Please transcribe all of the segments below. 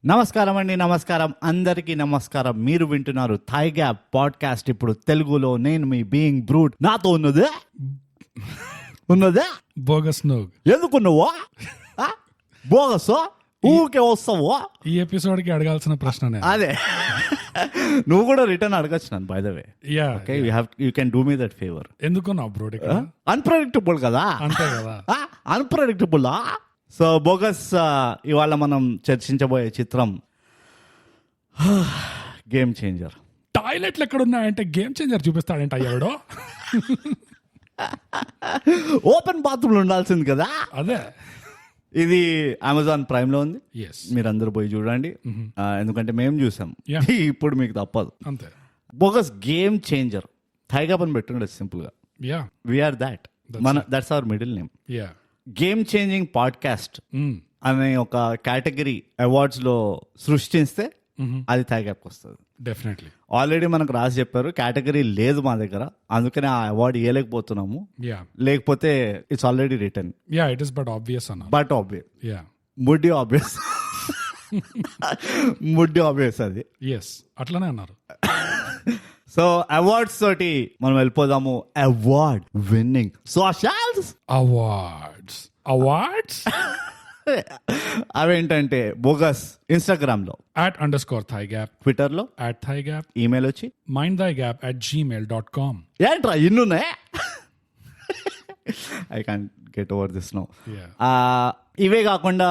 నమస్కారం అండి, నమస్కారం అందరికీ నమస్కారం. మీరు వింటున్నారు థాయ్ గ్యాప్ పాడ్కాస్ట్. ఇప్పుడు తెలుగులో నేను మీ బీయింగ్ బ్రూట్. నాతో ఉన్నదే బోగస్ నోగ్. ఎందుకున్నావో బోగస్ ఊరికే వస్తావో. ఈ ఎపిసోడ్ కి అడగాల్సిన ప్రశ్న అదే. నువ్వు కూడా రిటర్న్ అడగచ్చు నన్ను, by the way. Okay, you can do me that favour. ఎందుకున్నావు బ్రో? అన్ప్రెడిక్టబుల్ కదా, అంతే కదా. అన్ప్రెడిక్టబుల్. సో బోగస్, ఇవాళ మనం చర్చించబోయే చిత్రం గేమ్ చేంజర్. టాయిలెట్లు ఎక్కడ ఉన్నాయంటే గేమ్ చేంజర్ చూపిస్తాడంట ఎవడో. ఓపెన్ బాత్రూమ్లు ఉండాల్సింది కదా. అదే, ఇది అమెజాన్ ప్రైమ్ లో ఉంది. మీరందరూ పోయి చూడండి, ఎందుకంటే మేము చూసాం. ఇప్పుడు మీకు తప్పదు. అంతే. Bogus game changer. థైగా పని పెట్టుకుంటే సింపుల్ గా we are that. That's our middle name. Game changing podcast అనే ఒక కేటగిరీ అవార్డ్స్ లో సృష్టిస్తే అది థైగ్యాప్ వస్తుంది. డెఫినెట్లీ. ఆల్రెడీ మనకు రాసి చెప్పారు కేటగిరీ లేదు మా దగ్గర, అందుకనే ఆ అవార్డు ఇవ్వలేకపోతున్నాము. లేకపోతే it's already return. It is but obvious అన్న. బట్ ఆబ్వియస్, ముడ్డి ఆబ్వియస్. ముడ్డి ఆబ్వియస్ అది. అట్లనే అన్నారు. సో అవార్డ్స్ తోటి మనం వెళ్ళిపోదాము. Award winning socials. అవార్డ్స్ అవేంటంటే బోగస్ ఇన్స్టాగ్రామ్ లో @_thaigap, ట్విట్టర్ లో @thaigap, ఈమెయిల్ వచ్చి mindthigap@gmail.com. ఏంట్రా ఇన్నున్నాయి. I can't get over this no. ఇవే కాకుండా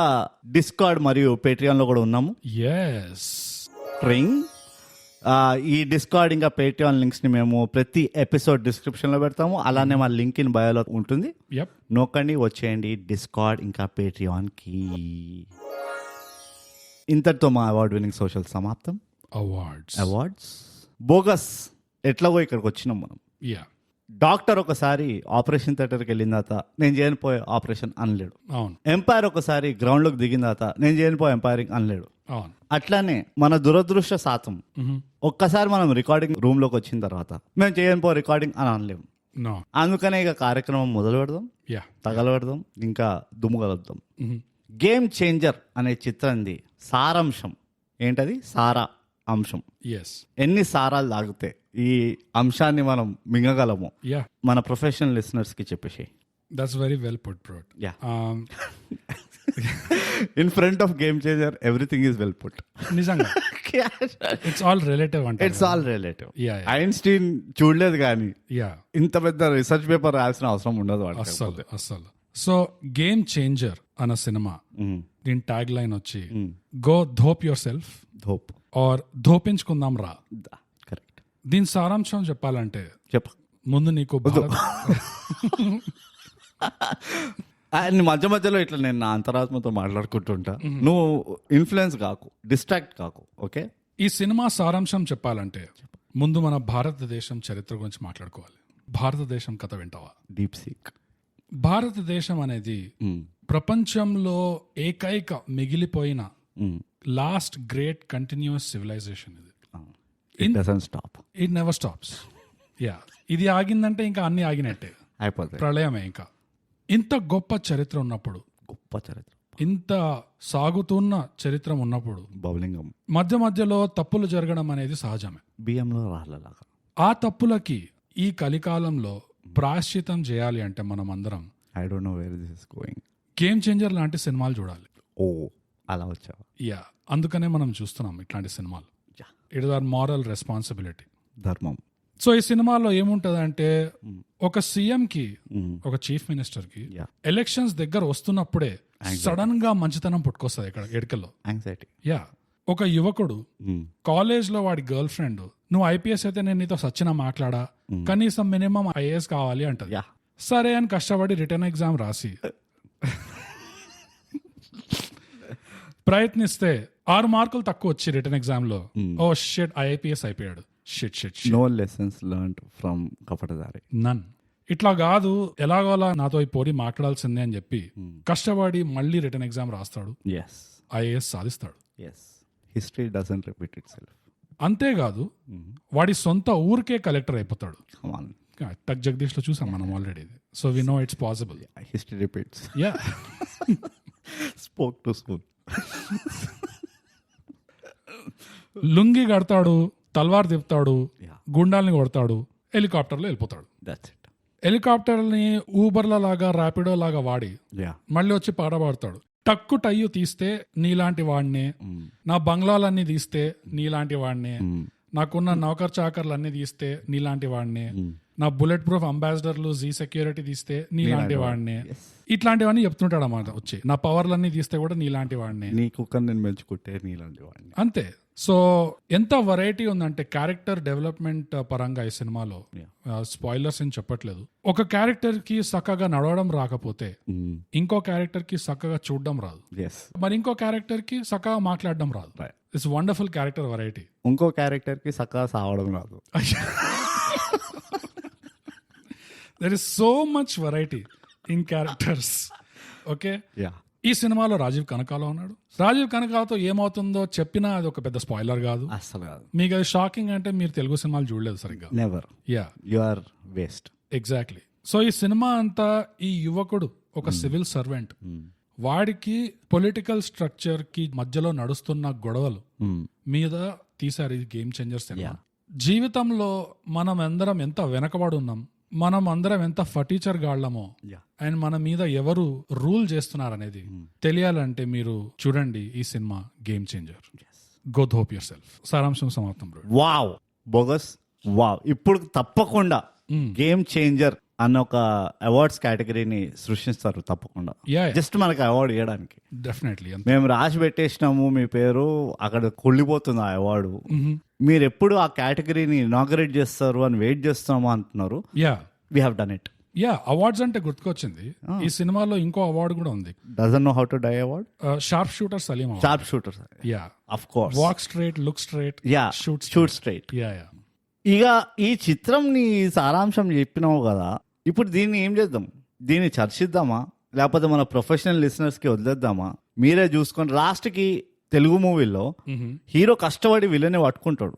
డిస్కార్డ్ మరియు పేట్రియాన్ లో కూడా ఉన్నాము. రింగ్. ఈ డిస్కార్డ్ ఇంకా పేట్రియాన్ లింక్స్ ని మేము ప్రతి ఎపిసోడ్ డిస్క్రిప్షన్ లో పెడతాము. అలానే మా లింక్ ఇన్ బయోలో ఉంటుంది. నొక్కండి, వచ్చేయండి డిస్కార్డ్ ఇంకా పేట్రియాన్ కి. ఇంతటితో మా అవార్డ్ విన్నింగ్ సోషల్ సమాప్తం. అవార్డ్స్ బోగస్ ఎట్లాగో ఇక్కడికి వచ్చినాం మనం. డాక్టర్ ఒకసారి ఆపరేషన్ థియేటర్కి వెళ్ళిన తర్వాత నేను చేయనిపోయే ఆపరేషన్ అనలేడు. ఎంపైర్ ఒకసారి గ్రౌండ్ లోకి దిగిన తర్వాత నేను చేయనిపోయే ఎంపైరింగ్ అనలేడు. అట్లానే మన దురదృష్ట శాతం ఒక్కసారి మనం రికార్డింగ్ రూమ్ లోకి వచ్చిన తర్వాత మేము చేయనిపో రికార్డింగ్ అని అనలేము. అందుకనే ఇక కార్యక్రమం మొదలు పెడదాం, తగలబెడదాం, ఇంకా దుమ్ము కలుద్దాం. గేమ్ చేంజర్ అనే చిత్రంది సారాంశం ఏంటది? సారా అంశం. ఎన్ని సారాలు తాగితే ఈ అంశాన్ని మనం మింగగలము మన ప్రొఫెషనల్ లిసనర్స్ కి చెప్పేసి. That's very well put bro. In front of game changer everything is well put. నిజంగా ఇట్స్ ఆల్ రిలేటివ్ అంటే. It's all relative. ఐన్స్టీన్ చూడలేదు కానీ ఇంత పెద్ద రీసెర్చ్ పేపర్ రాయాల్సిన అవసరం ఉండదు అస్సలు. సో గేమ్ చేంజర్ అన్న సినిమా దీని ట్యాగ్ లైన్ వచ్చి గో ధోప్ యువర్ సెల్ఫ్ ఆర్ ధోపించుకుందాం రా. కరెక్ట్. దీని సారాంశం చెప్పాలంటే ముందు నీకు మధ్య మధ్యలో ఇట్లా నేను నా అంతరాత్మతో మాట్లాడుకుంటుంటా. నువ్వు ఇన్ఫ్లుయెన్స్ కాకు, డిస్ట్రాక్ట్ కాకు. ఓకే. ఈ సినిమా సారాంశం చెప్పాలంటే ముందు మన భారతదేశం చరిత్ర గురించి మాట్లాడుకోవాలి. భారతదేశం కథ వింటావా? Deep seek. భారతదేశం అనేది ప్రపంచంలో ఏకైక మిగిలిపోయిన last great continuous civilization. It never stops. ఇది ఆగిందంటే ఇంకా అన్ని ఆగినట్టే, అయిపోతాయి, ప్రళయమే. ఇంకా ఇంత గొప్ప చరిత్ర ఉన్నప్పుడు, ఇంత సాగుతున్న చరిత్ర ఉన్నప్పుడు మధ్య మధ్యలో తప్పులు జరగడం అనేది సహజమే. బియ్యంలో రాళ్ళలాగా. ఆ తప్పులకి ఈ కలికాలంలో ప్రాయశ్చితం చేయాలి అంటే మనం అందరం I don't know where this is going game changer లాంటి సినిమాలు చూడాలి. అలా వచ్చావా? అందుకనే మనం చూస్తున్నాం ఇట్లాంటి సినిమాలు. It is our moral responsibility, ధర్మం. సో ఈ సినిమాలో ఏముంటది అంటే ఒక సీఎం కి, ఒక చీఫ్ మినిస్టర్ కి ఎలక్షన్స్ దగ్గర వస్తున్నప్పుడే సడన్ గా మంచితనం పుట్టుకొస్తుంది ఇక్కడ ఎడకల్లో. ఒక యువకుడు కాలేజ్ లో వాడి గర్ల్ ఫ్రెండ్, నువ్వు ఐపీఎస్ అయితే నేను నీతో సచ్చిన మాట్లాడా, కనీసం మినిమం ఐఏఎస్ కావాలి అంటది. సరే అని కష్టపడి రిటర్న్ ఎగ్జామ్ రాసి ప్రయత్నిస్తే 6 మార్కులు తక్కువ వచ్చి రిటర్న్ ఎగ్జామ్ లో ఓ షిట్ ఐపీఎస్ అయిపోయాడు. No lessons learned from Kapatadhari. None. ఇట్లా కాదు, ఎలాగోలా నాతో ఈ పోటీ మాట్లాడాల్సిందే అని చెప్పి కష్టపడి మళ్ళీ రిటర్న్ ఎగ్జామ్ రాస్తాడు, ఐఏఎస్ సాధిస్తాడు. History doesn't repeat itself. అంతేకాదు వాడి సొంత ఊరికే కలెక్టర్ అయిపోతాడు. టక్ జగదీష్ లో చూసాం మనం already. So we know it's possible. History repeats. Spoke to school. Lungi కడతాడు, తల్వార్ తిప్పుతాడు, గుండాల్ని కొడతాడు, హెలికాప్టర్లో వెళ్ళిపోతాడు. హెలికాప్టర్ని ఊబర్ల లాగా ర్యాపిడో లాగా వాడి మళ్ళీ వచ్చి పాట పాడతాడు. టక్కు టయ్యు తీస్తే నీలాంటి వాడినే, నా బంగ్లాలన్నీ తీస్తే నీలాంటి వాడినే, నాకున్న నౌకర్ చాకర్లు అన్ని తీస్తే నీలాంటి వాడినే, నా బుల్లెట్ ప్రూఫ్ అంబాసిడర్లు జీ సెక్యూరిటీ తీస్తే నీలాంటి వాడినే, ఇట్లాంటివన్నీ చెప్తుంటాడు అన్నమాట. వచ్చి నా పవర్లన్నీ తీస్తే కూడా నీలాంటి వాడినే, నీ కుక్కని నేను పెంచుకుంటే నీలాంటి వాడిని. అంతే. సో ఎంత వెరైటీ ఉందంటే క్యారెక్టర్ డెవలప్మెంట్ పరంగా ఈ సినిమాలో, స్పాయిలర్స్ ఏం చెప్పట్లేదు. ఒక క్యారెక్టర్ కి చక్కగా నడవడం రాకపోతే ఇంకో క్యారెక్టర్ కి చక్కగా చూడడం రాదు, మరి ఇంకో క్యారెక్టర్ కి చక్కగా మాట్లాడడం రాదు. It's wonderful character variety. ఇంకో క్యారెక్టర్ కి చక్కగా సావడం రాదు. There is so much variety in characters. Okay, ఈ సినిమాలో రాజీవ్ కనకాలో ఉన్నాడు. రాజీవ్ కనకాలతో ఏమవుతుందో చెప్పినా అది ఒక పెద్ద స్పాయిలర్ కాదు, అసలు కాదు. మీకు అది షాకింగ్ అంటే మీరు తెలుగు సినిమాలు చూడలేదు సరిగ్గా. Never. You are waste. Exactly. So ఈ సినిమా అంతా ఈ యువకుడు ఒక సివిల్ సర్వెంట్, వాడికి పొలిటికల్ స్ట్రక్చర్ కి మధ్యలో నడుస్తున్న గొడవలు మీద తీశారు ఈ గేమ్ చేంజర్ సినిమా. జీవితంలో మనం అందరం ఎంత వెనకబడి ఉన్నాం, మనం అందరం ఎంత ఫటీచర్ గాళ్ళమో, అండ్ మన మీద ఎవరు రూల్ చేస్తున్నారు అనేది తెలియాలంటే మీరు చూడండి ఈ cinema game changer. Go hope your self. సారాంశం సమాప్తం. Wow, bogus, wow. ఇప్పుడు తప్పకుండా గేమ్ చేంజర్ అన్న ఒక అవార్డ్స్ కేటగిరీని సృష్టిస్తారు తప్పకుండా, జస్ట్ మనకి అవార్డు ఇవ్వడానికి. డెఫినెట్లీ. మేము రాసి పెట్టేసినాము మీ పేరు, అక్కడ కొల్లిపోతుంది ఆ అవార్డు. మీరు ఎప్పుడు ఆ కేటగిరీని ఇనాగరేట్ చేస్తారు అని వెయిట్ చేస్తున్నాము అంటున్నారు. We have done it. Awards అంటే గుర్తుకొచ్చింది, ఈ సినిమాలో ఇంకో అవార్డు కూడా ఉంది. Doesn't know how to die award. Sharp shooter Saleem. Sharp shooter, of course. Walk straight, look straight, shoot straight. ఇక ఈ చిత్రం నీ సారాంశం చెప్పినావు కదా, ఇప్పుడు దీన్ని ఏం చేద్దాం? దీన్ని చర్చిద్దామా, లేకపోతే మన ప్రొఫెషనల్ లిసనర్స్ కి వదిలేద్దామా? మీరే చూసుకొని లాస్ట్ కి తెలుగు మూవీలో హీరో కష్టపడి విలన్ని పట్టుకుంటాడు,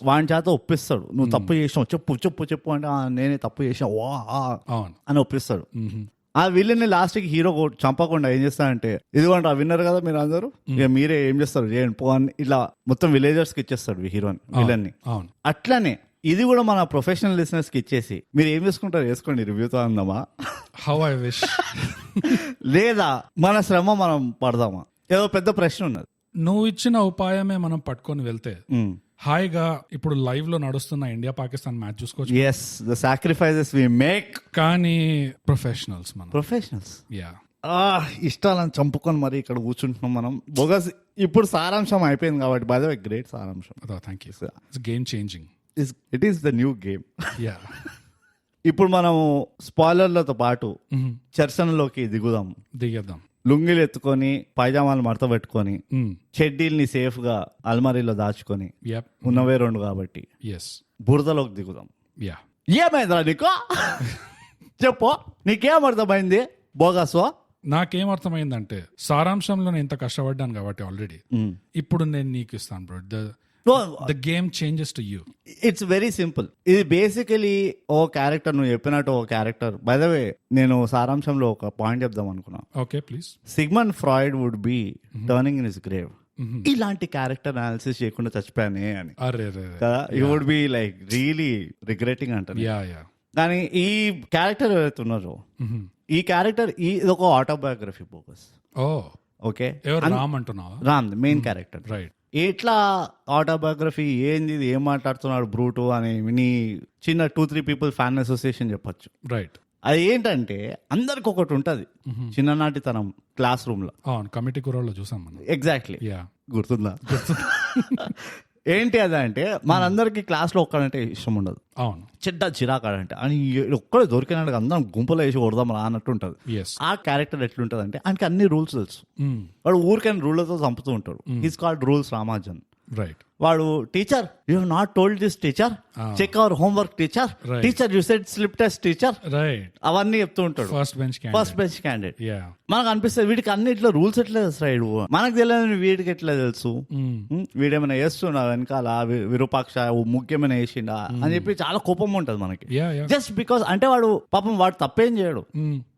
వాడి చేత ఒప్పిస్తాడు. నువ్వు తప్పు చేసినావు, చెప్పు చెప్పు చెప్పు అంటే నేనే తప్పు చేసిన అని ఒప్పిస్తాడు. ఆ విలన్ని లాస్ట్ కి హీరో చంపకుండా ఏం చేస్తాడంటే, ఇదిగోండి ఆ విన్నర్ కదా మీరు అందరూ, ఇక మీరే ఏం చేస్తారు చేయండి పో అని ఇట్లా మొత్తం విలేజర్స్ కి ఇచ్చేస్తాడు హీరోని, విలన్ని. అట్లానే ఇది కూడా మన ప్రొఫెషనల్ లిసనర్స్ కి ఇచ్చేసి మీరు ఏం చేసుకుంటారు వేసుకోండి, రివ్యూతో అందామా, హౌ ఐ విష్, లేదా మన శ్రమ మనం పడదామా? ఏదో పెద్ద ప్రశ్న ఉన్నది. నువ్వు ఇచ్చిన ఉపాయమే మనం పట్టుకొని వెళ్తే హాయిగా ఇప్పుడు లైవ్ లో నడుస్తున్న ఇండియా పాకిస్తాన్ మ్యాచ్ చూసుకోవచ్చు. yes, the sacrifices we make. కానీ ప్రొఫెషనల్స్ ఇష్టాలను చంపుకొని మరి ఇక్కడ కూర్చుంటున్నాం మనం. బోగస్ ఇప్పుడు సారాంశం అయిపోయింది కాబట్టి, బై ద వే గ్రేట్ సారాంశం. Thank you. It's game changing. It is the new game. ఇప్పుడు మనం స్పాయిలర్లతో పాటు చర్చనలోకి దిగేద్దాం. లుంగిలు ఎత్తుకొని, పైజామాలు మడత పెట్టుకొని, చెడ్డీల్ని సేఫ్ గా అల్మారీలో దాచుకొని, ఉన్నవే 2 కాబట్టి బురదలోకి దిగుదాం. ఏమైందిరా నీకు? చెప్పు, నీకేం అర్థమైంది బోగస్వా? నాకేం అర్థమైందంటే, సారాంశంలో నేను ఇంత కష్టపడ్డాను కాబట్టి ఆల్రెడీ, ఇప్పుడు నేను నీకు ఇస్తాను bro. The game changes to you. It's very simple. ఇది బేసికలీ ఓ క్యారెక్టర్, నువ్వు చెప్పినట్టు ఓ క్యారెక్టర్. బై ద వే నేను సారాంశంలో ఒక పాయింట్ చెప్దాం అనుకున్నా. Okay please. Sigmund Freud would be turning in his grave, ఇలాంటి క్యారెక్టర్ అనాలిసిస్ చేయకుండా చచ్చిపోయానే అని కదా. You would be like really regretting అంటారు. కానీ ఈ క్యారెక్టర్ ఎవరైతే ఉన్నారో, ఈ క్యారెక్టర్ ఇది ఒక ఆటోబయోగ్రఫీ ఫోకస్. ఓకే, రామ్ అంటున్నావా? Ram main character. రైట్. ఎట్లా ఆటోబయోగ్రఫీ ఏంది, ఏం మాట్లాడుతున్నాడు బ్రూటు అని నీ చిన్న 2-3 పీపుల్ ఫ్యాన్ అసోసియేషన్ చెప్పొచ్చు. రైట్. అది ఏంటంటే అందరికి ఒకటి ఉంటది చిన్ననాటి తనం క్లాస్ రూమ్ లో. కమిటీ కూరల్లో చూసాం మనం. ఎగ్జాక్ట్లీ. గుర్తుందా? ఏంటి అదంటే, మనందరికి క్లాస్ లో ఒక్కడంటే ఇష్టం ఉండదు. అవును. చెడ్డ చిరాకాడంటే అని ఒక్కడే దొరికినాడు అందరం గుంపులో వేసి కొడదాం రా అన్నట్టు ఉంటది. ఆ క్యారెక్టర్ ఎట్లుంటది అంటే, ఆయనకి అన్ని రూల్స్ తెలుసు. వాడు ఊరికైనా రూళ్లతో చంపుతూ ఉంటాడు. His called rules Ramajan. Right. వాడు teacher, you have not told this teacher, check our homework teacher, teacher you said slip test teacher, అవన్నీ చెప్తూ ఉంటాడు. First bench candidate. మనకు అనిపిస్తుంది వీడికి అన్ని ఇట్లా రూల్స్ ఎట్లా తెలుసు, మనకు తెలియదు వీడికి ఎట్లా తెలుసు, వీడేమైనా వేస్తున్నా వెనకాల విరూపాక్ష ముఖ్యమైన వేసిండా అని చెప్పి చాలా కోపం ఉంటది మనకి. జస్ట్ బికాస్ అంటే వాడు పాపం వాడు తప్పేం చేయడు,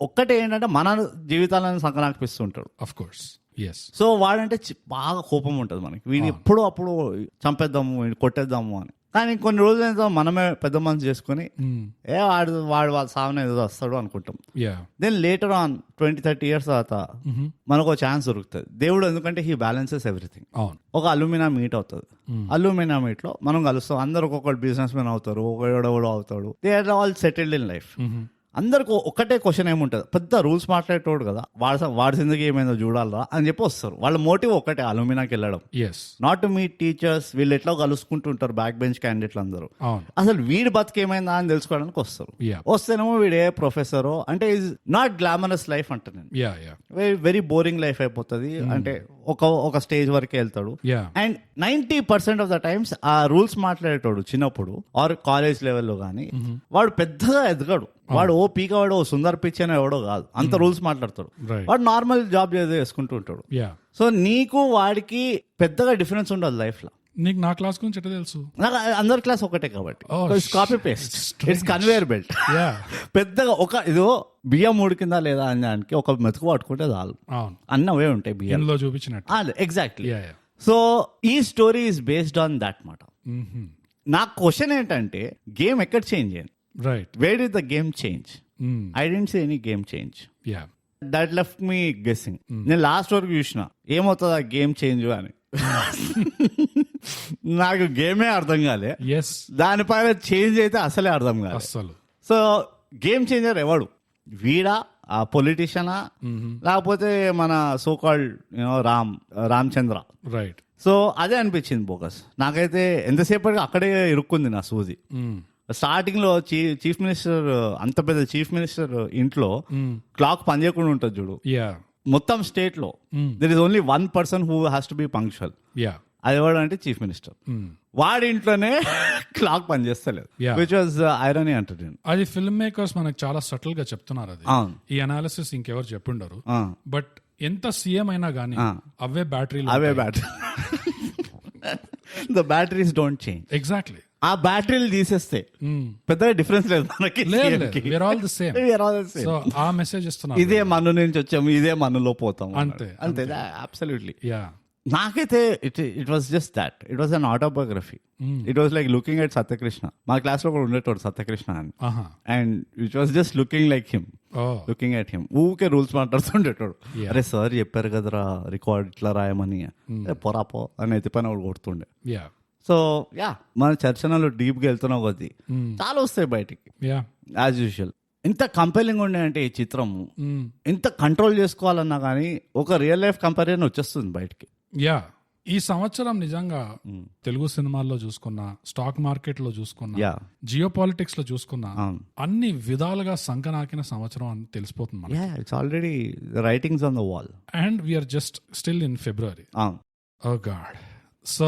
ఒక్కటే ఏంటంటే మన జీవితాలను సంకనాకిపిస్తుంటాడు. Of course. ఎస్ సో వాడంటే బాగా కోపం ఉంటుంది మనకి, వీడిని ఎప్పుడు అప్పుడు చంపేద్దాము, వీడిని కొట్టేద్దాము అని. కానీ కొన్ని రోజులు అయితే మనమే పెద్ద మనసు చేసుకుని వాడు సావన ఏదో వస్తాడు అనుకుంటాం. దెన్ లేటర్ ఆన్ 20-30 years తర్వాత మనకు ఒక ఛాన్స్ దొరుకుతుంది. దేవుడు ఎందుకంటే హీ బ్యాలెన్సెస్ ఎవ్రీథింగ్. ఒక అల్యూమినా మీట్ అవుతుంది. అల్యూమినా మీట్ లో మనం కలుస్తాం. అందరు ఒక్కొక్కటి బిజినెస్ మ్యాన్ అవుతారు, ఒకడెవడో అవుతాడు. They are all settled in life. అందరికి ఒకటే క్వశ్చన్ ఏముంటుంది, పెద్ద రూల్స్ మాట్లాడేటోడు కదా, వాడి సిందకి ఏమైందో చూడాలా అని చెప్పి వస్తారు. వాళ్ళ మోటివ్ ఒకటే, అలూమినాకి వెళ్ళడం. Not to meet teachers. వీళ్ళు ఎట్లా కలుసుకుంటుంటారు బ్యాక్ బెంచ్ క్యాండిడేట్లు అందరూ. అసలు వీడి బతికేమైందా అని తెలుసుకోవడానికి వస్తారు. వస్తేనేమో వీడు ఏ ప్రొఫెసరో అంటే ఈజ్ నాట్ గ్లామరస్ లైఫ్ అంటే నేను వెరీ బోరింగ్ లైఫ్ అయిపోతుంది. అంటే ఒక స్టేజ్ వరకే వెళ్తాడు. అండ్ 90% ఆఫ్ ద టైమ్స్ ఆ రూల్స్ మాట్లాడేటోడు చిన్నప్పుడు ఆర్ కాలేజ్ లెవెల్లో కానీ వాడు పెద్దగా ఎదగడు. వాడు పీకవాడు సుందర్ పిచ్చని ఎవడో కాదు, అంత రూల్స్ మాట్లాడతాడు. వాడు నార్మల్ జాబ్ చేసుకుంటూ ఉంటాడు. సో నీకు వాడికి పెద్దగా డిఫరెన్స్ ఉండదు లైఫ్ లో. నీకు నా క్లాస్ గురించి ఎట్లా తెలుసు? నాకు అందరి క్లాస్ ఒకటే కాబట్టి copy paste, it's conveyor belt. పెద్దగా ఇదో బియ్యం ఉడికిందా లేదా అనడానికి ఒక మెతుకు పట్టుకుంటే చాలు, అన్నవే ఉంటాయి బియ్యంలో చూపించినట్టు. ఎగ్జాక్ట్లీ. సో ఈ story is based on that మాట. నా క్వశ్చన్ ఏంటంటే గేమ్ ఎక్కడ చేంజ్ అయింది? Right. Where did the game change? I didn't see any game change. That left me guessing. నేను లాస్ట్ వరకు చూసిన ఏమవుతుంది ఆ గేమ్ చేంజ్ అని. నాకు గేమే అర్థం కాలే. దానిపైన చేంజ్ అయితే అసలే అర్థం కాలే అసలు. సో గేమ్ చేంజర్ ఎవడు? వీడా, ఆ పొలిటీషియనా, లేకపోతే మన సోకాల్డ్ రామచంద్ర? రైట్. సో అదే అనిపించింది బోగస్ నాకైతే. ఎంతసేపటికి అక్కడే ఇరుక్కుంది నా సూది. స్టార్టింగ్ లో చీఫ్ మినిస్టర్, అంత పెద్ద చీఫ్ మినిస్టర్ ఇంట్లో క్లాక్ పనిచేయకుండా ఉంటుంది చూడు. మొత్తం స్టేట్ లో there is only one person who has to be punctual. అది ఎవడు అంటే చీఫ్ మినిస్టర్. వాడి ఇంట్లోనే క్లాక్ పనిచేస్తలేదు, విచ్ వాజ్ ఐరనీ అంటే. అది ఫిల్మ్ మేకర్స్ మనకు చాలా సటిల్ గా చెప్తున్నారు. అది ఈ అనాలిసిస్ ఇంకెవరు చెప్పుండరు. బట్ ఎంత సీఎం అయినా గానీ అవే బ్యాటరీలు. The batteries don't change. Exactly. ఆ బ్యాటరీలు తీసేస్తే పెద్దగా డిఫరెన్స్ లేదు మనకి. ఆ మెసేజ్ ఇస్తున్నారు, ఇదే మన్ను నుంచి వచ్చాము, ఇదే మన్నులో పోతాము, అంతే అంతే. అబ్సల్యూట్లీ. నాకైతే it was just that. It was an autobiography. It was like looking at Satyakrishna. మా క్లాస్ లో కూడా ఉండేటోడు సత్యకృష్ణ అని. And it was just looking like him, looking at him. ఊకే రూల్స్ మాట్లాడుతుండేటోడు. అరే సార్ చెప్పారు కదరా రికార్డ్ ఇట్లా రాయమని, పొరాపో అని ఎత్తిపైన కూడా కొడుతుండే. సో మన చర్చనలో డీప్ గా వెళ్తున్నావు కొద్ది చాలా వస్తాయి బయటికి యాజ్ యూజువల్. ఎంత కంపెలింగ్ ఉండే అంటే ఈ చిత్రము, ఎంత కంట్రోల్ చేసుకోవాలన్నా కానీ ఒక రియల్ లైఫ్ కంపారిజన్ వచ్చేస్తుంది బయటికి. ఈ సంవత్సరం నిజంగా తెలుగు సినిమాల్లో చూసుకున్నా, స్టాక్ మార్కెట్ లో చూసుకున్నా, జియో పాలిటిక్స్ లో చూసుకున్నా, అన్ని విధాలుగా సంకనాకిన సంవత్సరం అని తెలిసిపోతుంది. It's already writings on the wall and we are just still in February. Oh God. So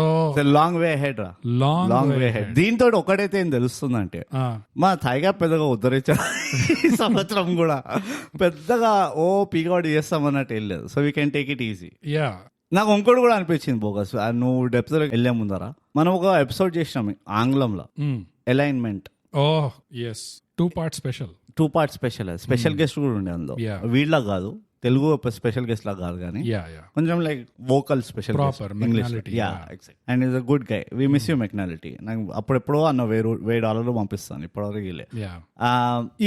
long way head రా, లాంగ్ వే హెడ్. దీంతో ఒకటైతే ఏం తెలుస్తుందంటే మా థైగా పెద్దగా ఉద్ధరించారు ఈ సంవత్సరం కూడా పెద్దగా పీకౌట్ చేస్తామన్నట్టు ఏం లేదు. So we can take it easy. నాకు ఇంకోటి కూడా అనిపించింది బోగస్, నువ్వు డెప్త్ లో వెళ్ళే ముందరా మనం ఒక ఎపిసోడ్ చేసినాం ఆంగ్లంలో, అలైన్మెంట్. ఓహ్ yes, 2 part special. 2 part special. Special guest కూడా ఉండే అందులో. వీళ్ళ కాదు, తెలుగు స్పెషల్ గెస్ట్ లా కాదు కానీ కొంచెం like vocal special English. And is a good guy. We miss you McNality. నాకు అప్పుడెప్పుడో అన్న $1000 పంపిస్తాను, ఇప్పటివరకు.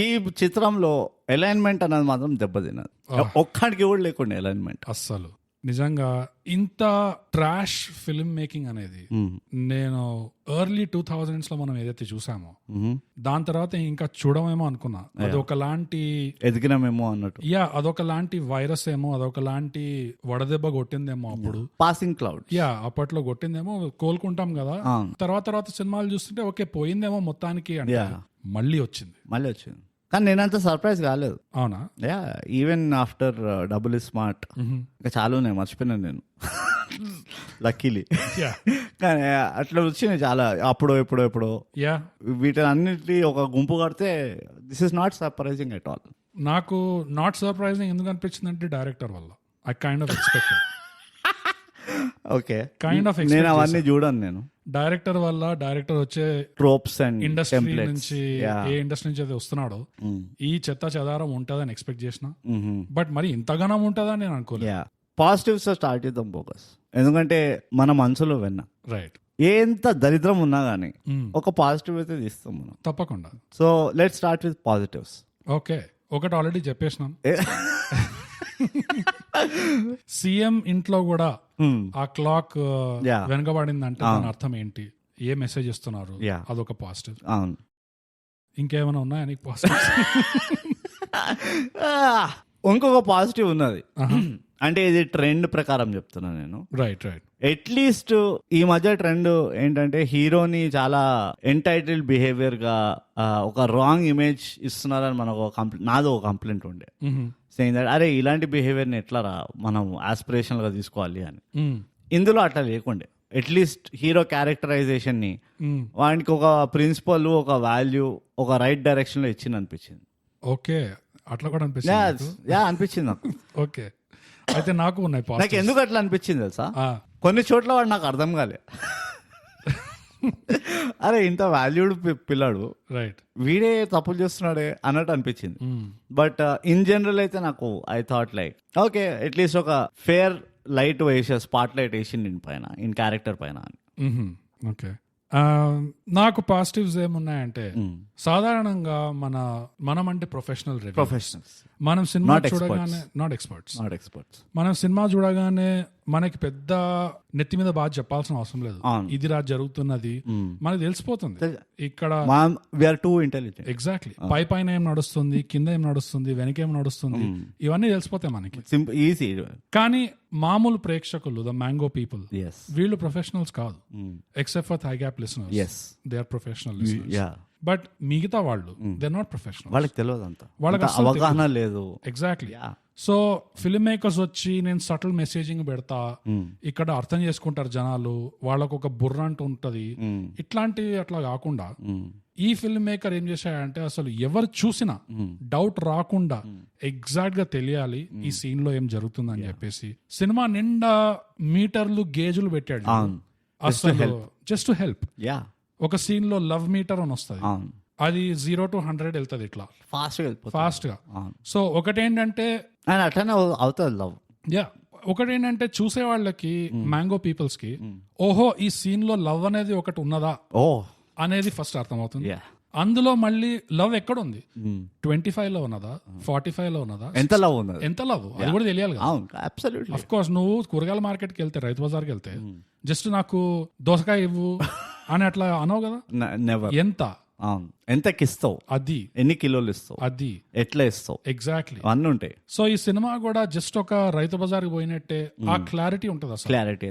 ఈ చిత్రంలో అలైన్మెంట్ అనేది మాత్రం దెబ్బతిన్నది. ఒక్కడికి కూడా లేకుండా అలైన్మెంట్ అస్సలు. నిజంగా ఇంత ట్రాష్ ఫిల్మ్ మేకింగ్ అనేది నేను ఎర్లీ 2000s లో మనం ఏదైతే చూసామో దాని తర్వాత ఇంకా చూడమేమో అనుకున్నా. అదొకలాంటి ఎదిగినామేమో అన్నట్టు. అదొకలాంటి వైరస్ ఏమో, అదొకలాంటి వడదెబ్బ కొట్టిందేమో అప్పుడు. పాసింగ్ క్లౌడ్ అప్పట్లో కొట్టిందేమో, కోలుకుంటాం కదా. తర్వాత సినిమాలు చూస్తుంటే ఓకే పోయిందేమో మొత్తానికి అంటే మళ్ళీ వచ్చింది. కానీ నేనంత సర్ప్రైజ్ కాలేదు. అవునా? Even after double is smart ఇంకా చాలా ఉన్నాయి, మర్చిపోయినాను నేను లక్కీలీ. కానీ అట్లా వచ్చినాయి చాలా అప్పుడో ఎప్పుడో. వీటిని అన్నిటి ఒక గుంపు కడితే this is not surprising at all. నాకు నాట్ సర్ప్రైజింగ్ ఎందుకు అనిపించింది అంటే డైరెక్టర్ వల్ల. I kind of expected. Okay, నేను అవన్నీ చూడను. నేను డైరెక్టర్ వల్ల, డైరెక్టర్ వచ్చే ట్రోప్స్ అండ్ ఇండస్ట్రీ నుంచి, ఏ ఇండస్ట్రీ నుంచి అయితే వస్తున్నాడో ఈ చెత్త చెదారం ఉంటదని ఎక్స్పెక్ట్ చేసిన. బట్ మరి ఇంతగానం ఉంటదని నేను అనుకోలేదు. పాజిటివ్స్ స్టార్ట్ చేద్దాం బోగస్, ఎందుకంటే మన మనసులో విన్నా రైట్. ఎంత దరిద్రం ఉన్నా కానీ ఒక పాజిటివ్ అయితే తీస్తాం మనం తప్పకుండా. So let start with positives. Okay, ఒకటి ఆల్రెడీ చెప్పేసినాం. సీఎం ఇంట్లో కూడా ఆ క్లాక్ వెనకబడిందంటే దాని అర్థం ఏంటి, ఏ మెసేజ్ ఇస్తున్నారు, అదొక పాజిటివ్. అవును. ఇంకేమైనా ఉన్నాయా నీకు పాజిటివ్? ఇంకొక పాజిటివ్ ఉన్నది. అంటే ఇది ట్రెండ్ ప్రకారం చెప్తున్నా నేను. Right right. అట్లీస్ట్ ఈ మధ్య ట్రెండ్ ఏంటంటే హీరోని చాలా ఎంటైటిల్డ్ బిహేవియర్ గా ఒక రాంగ్ ఇమేజ్ ఇస్తున్నారని మనకు నాదో ఒక కంప్లైంట్ ఉండే, సేయింగ్ దట్ అరే ఇలాంటి బిహేవియర్ని ఎట్లా మనం ఆస్పిరేషనల్ గా తీసుకోవాలి అని. ఇందులో అట్లా లేకుండే. అట్లీస్ట్ హీరో క్యారెక్టరైజేషన్ ని వానికి ఒక ప్రిన్సిపల్, ఒక వాల్యూ, ఒక రైట్ డైరెక్షన్ లో ఇచ్చింది అనిపించింది. ఓకే, అట్లా కూడా అనిపించింది. అనిపించింది నాకు. ఓకే, అయితే నాకు ఉన్నాయి. నాకు ఎందుకు అట్లా అనిపించింది తెలుసా, కొన్ని చోట్ల వాడు నాకు అర్థం కాలే. అరే ఇంత వాల్యూడ్ పిల్లాడు, రైట్, వీడే తప్పులు చేస్తున్నాడే అన్నట్టు అనిపించింది. బట్ ఇన్ జనరల్ అయితే నాకు I thought like okay at least ఒక ఫేర్ లైట్ వేసే స్పాట్ లైట్ వేసింది ఇన్ పైన, ఇన్ క్యారెక్టర్ పైన అని. ఓకే, నాకు పాజిటివ్స్ ఏమున్నాయంటే సాధారణంగా మనం అంటే ప్రొఫెషనల్స్, మనం సినిమా చూడగానే నాట్ ఎక్స్పర్ట్స్, మనం సినిమా చూడగానే మనకి పెద్ద నెత్తి మీద బాగా చెప్పాల్సిన అవసరం లేదు. ఇది రా జరుగుతున్నది మనకి తెలిసిపోతుంది. ఇక్కడ ఎగ్జాక్ట్లీ పైన ఏం నడుస్తుంది, కింద ఏం నడుస్తుంది, వెనక ఏం నడుస్తుంది, ఇవన్నీ తెలిసిపోతాయి మనకి ఈజీ. కానీ మామూలు ప్రేక్షకులు, ద మ్యాంగో పీపుల్, వీళ్ళు ప్రొఫెషనల్స్ కాదు, except for thigh gap listeners, they are professional listeners. But మిగతా వాళ్ళు దే ఆర్ నాట్ ప్రొఫెషనల్, వాళ్ళకి తెలియదు, అంత వాళ్ళకి అవగాహన లేదు. ఎగ్జాక్ట్లీ. సో ఫిల్మ్ మేకర్స్ వచ్చి నేను సటిల్ మెసేజింగ్ పెడతా, ఇక్కడ అర్థం చేసుకుంటారు జనాలు, వాళ్ళకు ఒక బుర్ర అంటూ ఉంటది, ఇట్లాంటివి అట్లా కాకుండా ఈ ఫిల్మ్ మేకర్ ఏం చేశాడంటే అసలు ఎవరు చూసినా డౌట్ రాకుండా ఎగ్జాక్ట్ గా తెలియాలి ఈ సీన్ లో ఏం జరుగుతుందని చెప్పేసి సినిమా నిండా మీటర్లు, గేజులు పెట్టాడు అసలు జస్ట్ టు హెల్ప్. ఒక సీన్ లో లవ్ మీటర్ అని వస్తుంది, అది 0 to 100 వెళ్తుంది ఇట్లా ఫాస్ట్ గా. సో ఒకటేంటంటే అట్లనే అవుతుంది లవ్. ఒకటేంటంటే చూసే వాళ్ళకి, మ్యాంగో పీపుల్స్ కి, ఓహో ఈ సీన్ లో లవ్ అనేది ఒకటి ఉన్నదా అనేది ఫస్ట్ అర్థమవుతుంది. అందులో మళ్ళీ లవ్ ఎక్కడ ఉంది, 25 లో ఉన్నదా, 45 లో ఉన్నదా, ఎంత లవ్ అది కూడా తెలియాలి కదా. అఫ్ కోర్స్ నువ్వు కూరగాయల మార్కెట్ కి వెళ్తే, రైతు బజార్కి వెళ్తే జస్ట్ నాకు దోసకాయ ఇవ్వు అని అట్లా అనవు కదా. ఎంతకి ఇస్తావు, అది ఎన్ని కిలోలు ఇస్తావు, అది ఎట్లా ఇస్తావు, ఎగ్జాక్ట్లీ అన్నీ ఉంటాయి. సో ఈ సినిమా కూడా జస్ట్ ఒక రైతు బజార్కి పోయినట్టే ఆ క్లారిటీ ఉంటుంది అసలు. క్లారిటీ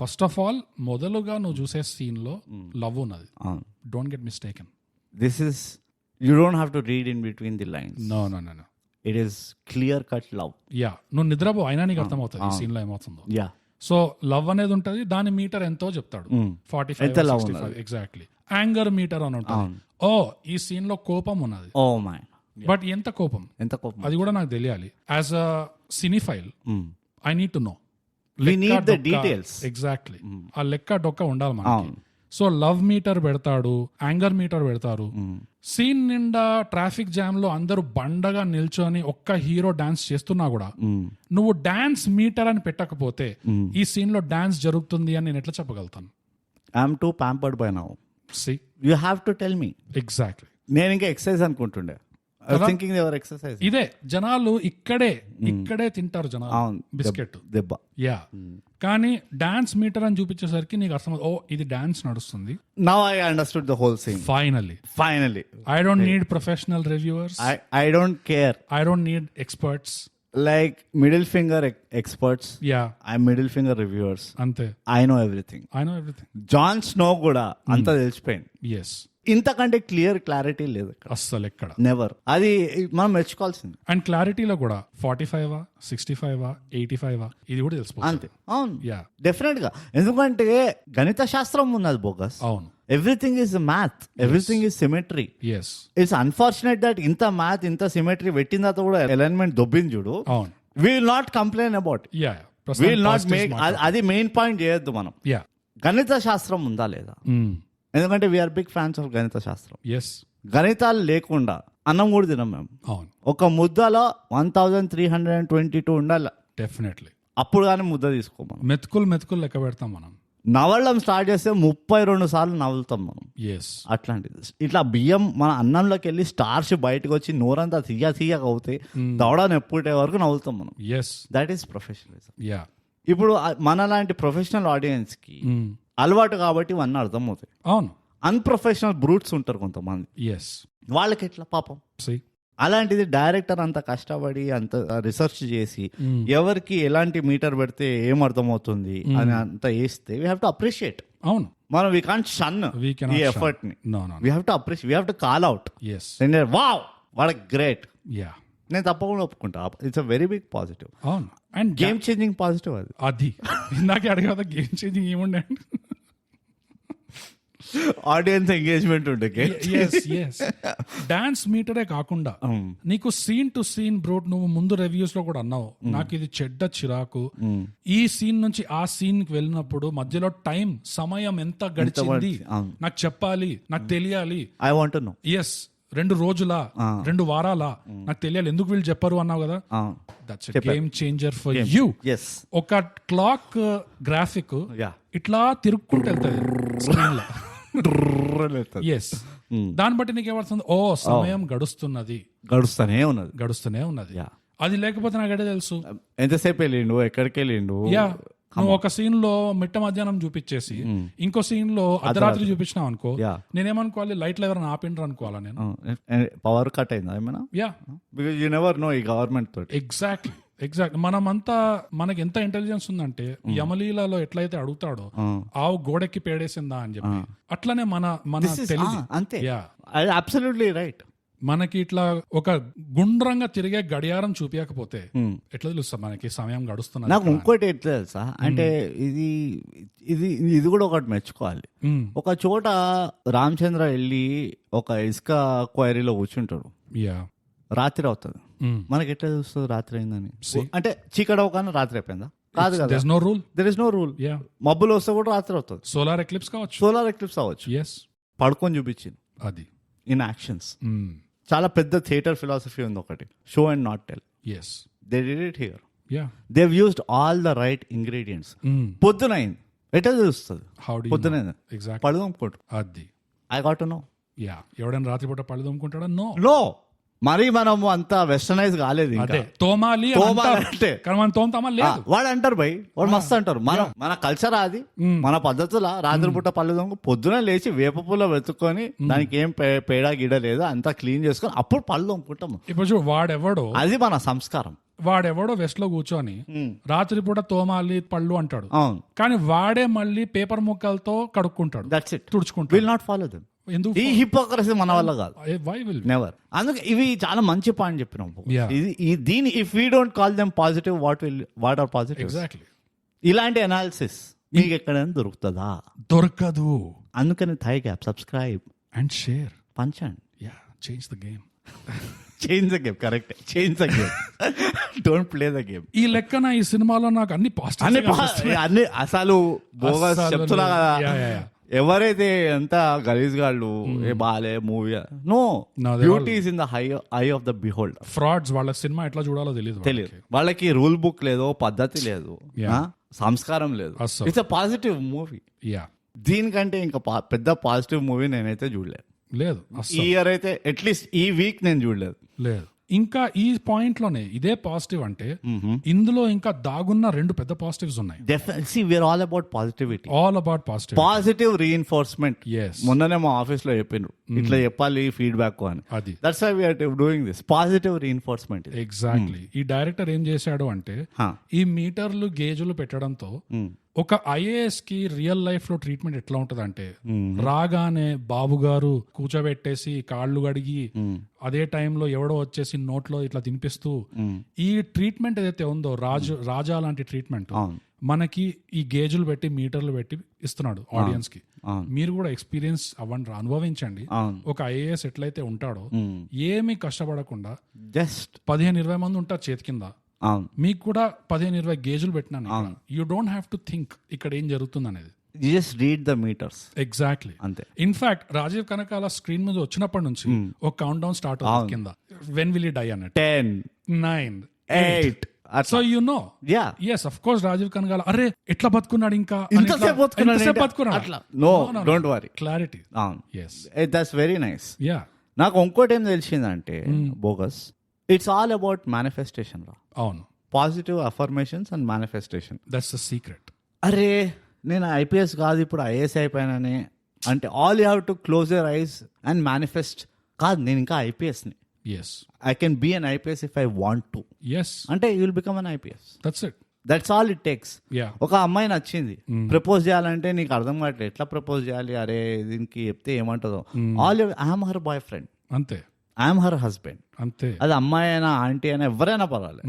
ఫస్ట్ ఆఫ్ ఆల్ మొదలుగా నువ్వు చూసే సీన్ లో లవ్ ఉన్నది. Don't get mistaken. This is you don't have to read in between the lines. No it is clear cut love. నువ్వు నిద్రపో అయినా నీకు అర్థమవుతుంది ఈ సీన్ లో ఏమవుతుందో. సో లవ్ అనేది ఉంటది, దాని మీటర్ ఎంతో చెప్తాడు, 45, 65 ఎగ్జాక్ట్లీ. యాంగర్ మీటర్ అని ఉంటుంది. ఓ ఈ సీన్ లో కోపం ఉన్నది, బట్ ఎంత కోపం అది కూడా నాకు తెలియాలి. As a cinephile I need to know details. Exactly, ఆ లెక్క డొక్క ఉండాలి మనకి. సో లవ్ మీటర్ పెడతాడు, యాంగర్ మీటర్ పెడతారు. సీన్ నిండా ట్రాఫిక్ జామ్ లో అందరూ బండగా నిల్చొని ఒక్క హీరో డాన్స్ చేస్తున్నా కూడా నువ్వు డాన్స్ మీటర్ అని పెట్టకపోతే ఈ సీన్ లో డాన్స్ జరుగుతుంది అని నేను ఎట్లా చెప్పగలుగుతాను? I'm too pampered by now. See, you have to tell me. Exactly. నేను ఇంకా ఎక్సర్సైజ్ అనుకుంటుండే. I was thinking they were exercising. ఇదే జనాలు ఇక్కడే తింటారు జనాలు బిస్కెట్ దెబ్బ. కానీ డాన్స్ మీటర్ అని చూపించేసరికి నీకు అర్థం, ఓ ఇది డాన్స్ నడుస్తుంది. Now I understood the whole scene. Finally. I don't need professional reviewers. I don't care. I don't need experts. Like middle finger experts. I'm middle finger reviewers. Ante. I know everything. Jon Snow kuda anta తెలిసిపోయింది. Yes. ఇంతకంటే clarity లేదు అస్సలు ఎక్కడ. Never. అది మనం మెచ్చుకోవాల్సింది. And క్లారిటీలో కూడా 45, 65, 85 ఇది కూడా తెలిసిపోతుంది. అంతే. అవును, డెఫినెట్ గా. ఎందుకంటే గణిత శాస్త్రం ఉన్నది బోగస్. అవును. Everything is math, everything is symmetry. It's unfortunate that ఇంత మ్యాథ్, ఇంత సిమెట్రీ పెట్టిన తర్వాత కూడా అలైన్మెంట్ దొబ్బింది చూడు. అవును. We will not complain about, we will not make, అది మెయిన్ పాయింట్ చేయొద్దు మనం. గణిత శాస్త్రం ఉందా లేదా, ఎందుకంటే వీఆర్ బిగ్ ఫ్యాన్స్ ఆఫ్ గణిత శాస్త్రం. గణితాలు లేకుండా అన్నం కూడా తినం మేము. ఒక ముద్దలో 1322 ఉండాలి. డెఫినెట్లీ. అప్పుడు కానీ ముద్ద తీసుకోమనం. మెతుకులు లెక్క పెడతాం మనం. నవలడం స్టార్ట్ చేస్తే 32 సార్లు నవ్వుతాం మనం. ఎస్, అట్లాంటిది. ఇట్లా బియ్యం మన అన్నంలోకి వెళ్ళి స్టార్చ్ బయటకు వచ్చి నోరంతా తీయగా అవుతాయి, దవడని ఎప్పుడే వరకు నవ్వుతాం మనం. Yes, that is professionalism. Yeah. ఇప్పుడు మన లాంటి ప్రొఫెషనల్ ఆడియన్స్ కి అలవాటు కాబట్టి ఇవన్నీ అర్థమవుతాయి. అవును. అన్ప్రొఫెషనల్ బ్రూట్స్ ఉంటారు కొంతమంది, ఎస్, వాళ్ళకి ఎట్లా పాపం. అలాంటిది డైరెక్టర్ అంత కష్టపడి అంత రీసెర్చ్ చేసి ఎవరికి ఎలాంటి మీటర్ పెడితే ఏం అర్థమవుతుంది అని అంత వేస్తే వీ హ్యావ్ టు అప్రిషియేట్. అవును, మనం వీ కాంట్ షన్ ఈ ఎఫర్ట్ ని. We have to appreciate, we have to call out. Wow, what great. Yeah, నేను తప్పకుండా ఒప్పుకుంటా. It's a very big positive. అవును. అండ్ గేమ్ చేంజింగ్ పాజిటివ్ అది. ఇందాకే అడిగా గేమ్ చేంజింగ్ ఏముండే. ఆడియన్స్ ఎంగేజ్మెంట్ ఉంటే డాన్స్ మీటరే కాకుండా నీకు సీన్ టు సీన్ బ్రోట్, నువ్వు ముందు రివ్యూస్ లో కూడా అన్నావు నాకు ఇది చెడ్డ చిరాకు, ఈ సీన్ నుంచి ఆ సీన్ కి వెళ్ళినప్పుడు మధ్యలో సమయం ఎంత గడిచింది నాకు చెప్పాలి, నాకు తెలియాలి. I want to know. Yes, 2 రోజులా 2 వారాలా నాకు తెలియాలి, ఎందుకు వీళ్ళు చెప్పరు అన్నావు కదా. That's game changer for you. ఒక క్లాక్ గ్రాఫిక్ ఇట్లా తిరుక్కుంటూ వెళ్తుంది స్క్రీన్ లో. ఎస్, దాన్ని బట్టి నీకు ఏమవుతుంది, ఓ సమయం గడుస్తూనే ఉన్నది. అది లేకపోతే నాకు ఎక్కడ తెలుసు ఎంతసేపు వెళ్ళిండు, ఎక్కడికి వెళ్ళిండు. నువ్వు ఒక సీన్ లో మిట్ట మధ్యాహ్నం చూపించేసి ఇంకో సీన్ లో అర్ధరాత్రి చూపించినావు అనుకో, నేనేమనుకోవాలి, లైట్లు ఎవరైనా ఆపిండ్రు అనుకోవాలా నేను. పవర్ కట్ అయిందా ఏమైనా? బికాజ్ యు నెవర్ నో ఈ గవర్నమెంట్ తోటి. ఎగ్జాక్ట్లీ. మనమంతా మనకి ఎంత ఇంటెలిజెన్స్ ఉందంటే యమలీలలో ఎట్లయితే అడుగుతాడో ఆవు గోడెక్కి పేడేసిందా అని చెప్పి, అట్లనే మన తెలివి అంతే. Absolutely right. మనకి ఇట్లా ఒక గుండ్రంగా తిరిగే గడియారం చూపించకపోతే ఎట్లా తెలుస్తా మనకి సమయం గడుస్తున్నా. నాకు ఇంకోటి ఎట్లా తెలుసా అంటే, ఇది కూడా ఒకటి మెచ్చుకోవాలి. ఒక చోట రామచంద్ర వెళ్ళి ఒక ఇసుక క్వైరీలో కూర్చుంటాడు, రాత్రి అవుతుంది. మనకి ఎట్లా చూస్తుంది రాత్రి అయిందని? అంటే చీకటి అవగానే రాత్రి అయిపోయిందా? కాదు కదా. There is no rule. మబ్బులు వస్తే కూడా రాత్రి అవుతుంది. సోలార్ ఎక్లిప్స్ కావచ్చు. పడుకొని చూపించింది అది ఇన్ యాక్షన్స్. చాలా పెద్ద థియేటర్ ఫిలాసఫీ ఉంది ఒకటి, show and not tell. They did it here. They've used all the right ingredients. పొద్దునైంది ఎట్లా చూస్తుంది? పొద్దునైంది పళ్ళు తోముకుంటారు. అది ఐ గాట్ టు నో. ఎవడైనా రాత్రిపూట పళ్ళు తోముకుంటాడా? నో. మరి మనము అంతా వెస్టర్నైజ్ కాలేదు. తోమాలి అంటే వాడు అంటారు భయ్, వాడు మస్తు అంటారు. మన కల్చర్ అది, మన పద్ధతుల రాత్రి పూట పళ్ళు తోము, పొద్దున లేచి వేప పూల వెతుక్కొని దానికి ఏం పేడ గిడ లేదు అంతా క్లీన్ చేసుకొని అప్పుడు పళ్ళు తోముకుంటాము. ఇప్పుడు వాడెవడో, అది మన సంస్కారం. వాడెవడో వెస్ట్ లో కూర్చొని రాత్రిపూట తోమాలి పళ్ళు అంటాడు, కానీ వాడే మళ్ళీ పేపర్ ముక్కలతో కడుక్కుంటాడు, తుడుచుకుంటాడు. Will not follow them. ఈ హిపోక్రసీ మన వల్ల కాదు, నెవర్. అందుకే ఇవి చాలా మంచి పాయింట్ చెప్పినాం. దీని if we don't call them positive, what are positive? Exactly. ఇలాంటి అనాలిసిస్ మీకు ఎక్కడైనా దొరుకుతుందా? దొరకదు. అందుకని thigh gap, subscribe and share, పంచండి. Change the game. Change the game. Correct, change the game. Don't play the game. ఈ లెక్కన ఈ సినిమాలో నాకు అన్ని అన్ని అసలు బోగస్ చెప్తున్నా కదా. ఎవరైతే ఎంత గలీజ్ గాళ్ళు ఏ బాలే movie, no, beauty is in the eye of the beholder. Frauds వాళ్ళ సినిమా ఎట్లా చూడాలో తెలియదు. వాళ్ళకి రూల్ బుక్ లేదు, పద్ధతి లేదు, సంస్కారం లేదు. It's a positive movie. దీనికంటే ఇంకా పెద్ద పాజిటివ్ మూవీ నేనైతే చూడలేదు. ఈ ఇయర్ అయితే అట్లీస్ట్ ఈ వీక్ నేను చూడలేదు. ఇంకా ఈ పాయింట్ లోనే ఇదే పాజిటివ్ అంటే ఇందులో ఇంకా దాగున్న 2 పెద్ద పాజిటివ్స్ ఉన్నాయి. Definitely we are all about positivity, all about positive reinforcement. మొన్ననే మా ఆఫీస్ లో చెప్పినారు ఇట్లా చెప్పాలి ఫీడ్బ్యాక్ అని. అది that's why we are doing this positive reinforcement. Exactly. ఈ డైరెక్టర్ ఏం చేశాడు అంటే ఈ మీటర్లు గేజులు పెట్టడంతో ఒక ఐఏఎస్ కి రియల్ లైఫ్ లో ట్రీట్మెంట్ ఎట్లా ఉంటది అంటే, రాగానే బాబు గారు కూర్చోబెట్టేసి కాళ్ళు కడిగి అదే టైంలో ఎవడో వచ్చేసి నోట్లో ఇట్లా తినిపిస్తూ, ఈ ట్రీట్మెంట్ ఏదైతే ఉందో రాజా లాంటి ట్రీట్మెంట్ మనకి ఈ గేజులు పెట్టి మీటర్లు పెట్టి ఇస్తున్నాడు ఆడియన్స్ కి. మీరు కూడా ఎక్స్పీరియన్స్ అవ్వండి, అనుభవించండి. ఒక ఐఏఎస్ ఎట్లయితే ఉంటాడో, ఏమీ కష్టపడకుండా జస్ట్ 15-20 మంది ఉంటారు చేతి కింద, మీకు కూడా 15-20 గేజులు పెట్టినాను. You don't have to think ఇక్కడ ఏం జరుగుతుంది అనేది. Just read the meters. Exactly. అంతే. ఇన్ఫాక్ట్ రాజీవ్ కనకాల స్క్రీన్ మీద వచ్చినప్పటి నుంచి ఒక కౌంట్ డౌన్ స్టార్ట్ అవుతుంది కింద, వెన్ విల్ యూ డై అన్నట్టు. 10, 9, 8 so you know yeah yes of course Rajiv Kanagala అరే ఎట్లా బతుకున్నాడు ఇంకా ఇంతసేపు బతుకున్నాడు అట్లా నో డోంట్ వరీ క్లారిటీ అవును yes that's very nice yeah నాకు ఇంకోటి ఏం తెలిసిందంటే bogus it's all about manifestation రా. అవును, positive affirmations and manifestation. That's the secret. అరే నేను ఐపీఎస్ కాదు ఇప్పుడు ఐఏఎస్ అయిపోయానని అంటే all you have to close your eyes and manifest. కాదు నేను ఇంకా ఐపీఎస్ని, yes I can be an IPS if I want to. Yes అంటే you will become an IPS. That's it. That's all it takes. Yeah ఒక అమ్మాయి నచ్చింది, propose చేయాలంటే నీకు అర్థం కావట్లేదు ఎట్లా ప్రపోజ్ చేయాలి, అరే దీనికి చెప్తే ఏమంటుందో. All I'm her boyfriend, అంతే. ఐఎమ్ హర్ హస్బెండ్, అంతే. అది అమ్మాయి అయినా ఆంటీ అయినా ఎవరైనా పర్వాలేదు.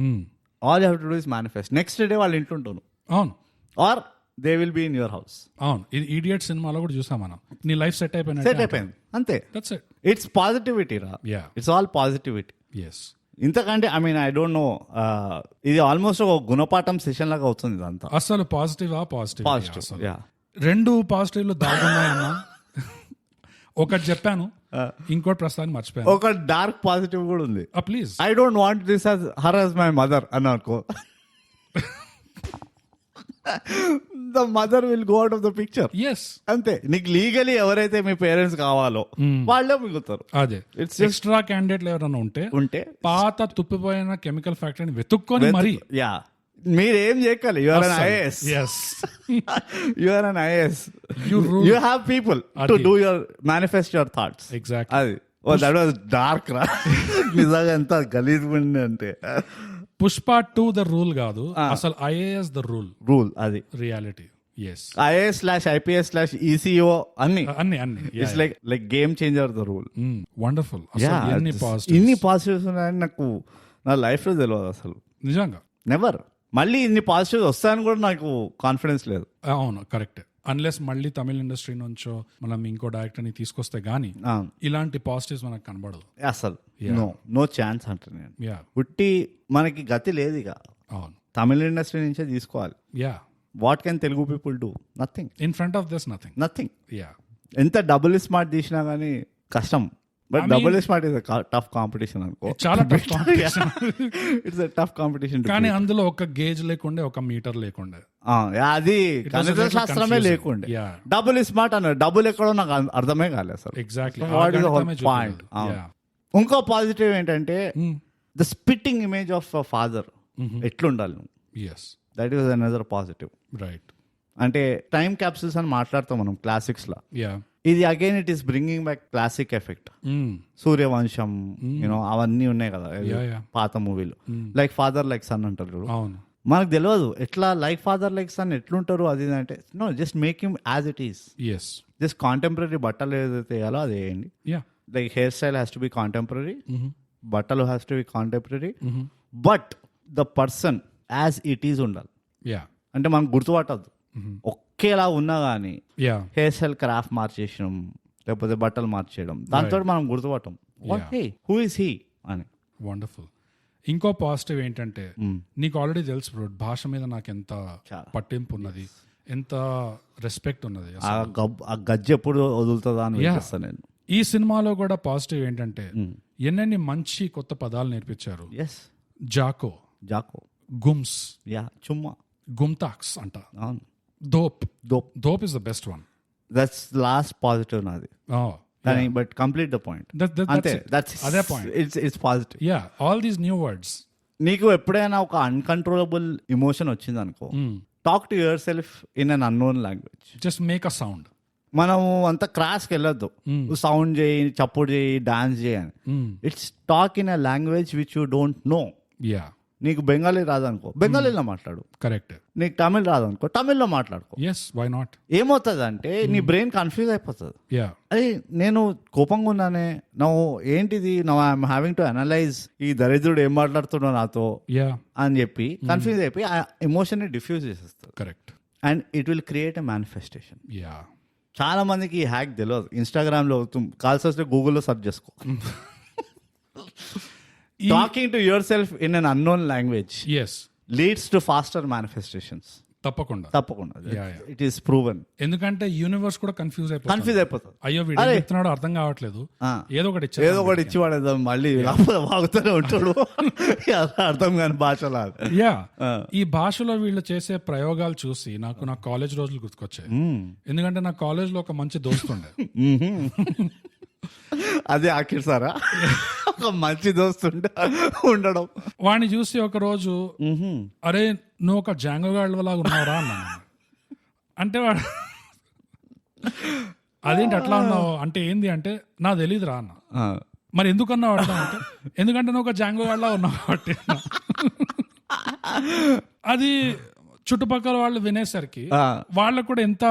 All you have to do is manifest. Next day వాళ్ళు ఇంట్లో ఉంటాను, అవును, or they will be in your house. అవును, ఇది ఈడియట్ సినిమాలో కూడా చూసాం మనం. నీ లైఫ్ సెట్ అయిపోయింది, సెట్ అయిపోయింది అంతే. That's it. ఇట్స్ పాజిటివిటీ రా. Yeah, it's all positivity. Yes. ఇంతకంటే I mean I don't know, ఇది ఆల్మోస్ట్ ఒక గుణపాఠం సెషన్ లాగా అవుతుంది ఇదంతా. అసలు పాజిటివా పాజిటివ్ పాజిటివ్. యా, రెండు పాజిటివ్లు దాగున్నాయన్నా. ఒకటి చెప్పాను, ఇంకోటి ప్రస్తుతానికి మర్చిపోయాను. ఒక డార్క్ పాజిటివ్ కూడా ఉంది. Please. I don't want this as her as my mother అని అనుకో. The mother will go out of the picture. Yes, అంతే. నీకు లీగలీ ఎవరైతే మీ పేరెంట్స్ కావాలో వాళ్ళే మిగులుతారు. అదే ఇట్స్ ఎక్స్ట్రా క్యాండిడేట్లు ఎవరైనా ఉంటే పాత తుప్పిపోయిన కెమికల్ ఫ్యాక్టరీని వెతుక్కొని మరి. యా, మీరేం చేయగలి. You are an IAS. Yes, you are an IAS. You have people to do your manifest your thoughts. Exactly. అది దట్ వాజ్ డార్క్ రా. నిజంగా ఎంత గలీజ్ ఉంది అంటే. పుష్ప 2 ద రూల్ కాదు, అసలు ఐఏఎస్ ద రూల్. అది reality. Yes, IAS /IPS /ECO అన్ని it's like game changer the rule. Wonderful. ఇన్ని పాజిటివ్స్ ఉన్నాయని నాకు నా లైఫ్ లో తెలియదు అసలు, నిజంగా. నెవర్. మళ్ళీ ఇన్ని పాజిటివ్స్ వస్తాయని కూడా నాకు కాన్ఫిడెన్స్ లేదు. అవును, కరెక్ట్. అన్లెస్ మళ్ళీ తమిళ ఇండస్ట్రీ నుంచో మనం ఇంకో డైరెక్టర్ ని తీసుకొస్తే గానీ ఇలాంటి పాజిటివ్స్ మనకు కనబడదు అసలు. నో ఛాన్స్ అంటే నేను పుట్టి మనకి గతి లేదు ఇక. అవును, తమిళ ఇండస్ట్రీ నుంచే తీసుకోవాలి. Yeah, what can Telugu people do? Nothing. In front of this nothing. Yeah, ఎంత డబుల్ స్మార్ట్ తీసినా గానీ కష్టం. But double smart is tough competition అనుకో. చాలా tough competition. It's tough competition. కానీ అందులో ఒక గేజ్ లేకుండే, ఒక మీటర్ లేకుండే, అది గణిత శాస్త్రమే లేకుండే. డబుల్ స్మార్ట్ అన్నారు. డబుల్ ఎక్కడో నాకు అర్థమే కాలేదు అసలు. ఎగ్జాక్ట్లీ. పాయింట్. ఇంకో పాజిటివ్ ఏంటంటే the spitting image of father ఎట్లుండాలి నువ్వు. That is another positive. Right. అంటే టైం క్యాప్సూల్స్ అని మాట్లాడతాం మనం క్లాసిక్స్ లా. ఇది again it is bringing back classic effect. Suryavamsam you know అవన్నీ ఉన్నాయి కదా పాత మూవీలు. లైక్ ఫాదర్ లైక్ సన్ అంటారు. అవును, మనకు తెలియదు ఎట్లా లైక్ ఫాదర్ లైక్ సన్ ఎట్లుంటారు అది అంటే. No, just make him as it is. Just contemporary బట్టలు ఏదైతే వేయాలో అది వేయండి. Like hair style has to be contemporary, బట్టలు has to be contemporary, but the person as it is ఉండాలి. అంటే మనకు గుర్తుపట్టద్దు ఒకేలా ఉన్నా కానీ హెయిర్ స్టైల్ క్రాఫ్ట్ మార్చేయడం లేకపోతే బట్టలు మార్చేయడం దాంతో మనం గుర్తుపట్టం హూ ఇస్ హీ అని. వండర్ఫుల్. ఇంకో పాజిటివ్ ఏంటంటే నీకు ఆల్రెడీ తెలుసు బ్రో, భాష మీద నాకు ఎంత పట్టింపు ఉన్నది, ఎంత రెస్పెక్ట్ ఉన్నది. ఆ గజ్జి ఎప్పుడు వదులుతుందా అని చేస్తాను నేను. ఈ సినిమాలో కూడా పాజిటివ్ ఏంటంటే ఎన్నెన్ని మంచి కొత్త పదాలు నేర్పించారు. జాకో, గుమ్స్, చుమ్మా, గుమ్తాక్స్ అంట, dope is the best one. That's last positive నాది. But complete the point. అదే point. It's positive. Yeah, all these new words. నీకు ఎప్పుడైనా ఒక అన్కంట్రోలబుల్ ఎమోషన్ వచ్చింది అనుకో, talk to your self in an unknown language. Just make a sound. మనము అంత క్రాస్కి వెళ్ళొద్దు. సౌండ్ చేయి, చప్పుడు చేయి, డాన్స్ చేయి అని. It's talk in a language which you don't know. నీకు బెంగాలీ రాదనుకో, బెంగాలీలో మాట్లాడు. కరెక్ట్. నీకు తమిళ్ రాదనుకో, తమిళ్లో మాట్లాడుకో. Why not? ఏమవుతుంది అంటే నీ బ్రెయిన్ కన్ఫ్యూజ్ అయిపోతుంది. అదే నేను కోపంగా ఉన్నానే, నువ్వు ఏంటిది, now I'm having to analyse ఈ దరిద్రుడు ఏం మాట్లాడుతున్నావు నాతో అని చెప్పి కన్ఫ్యూజ్ అయిపోయి ఆ ఎమోషన్ ని డిఫ్యూజ్ చేసేస్తుంది. Correct. And it will create a manifestation. చాలా మందికి ఈ హ్యాక్ తెలియదు. ఇన్స్టాగ్రామ్ లో కాల్స్ వస్తే గూగుల్లో సెర్చ్ చేసుకో. Talking to yourself in an unknown language leads to faster manifestations. తప్పకుండా ఇట్ ఈస్ ప్రూవెన్. ఎందుకంటే యూనివర్స్ కూడా కన్ఫ్యూజ్ అయిపోతుంది. అయ్యో వీడు ఏం చెప్తున్నాడో అర్థం కావట్లేదు, ఏదో ఒకటి ఇచ్చి వాడేద్దాం, మళ్ళీ వాగుతూనే ఉంటాడు అర్థం కాని భాషలో. ఈ భాషలో వీళ్ళు చేసే ప్రయోగాలు చూసి నాకు నా కాలేజ్ రోజులు గుర్తుకొచ్చాయి. ఎందుకంటే నా కాలేజ్ లో ఒక మంచి దోస్తుండే. అదే ఆఖరి సారా ఒక మంచి దోస్తుండే ఉండడం. వాడిని చూసి ఒక రోజు అరే నువ్వు ఒక జాంగో గాళ్ళ లాగా ఉన్నావురా అన్నాను. అంటే వాడు అదేంటి అట్లా ఉన్నావు అంటే ఏంది అంటే నా తెలీదురా అన్న. మరి ఎందుకన్నావు అట్లా అంటే ఎందుకంటే నువ్వు ఒక జాంగో గాళ్ళ ఉన్నావు కాబట్టి. అది చుట్టుపక్కల వాళ్ళు వినేసరికి వాళ్ళకు కూడా ఎంత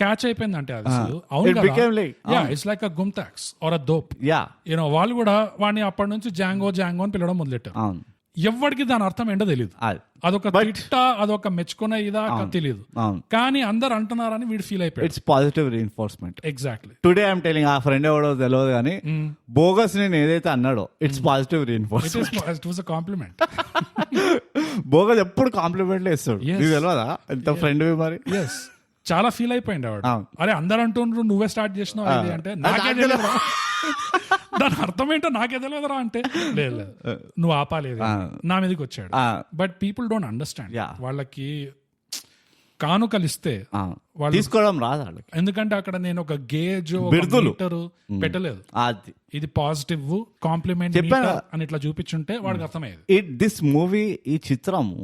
క్యాచ్ అయిపోయింది అంటే అది అవును ఇట్స్ లైక్ అ గుమ్టాక్స్ ఆర్ అ దోప్. యూనో వాళ్ళు కూడా వాడిని అప్పటి నుంచి జాంగో అని పిలవడం మొదలెట్టారు. ఎవరికి దాని అర్థం ఏంటో తెలియదు, అదొక తిట్ట అదొక మెచ్చుకునే ఇదా తెలియదు, కానీ అందరు అంటున్నారని వీడు ఫీల్ అయిపోయాడు. It's positive reinforcement. Exactly. Today I'm telling ఆ ఫ్రెండ్ ఎవడో తెలియదు కానీ బోగస్ నేను ఏదైతే అన్నాడో it's positive reinforcement. It was a compliment. Bogus ఎప్పుడు కాంప్లిమెంట్లే ఇస్తాడు, నీకు తెలియదా ఎంత ఫ్రెండ్ మరి. చాలా ఫీల్ అయిపోయింది వాడు. అరే అందరు అంటుండ్రు నువ్వే స్టార్ట్ చేసినావు ఇది అంటే నాకే తెలియదురా, దాని అర్థం ఏంటో నాకే తెలియదురా అంటే లేదు నువ్వు ఆపాలేదు నా మీదకి వచ్చాడు. But people don't understand. వాళ్ళకి కానుకలిస్తే వాళ్ళు తీసుకోవడం రాదు, ఎందుకంటే అక్కడ నేను ఒక గేజ్ పెట్టలేదు. ఇది పాజిటివ్ కాంప్లిమెంట్ అని ఇట్లా చూపించుంటే వాడికి అర్థమయ్యేది. దిస్ మూవీ ఈ చిత్రము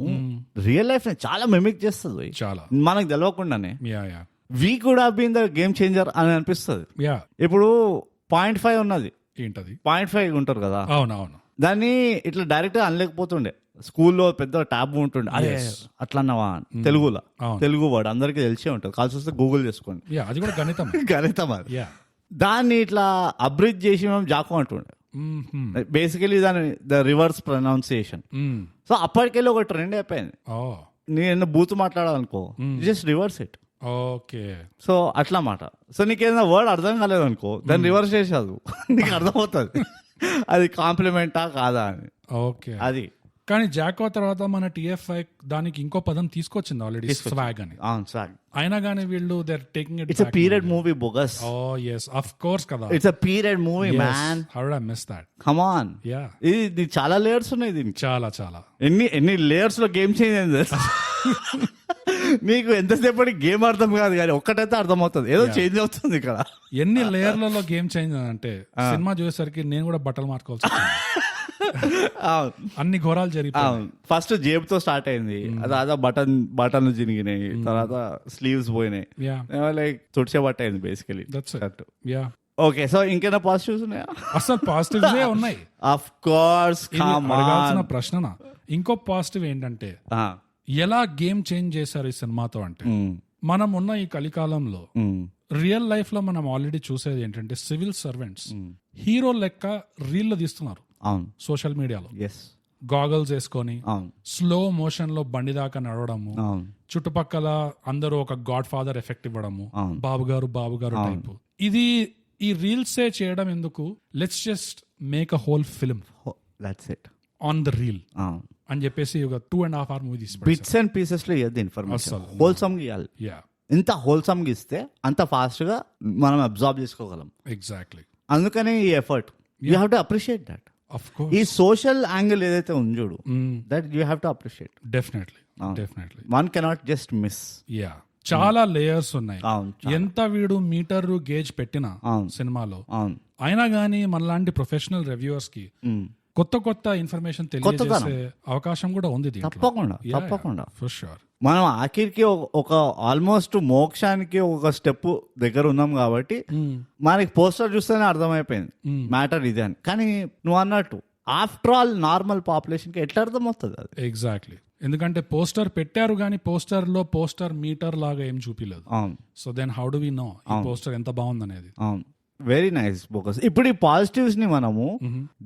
రియల్ లైఫ్ చాలా మెమిక్ చేస్తుంది, చాలా మనకు తెలియకుండానే. We could have been the game changer అని అనిపిస్తుంది. ఇప్పుడు 0.5 ఉన్నది, ఏంటది 0.5 ఉంటారు కదా, అవునవును, దాన్ని ఇట్లా డైరెక్ట్ గా అనలేకపోతుండే. స్కూల్లో పెద్ద ట్యాబ్ ఉంటుండే, అట్లా అన్నావా తెలుగులో, తెలుగు వర్డ్ అందరికీ తెలిసే ఉంటుంది, కాల్సి వస్తే గూగుల్ చేసుకోండి, అది కూడా గణితం గణితం అది. దాన్ని ఇట్లా అబ్రిజ్ చేసి మేము జాకో అంటుండే. బేసికలీ దాని ద రివర్స్ ప్రొనౌన్సియేషన్. సో అప్పటికెళ్ళి ఒక ట్రెండ్ అయిపోయింది. నేను బూత్ మాట్లాడాలనుకో just reverse it. Okay, so అట్లా మాట. సో నీకు ఏదైనా వర్డ్ అర్థం కాలేదు అనుకో దాన్ని రివర్స్ చేసేది, నీకు అర్థమవుతుంది అది కాంప్లిమెంటా కాదా అని. ఓకే, అది. కానీ జాకో తర్వాత మన TFI దానికి ఇంకో పదం తీసుకొచ్చింది ఆల్రెడీ, స్వాగ్ అని. అయినా కానీ వీళ్ళు they are taking it. It's a period movie bogus. Oh yes, of course కదా, it's a period movie man. How did I miss that? Come on. ఇది చాలా లేయర్స్ ఉన్నాయి దీనికి, చాలా చాలా. ఎన్ని లేయర్స్ లో గేమ్ చేంజ్ అయింది నీకు ఎంతసేపటి గేమ్ అర్థం కాదు కానీ ఒక్కటైతే అర్థం అవుతుంది, ఏదో చేంజ్ అవుతుంది ఇక్కడ. ఎన్ని లేయర్లలో గేమ్ చేంజ్ అంటే సినిమా చూసేసరికి నేను కూడా బట్టలు మార్చుకోవాల్సి అన్ని ఘోరాలు జరిగిపోయి. ఫస్ట్ జేబుతో స్టార్ట్ అయింది, అదా బటన్లు జినిగినాయి, తర్వాత స్లీవ్స్ పోయినాయి, లైక్ తుడిచే బట్ట అయింది బేసికలీ. ఓకే, సో ఇంకేనా పాజిటివ్స్ ఉన్నాయా? అసలు పాజిటివ్స్ ఉన్నాయి. ఆఫ్ కోర్స్, అడగాల్సిన ప్రశ్న ఇంకో పాజిటివ్ ఏంటంటే ఎలా గేమ్ చేంజ్ చేశారు ఈ సినిమాతో అంటే, మనం ఉన్న ఈ కలికాలంలో రియల్ లైఫ్ లో మనం ఆల్రెడీ చూసేది ఏంటంటే సివిల్ సర్వెంట్స్ హీరో లెక్క రీళ్లు తీస్తున్నారు సోషల్ మీడియాలో, గాగల్స్ వేసుకొని స్లో మోషన్ లో బండి దాకా నడవడము, చుట్టుపక్కల అందరూ ఒక గాడ్ ఫాదర్ ఎఫెక్ట్ ఇవ్వడము, బాబు గారు టైపు. ఇది ఈ రీల్సే చేయడం ఎందుకు, let's just make a whole film on the reel అని చెప్పేసి ఒక 2.5 hour మూవీ తీసి బిట్స్ అండ్ పీసెస్ లో ఇవ్వద్దు ఇన్ఫర్మేషన్, హోల్సమ్ గా ఇవ్వాలి. ఎంత హోల్సమ్ గా ఇస్తే అంత ఫాస్ట్ గా మనం అబ్జార్బ్ చేసుకోగలం. ఎగ్జాక్ట్లీ, అందుకనే ఈ effort you have to appreciate that. ఈ సోషల్ యాంగిల్ ఏదైతే ఉంది చూడు, that you have to appreciate. Definitely one cannot just miss. చాలా లేయర్స్ ఉన్నాయి. ఎంత వీడు మీటర్ గేజ్ పెట్టినా సినిమాలో అయినా గానీ మనలాంటి ప్రొఫెషనల్ రివ్యూవర్స్ కి కొత్త ఇన్ఫర్మేషన్ తెలియజేసే అవకాశం కూడా ఉంది. తప్పకుండా ఫర్ షూర్. మనం ఆఖరికి ఒక ఆల్మోస్ట్ మోక్షానికి ఒక స్టెప్ దగ్గర ఉన్నాం కాబట్టి మనకి పోస్టర్ చూస్తేనే అర్థమైపోయింది మ్యాటర్ ఇదే అని. కానీ నువ్వు అన్నట్టు ఆఫ్టర్ ఆల్ నార్మల్ పాపులేషన్ కి ఎట్లా అర్థం అవుతుంది అది? ఎగ్జాక్ట్లీ, ఎందుకంటే పోస్టర్ పెట్టారు కానీ పోస్టర్ లో పోస్టర్ మీటర్ లాగా ఏం చూపిలేదు. So then how do we know ఈ పోస్టర్ ఎంత బాగుంది అనేది? Very nice bogus. ఇప్పుడు ఈ పాజిటివ్స్ ని మనము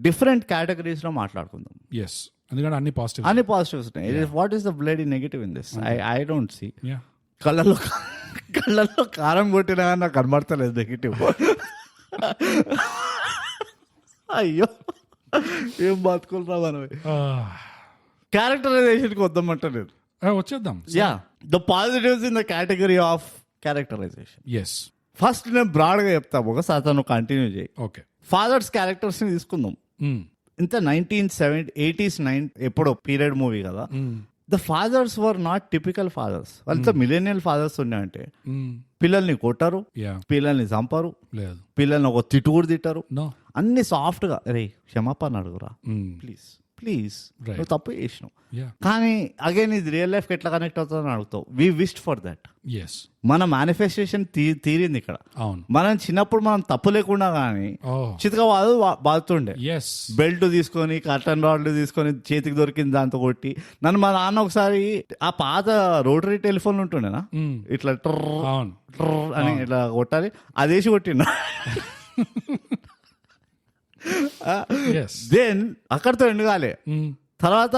డిఫరెంట్ కేటగిరీస్ లో మాట్లాడుకుందాం. ఎందుకంటే అన్ని పాజిటివ్స్ ఉన్నాయి. What is the bloody negative in this? I don't see. కళ్ళల్లో కారం కొట్టినా నాకు కనబడతలేదు నెగటివ్. అయ్యో ఏం బతుకులరా మనం. క్యారెక్టరైజేషన్కి వద్దామంటలేదు. వచ్చేద్దాం. Yeah, the positives in the category of characterization. Yes, first నేను బ్రాడ్గా చెప్తా, ఒకసారి అతను కంటిన్యూ చేయి. ఓకే. ఫాదర్స్ క్యారెక్టర్స్ ని తీసుకుందాం. ఇంత 1980s ఎప్పుడో పీరియడ్ మూవీ కదా. The fathers were not typical fathers. వాళ్ళతో మిలేనియల్ ఫాదర్స్ ఉన్నాయంటే పిల్లల్ని కొట్టరు, పిల్లల్ని చంపరు, పిల్లల్ని ఒక తిట్టు కూడా తిట్టరు, అన్ని సాఫ్ట్ గా రే క్షమాపణ అడుగురా ప్లీజ్ ప్లీజ్ నువ్వు తప్పు చేసినావు. కానీ అగైన్ ఇది రియల్ లైఫ్ ఎట్లా కనెక్ట్ అవుతుందని అడుగుతావు. వి విష్డ్ ఫర్ దట్. మన మేనిఫెస్టేషన్ తీరింది ఇక్కడ. మనం చిన్నప్పుడు మనం తప్పు లేకుండా కానీ చితక బాదుతుండే, బెల్ట్ తీసుకొని కర్టన్ రాడ్లు తీసుకొని చేతికి దొరికింది దాంతో కొట్టి నన్ను మా నాన్న ఒకసారి ఆ పాత రోటరీ టెలిఫోన్ ఉంటుండేనా ఇట్లా ట్రర్ అని ఇట్లా కొట్టాలి, అదేసి కొట్టిండ. దెన్ అక్కడితో ఎండుగాలే, తర్వాత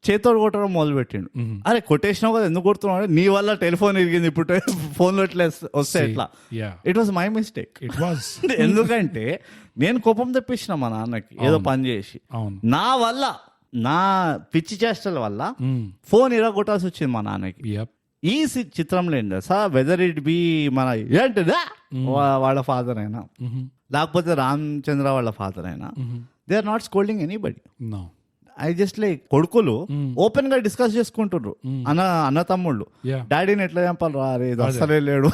చేతోడు కొట్టడం మొదలు పెట్టిండు. అరే కొట్టేసినావు కదా ఎందుకు కొడుతున్నావు, నీ వల్ల టెలిఫోన్ ఇరిగింది, ఇప్పుడు ఫోన్ లో ఇట్లా వస్తే ఎట్లా. It was my mistake. ఎందుకంటే నేను కోపం తెప్పించిన మా నాన్నకి ఏదో పని చేసి, నా వల్ల నా పిచ్చి చేష్టల వల్ల ఫోన్ ఇరగొట్టాల్సి వచ్చింది మా నాన్నకి. ఈ చిత్రంలో ఏంటి సార్, వెదర్ ఇట్ బి మన ఏంటిదా వాళ్ళ ఫాదర్ అయినా లేకపోతే రామచంద్ర వాళ్ళ ఫాదర్ అయినా, they are not scolding anybody. I just like కొడుకులు ఓపెన్ గా డిస్కస్ చేసుకుంటున్నారు, అన్న తమ్ముళ్ళు డాడీని ఎట్లా చంపాలి రా, రే అసలే లేడు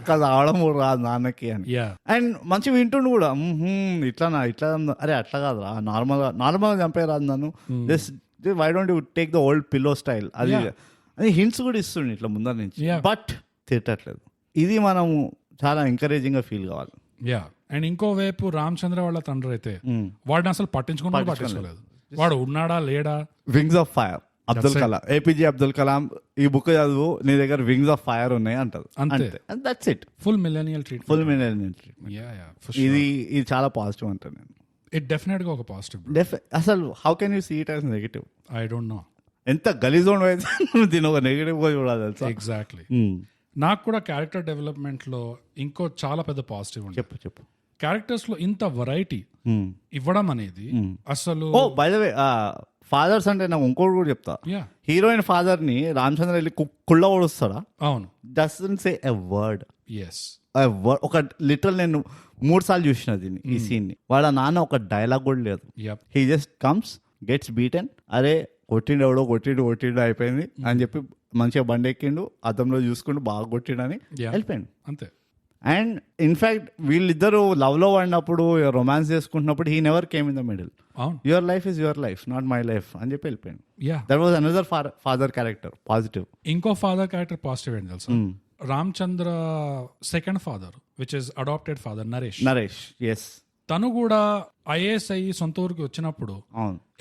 కదా ఆవడం రాదు నాన్నకి అని. అండ్ మంచి వింటుండు కూడా, ఇట్లా అరే అట్లా కాదు రా, నార్మల్ గా చంపే రాదు నన్ను, why don't you take the old pillow style అది హింట్స్ కూడా ఇస్తుండే ఇట్లా ముందర నుంచి, బట్ తిట్టట్లేదు. ఇది మనం చాలా ఎంకరేజింగ్ గా ఫీల్ కావాలి. అండ్ ఇంకోవైపు రామచంద్ర వాళ్ళ తండ్రి అయితే వాడిని అసలు పట్టించుకోలేదు. వాడు ఉన్నాడా లేడా. Wings of fire, Abdul Kalam, APJ Abdul Kalam, ఈ బుక్ చదువు నీ దగ్గర వింగ్స్ ఆఫ్ ఫైర్ ఉన్నాయి అంటారు. That's it. Full millennial treatment. Full millennial treatment. ఇది చాలా పాజిటివ్ అంటాను నేను. ఇట్ డెఫినెట్ గా ఒక పాజిటివ్. అసలు how can you see it as negative? I don't know. ఎంత గలీజోండ్ అయితే దీని ఒక నెగటివ్ గా చూడాలి తెలుసా. ఎగ్జాక్ట్లీ. నాకు కూడా క్యారెక్టర్ డెవలప్మెంట్ లో ఇంకో చాలా పెద్ద పాజిటివ్ ఉంది. చెప్పు. క్యారెక్టర్స్ లో ఇంత వెరైటీ ఇవ్వడం అనేది అసలు. బై ద వే ఫాదర్స్ అంటే నాకు ఇంకోటి కూడా చెప్తా. హీరోయిన్ ఫాదర్ ని రామచంద్ర వెళ్ళి కుళ్ళ ఓడుస్తాడా? అవును. Doesn't say a word. ఒక లిటరల్ నేను 3 సార్లు చూసిన దీన్ని, ఈ సీన్ ని. వాళ్ళ నాన్న ఒక డైలాగ్ కూడా లేదు. He just comes, gets beaten, అరే కొట్టిండు ఎవడో కొట్టిండు అయిపోయింది అని చెప్పి మంచిగా బండి ఎక్కిండు, అద్దంలో చూసుకుంటూ బాగా కొట్టిండు అని వెళ్ళిపోయిండు అంతే. అండ్ ఇన్ఫాక్ట్ వీళ్ళిద్దరు లవ్ లో పడినప్పుడు రొమాన్స్ చేసుకుంటున్నప్పుడు he never came in the middle. Your life is your life, not my life అని చెప్పి వెళ్ళిపోయాడు. That was another father character positive. ఇంకో ఫాదర్ క్యారెక్టర్ పాజిటివ్ ఏంటి తెలుసా? Ramachandra second father which is adopted father Naresh. Yes. తను కూడా IAS అయ్యి సొంత ఊరికి వచ్చినప్పుడు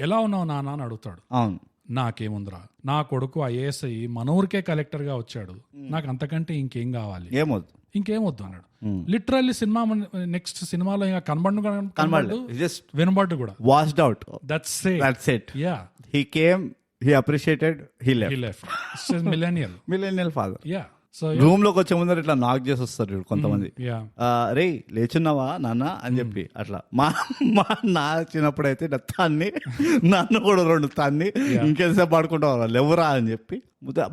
ఎలా ఉన్నావు నాన్న అని అడుగుతాడు. అవును. నాకేముందిరా, నా కొడుకు ఐఏఎస్ అయ్యి మన ఊరికే కలెక్టర్ గా వచ్చాడు, నాకు అంతకంటే ఇంకేం కావాలి, ఇంకేమొద్దు అన్నాడు. లిటరల్లీ సినిమా నెక్స్ట్ సినిమాలో ఇంకా కనబడు వినబడ్డు కూడా. Washed out. That's it. Yeah, he came, he appreciated, he left. Millennial father. Yeah. So room లోకి వచ్చే ముందర ఇట్లా నాక్ చేసి వస్తారు కొంతమంది, రే లేచున్నావా నాన్న అని చెప్పి అట్లా. మా నా చిన్నప్పుడు అయితే తన్ని, నన్ను కూడా 2 తన్ని ఇంకేసేపు పడుకుంటావు లేవురా అని చెప్పి.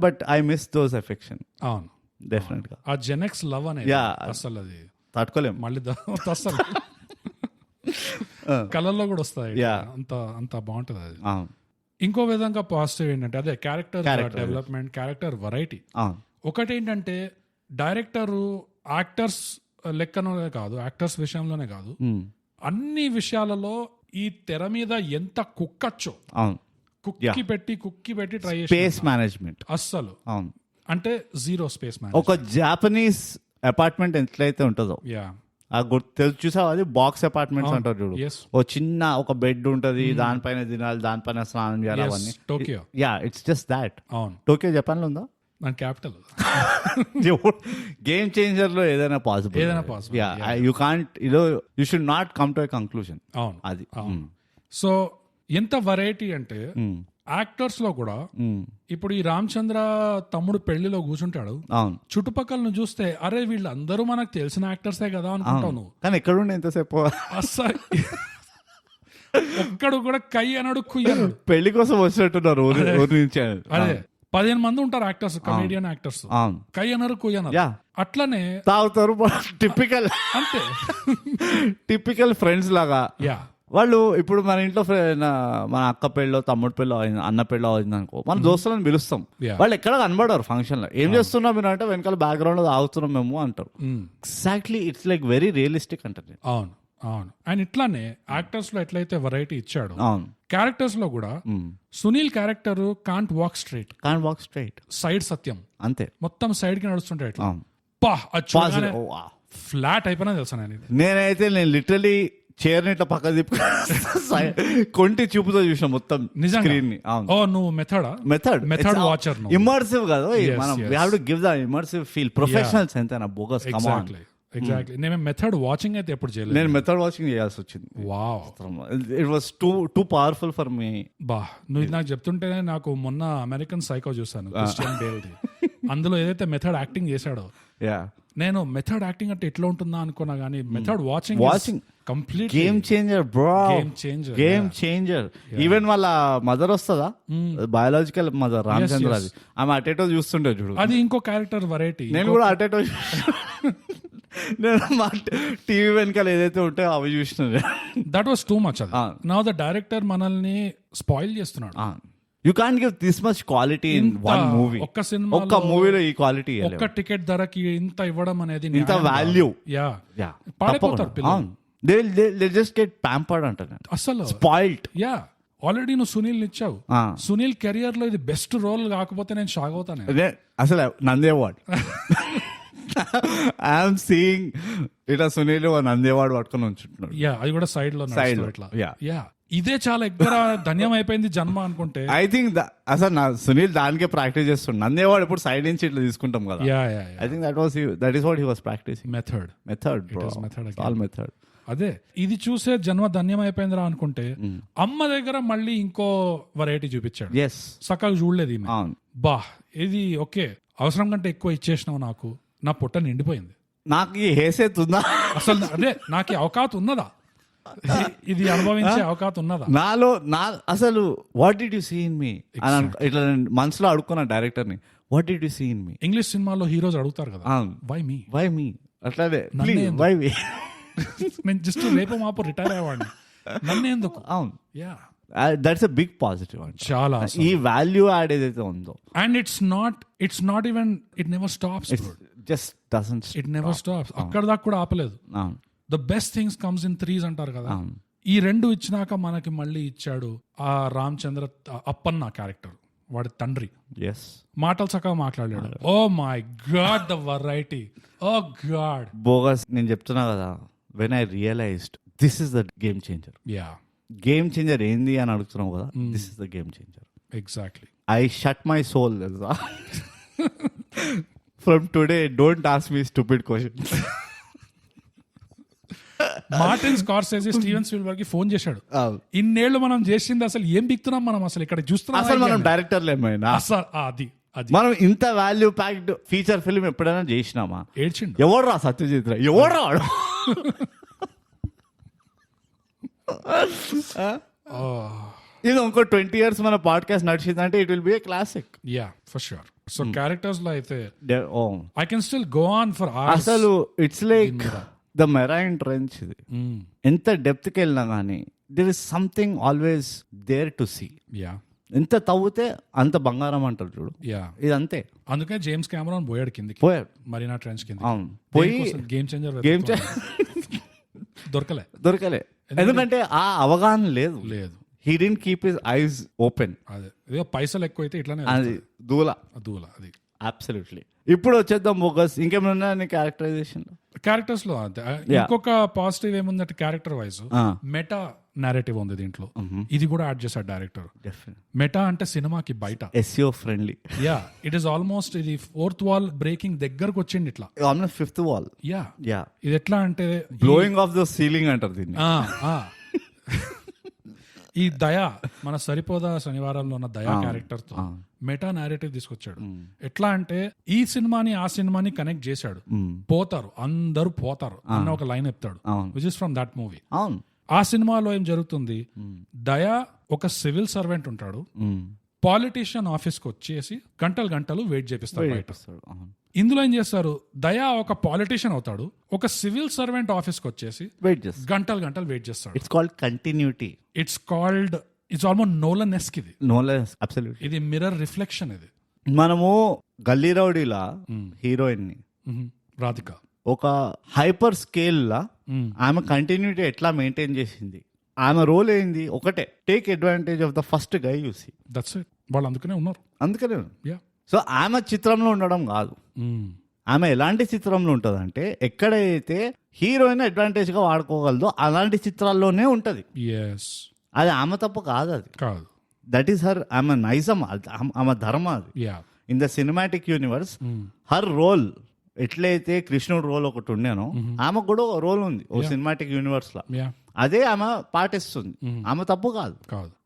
But I miss those affection. అవును, డెఫినెట్ గా. ఆ జెనెక్స్ లవ్ అనేది అసలు అది తట్టుకోలేం మళ్ళీ. అసలు కలర్లో కూడా వస్తాయి, అంత బాగుంటది అది. ఇంకో విధంగా పాజిటివ్ ఏంటంటే అదే క్యారెక్టర్ డెవలప్మెంట్, క్యారెక్టర్ వెరైటీ. ఒకటేంటంటే డైరెక్టరు యాక్టర్స్ లెక్కలోనే కాదు, యాక్టర్స్ విషయంలోనే కాదు, అన్ని విషయాలలో ఈ తెర మీద ఎంత కుక్కచ్చో కుక్కి పెట్టి ట్రై చేసి స్పేస్ మేనేజ్మెంట్ అస్సలు అంటే జీరో స్పేస్ మేనేజ్మెంట్. ఒక జాపనీస్ అపార్ట్మెంట్ ఎట్లయితే ఉంటుందో చూసావు, అది బాక్స్ అపార్ట్మెంట్స్ అంటారు చూడు. ఓ చిన్న ఒక బెడ్ ఉంటది, దానిపైన తినాలి, దానిపైన స్నానం చేయాలి, అవన్నీ. Tokyo. Yeah, it's just that. Tokyo Japan లో ఉందా? మన క్యాపిటల్. గేమ్ చేంజర్ లో ఏదైనా possible. You can't, you should not come to a conclusion. అవును, అది. సో ఎంత వెరైటీ అంటే యాక్టర్స్ లో కూడా ఇప్పుడు ఈ రామచంద్ర తమ్ముడు పెళ్లిలో కూర్చుంటాడు, చుట్టుపక్కల చూస్తే అరే వీళ్ళందరూ మనకు తెలిసిన యాక్టర్సే కదా అనుకుంటావు నువ్వు. కానీ ఎక్కడుండే ఎంతసేపు అస్సలు ఒక్కడు కూడా కై అనడు, కుయ్యడు. పెళ్లి కోసం వచ్చినట్టున్నారు ఊరి నుంచి. అదే 15 మంది ఉంటారు యాక్టర్స్, కమేడియన్ యాక్టర్స్, అవును కై అనరు కుయ్ అనరు. యా అట్లనే తాగుతారు టిపికల్ అంతే టిపికల్ ఫ్రెండ్స్ లాగా. యా వాళ్ళు ఇప్పుడు మన ఇంట్లో మన అక్క పెళ్ళో తమ్ముడు పెళ్ళో అన్న పెళ్ళో అయింది అనుకో, మన దోస్తులను పిలుస్తాం. Yeah. వాళ్ళు ఎక్కడ కనబడరు ఫంక్షన్ లో. ఏం చేస్తున్నాం మీరు అంటే వెనకాల బ్యాక్గ్రౌండ్ లో తాగుతున్నాం మేము అంటారు. Exactly it's like very realistic అంటారు. అవును అవును. అండ్ ఇట్లానే యాక్టర్స్ లో ఎట్లయితే వెరైటీ ఇచ్చాడు, అవును క్యారెక్టర్స్ లో కూడా Sunil character can't walk straight, can't walk straight, side Satyam అంతే, మొత్తం సైడ్ కి నడుస్తుంటాయి. ఎట్లా అవును. ఫ్లాట్ అయిపోయినా తెలుసా నేను. నేనైతే లిటరలీ చైర్ ని ఇట్లా పక్క తిప్పి కొంటి చూపుతో చూసిన మొత్తం స్క్రీన్ ని. ఓ నువ్వు మెథడ్ వాచర్, ఇమర్సివ్ కదా మనం. We have to give the immersive feel. Professionals ఎంతైనా బోగస్. ఎగ్జాక్ట్లీ. నేను మెథడ్ వాచింగ్ అయితే ఎప్పుడు చేయలేదు. నేను మెథడ్ వాచింగ్ చేయాల్సి వచ్చింది. Wow, it was too powerful for me. బా నువ్వు ఇది నాకు చెప్తుంటేనే నాకు మొన్న అమెరికన్ సైకో చూసాను, క్రిస్టియన్ బేల్ది. అందులో ఏదైతే మెథడ్ యాక్టింగ్ చేశాడో, నేను మెథడ్ యాక్టింగ్ అంటే ఎట్లా ఉంటుందా అనుకున్నా, కానీ method watching complete game changer bro. Game changer. Even వాళ్ళ మదర్ వస్తుందా, బయాలజికల్ మదర్ రామచంద్ర, అది ఆమె అటేటో చూస్తుంటే చూడు, అది ఇంకో క్యారెక్టర్ వెరైటీ. నేను కూడా అటేటో నేను మా టీవీ వెనకాల ఏదైతే ఉంటాయో అవి చూసిన. That was too much. అది నౌ ద డైరెక్టర్ మనల్ని స్పాయిల్ చేస్తున్నాడు. You can't give this much quality in one movie. ఒక్క మూవీలో ఈ క్వాలిటీ, ఒక్క టికెట్ ధరకి ఇంత ఇవ్వడం అనేది, ఇంత వాల్యూ. పాడైపోతారు పిల్లలు. They just get pampered అంటారు, అసలు స్పాయిల్డ్. యా ఆల్రెడీ నువ్వు సునీల్ ఇచ్చావు. సునీల్ కెరియర్ లో ఇది బెస్ట్ రోల్ కాకపోతే నేను షాక్ అవుతాను. అసలు నంది అవార్డ్ ఐఎమ్ సీయింగ్ ఇట్లా సునీల్ నంది అవార్డ్ పట్టుకొని ఉంచుంటున్నాడు. యా అది కూడా సైడ్ లో ఇట్లా. యా ఇదే చాలా ఎక్కువ ధన్యం అయిపోయింది జన్మ అనుకుంటే. ఐ థింక్ అసలు సునీల్ దానికే ప్రాక్టీస్ చేస్తుండే. నంది అవార్డ్ ఇప్పుడు సైడ్ నుంచి ఇట్లా తీసుకుంటాం కదా. I think that is what he was practising. Method. అదే ఇది చూసే జన్మ ధన్యం అయిపోయిందిరా అనుకుంటే, అమ్మ దగ్గర మళ్ళీ ఇంకో వెరైటీ చూపించాడు. సక్కగా చూడలేదు ఈమె. బా ఇది ఓకే, అవసరం కంటే ఎక్కువ ఇచ్చేసినావు, నాకు నా పొట్ట నిండిపోయింది, నాకు హేసేతుందా అసలు. అదే నాకు అవకాశం ఉన్నదా, ఇది అనుభవించే అవకాశం ఉన్నదా నాలో. అసలు what did you see in me ఇట్లా మనసులో అడుక్కున్నా డైరెక్టర్ ని, what did you see in me. English సినిమాలో హీరోస్ అడుగుతారు కదా, వై మీ అట్లానే వై మీ. నేను జస్ట్ రేపు మాపు రిటైర్ అయ్యేవాడిని, నన్ను ఎందుకు. అవును, దట్స్ ఎ బిగ్ పాజిటివ్. చాలా ఈ వాల్యూ యాడ్ ఏదైతే ఉందో, and it's not even, it never stops, just doesn't, it never stops. అక్కడ దాకా కూడా ఆపలేదు. The best things comes in threes అంటారు కదా. ఈ రెండు ఇచ్చినాక మనకి మళ్ళీ ఇచ్చాడు ఆ రామచంద్ర అప్పన్న క్యారెక్టర్, వాడి తండ్రి. మాటలు చక్కగా మాట్లాడాడు. Oh my God the variety, oh God. Bogus. నేను చెప్తున్నా కదా, when I realized this is the game changer. Game changer ఏంది అని అడుగుతున్నావు కదా, this is the game changer. Exactly. I shut my soul. From today don't ask me stupid questions. Martin Scorsese Steven Spielberg కి phone చేశాడు, ఇన్నేళ్లు మనం చేసింది అసలు ఏం బిక్తున్నాం మనం, అసలు ఇక్కడ చూస్తున్నాం, అసలు మనం డైరెక్టర్లు ఏమైనా, అది మనం ఇంత వాల్యూ ప్యాక్డ్ ఫీచర్ ఫిల్మ్ ఎప్పుడైనా చేసినామా? ఏడ్చిండు. ఎవడు రా సత్యజిత్, ఎవడు రాడు. ఇది ఇంకో 20 years మన పాడ్కాస్ట్ నడిచిందంటే it will be a classic. Yeah for sure. So characters లో అయితే I can still go on for hours. అసలు it's like the marine trench. ఇది ఎంత డెప్త్ కి వెళ్ళినా కానీ there is something always there to see. ఎంత తవ్వుతే అంత బంగారం అంటారు చూడు. ఇది అంతే. అందుకే జేమ్స్ కెమెరాన్ పోయాడు కిందకి, మరీనా ట్రెంచ్ కింద పోయి గేమ్ చేంజర్ దొరకలే. ఎందుకంటే ఆ అవగాహన లేదు. He didn't keep his eyes open. అదే పైసలు ఎక్కువ అయితే ఇట్లానే అది దూల అది. అబ్సల్యూట్లీ. ఇప్పుడు వచ్చేద్దాం బోగస్. ఇంకేమైనా క్యారెక్టరైజేషన్ క్యారెక్టర్స్ లో ఇంకొక పాజిటివ్ ఏముందంటే క్యారెక్టర్ వైజ్ మెటా నేరేటివ్ ఉంది దీంట్లో. ఇది కూడా యాడ్ చేశాడు డైరెక్టర్. మెటా అంటే సినిమాకి బయట SEO friendly. It is almost ఇది 4th వాల్ బ్రేకింగ్ దగ్గరకు వచ్చింది. ఇట్లా 5th వాల్. ఇది ఎట్లా అంటే బ్లోయింగ్ ఆఫ్ ద సీలింగ్ అంటారు దీన్ని. ఈ దయా మన సరిపోదా శనివారంలో ఉన్న దయా క్యారెక్టర్ తో మెటా నేరేటివ్ తీసుకొచ్చాడు. ఎట్లా అంటే ఈ సినిమాని ఆ సినిమాని కనెక్ట్ చేశాడు. అందరూ పోతారు అన్న ఒక లైన్ చెప్తాడు, which is from that movie. ఆ సినిమాలో ఏం జరుగుతుంది, దయా ఒక సివిల్ సర్వెంట్ ఉంటాడు, పాలిటీషియన్ ఆఫీస్కి వచ్చేసి గంటలు వెయిట్ చేపిస్తారు బయట. ఇందులో ఏం చేస్తారు, దయా ఒక పాలిటీషియన్ అవుతాడు, ఒక సివిల్ సర్వెంట్ ఆఫీస్కి వచ్చేసి వెయిట్ చేస్తారు, గంటలు వెయిట్ చేస్తాడు. It's called continuity. It's almost Nolanesque ఇది. అబ్సల్యూట్లీ. ఇది మిర్రర్ రిఫ్లెక్షన్. ఇది మనము గల్లీ రౌడీలా హీరోయిన్ ని రాధిక ఒక హైపర్ స్కేల్ లా ఆమె కంటిన్యూటీ ఎట్లా మెయింటైన్ చేసింది, ఆమె రోల్ ఏంది ఒకటే, take advantage of the first guy you see. That's it. వాళ్ళు అందుకనే ఉన్నారు. అందుకనే. సో ఆమె చిత్రంలో ఉండడం కాదు, ఆమె ఎలాంటి చిత్రంలో ఉంటుంది అంటే ఎక్కడైతే హీరోయిన్ అడ్వాంటేజ్ గా వాడుకోగలదో అలాంటి చిత్రాల్లోనే ఉంటది. అది ఆమె తప్పు కాదు, అది కాదు. దట్ ఈస్ హర్, ఆమె నైజం, ఆమె ధర్మ అది. In the cinematic universe her role ఎట్లయితే కృష్ణుడు రోల్ ఒకటి ఉండేనో ఆమెకు కూడా ఒక రోల్ ఉంది ఓ సినిమాటిక్ యూనివర్స్ లో, అదే ఆమె పాటిస్తుంది. ఆమె తప్పు కాదు.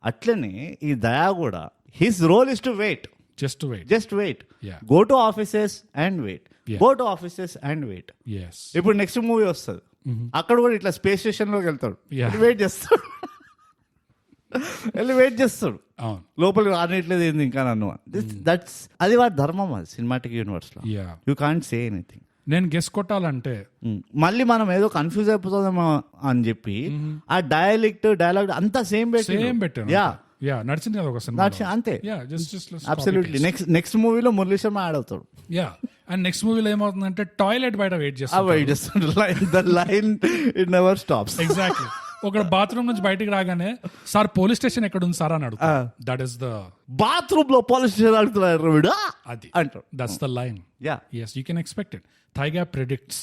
అట్లనే ఈ దయా కూడా his role is to wait, just wait, go to offices and wait, go to offices and wait. ఇప్పుడు నెక్స్ట్ మూవీ వస్తుంది, అక్కడ కూడా ఇట్లా స్పేస్ స్టేషన్ లోకి వెళ్తాడు, వెయిట్ చేస్తాడు, వెళ్ళి వెయిట్ చేస్తాడు, లోపలికి రానిట్లేదు ఏంది ఇంకా నన్ను. దట్స్ అది వాడి ధర్మం, అది సినిమాటిక్ యూనివర్స్ లో. You can't say anything. నేను గెస్ కొట్టాలంటే మళ్ళీ మనం ఏదో కన్ఫ్యూజ్ అయిపోతుందేమో అని చెప్పి ఆ డైలాగ్ అంతా సేమ్ పెట్టాను. నడిచింది కదా ఒక సినిమా, అంతే. అబ్సల్యూట్లీ. నెక్స్ట్ మూవీలో మురళీ శర్మ యాడ్ అవుతాడు. అండ్ నెక్స్ట్ మూవీలో ఏమవుతుందంటే టాయిలెట్ బయట వెయిట్ చేస్తాడు. The line it never stops. Exactly. ఒక బాత్రూమ్ నుంచి బయటికి రాగానే సార్ పోలీస్ స్టేషన్ ఎక్కడ ఉంది సార్ అని అడుగుతాడు. దట్ ఈస్ ద బాత్రూమ్ లో పోలీస్ స్టేషన్ అడుగుతున్నారు అది అంటారు. That's the line. Yes, you can expect it. Thaiga predicts.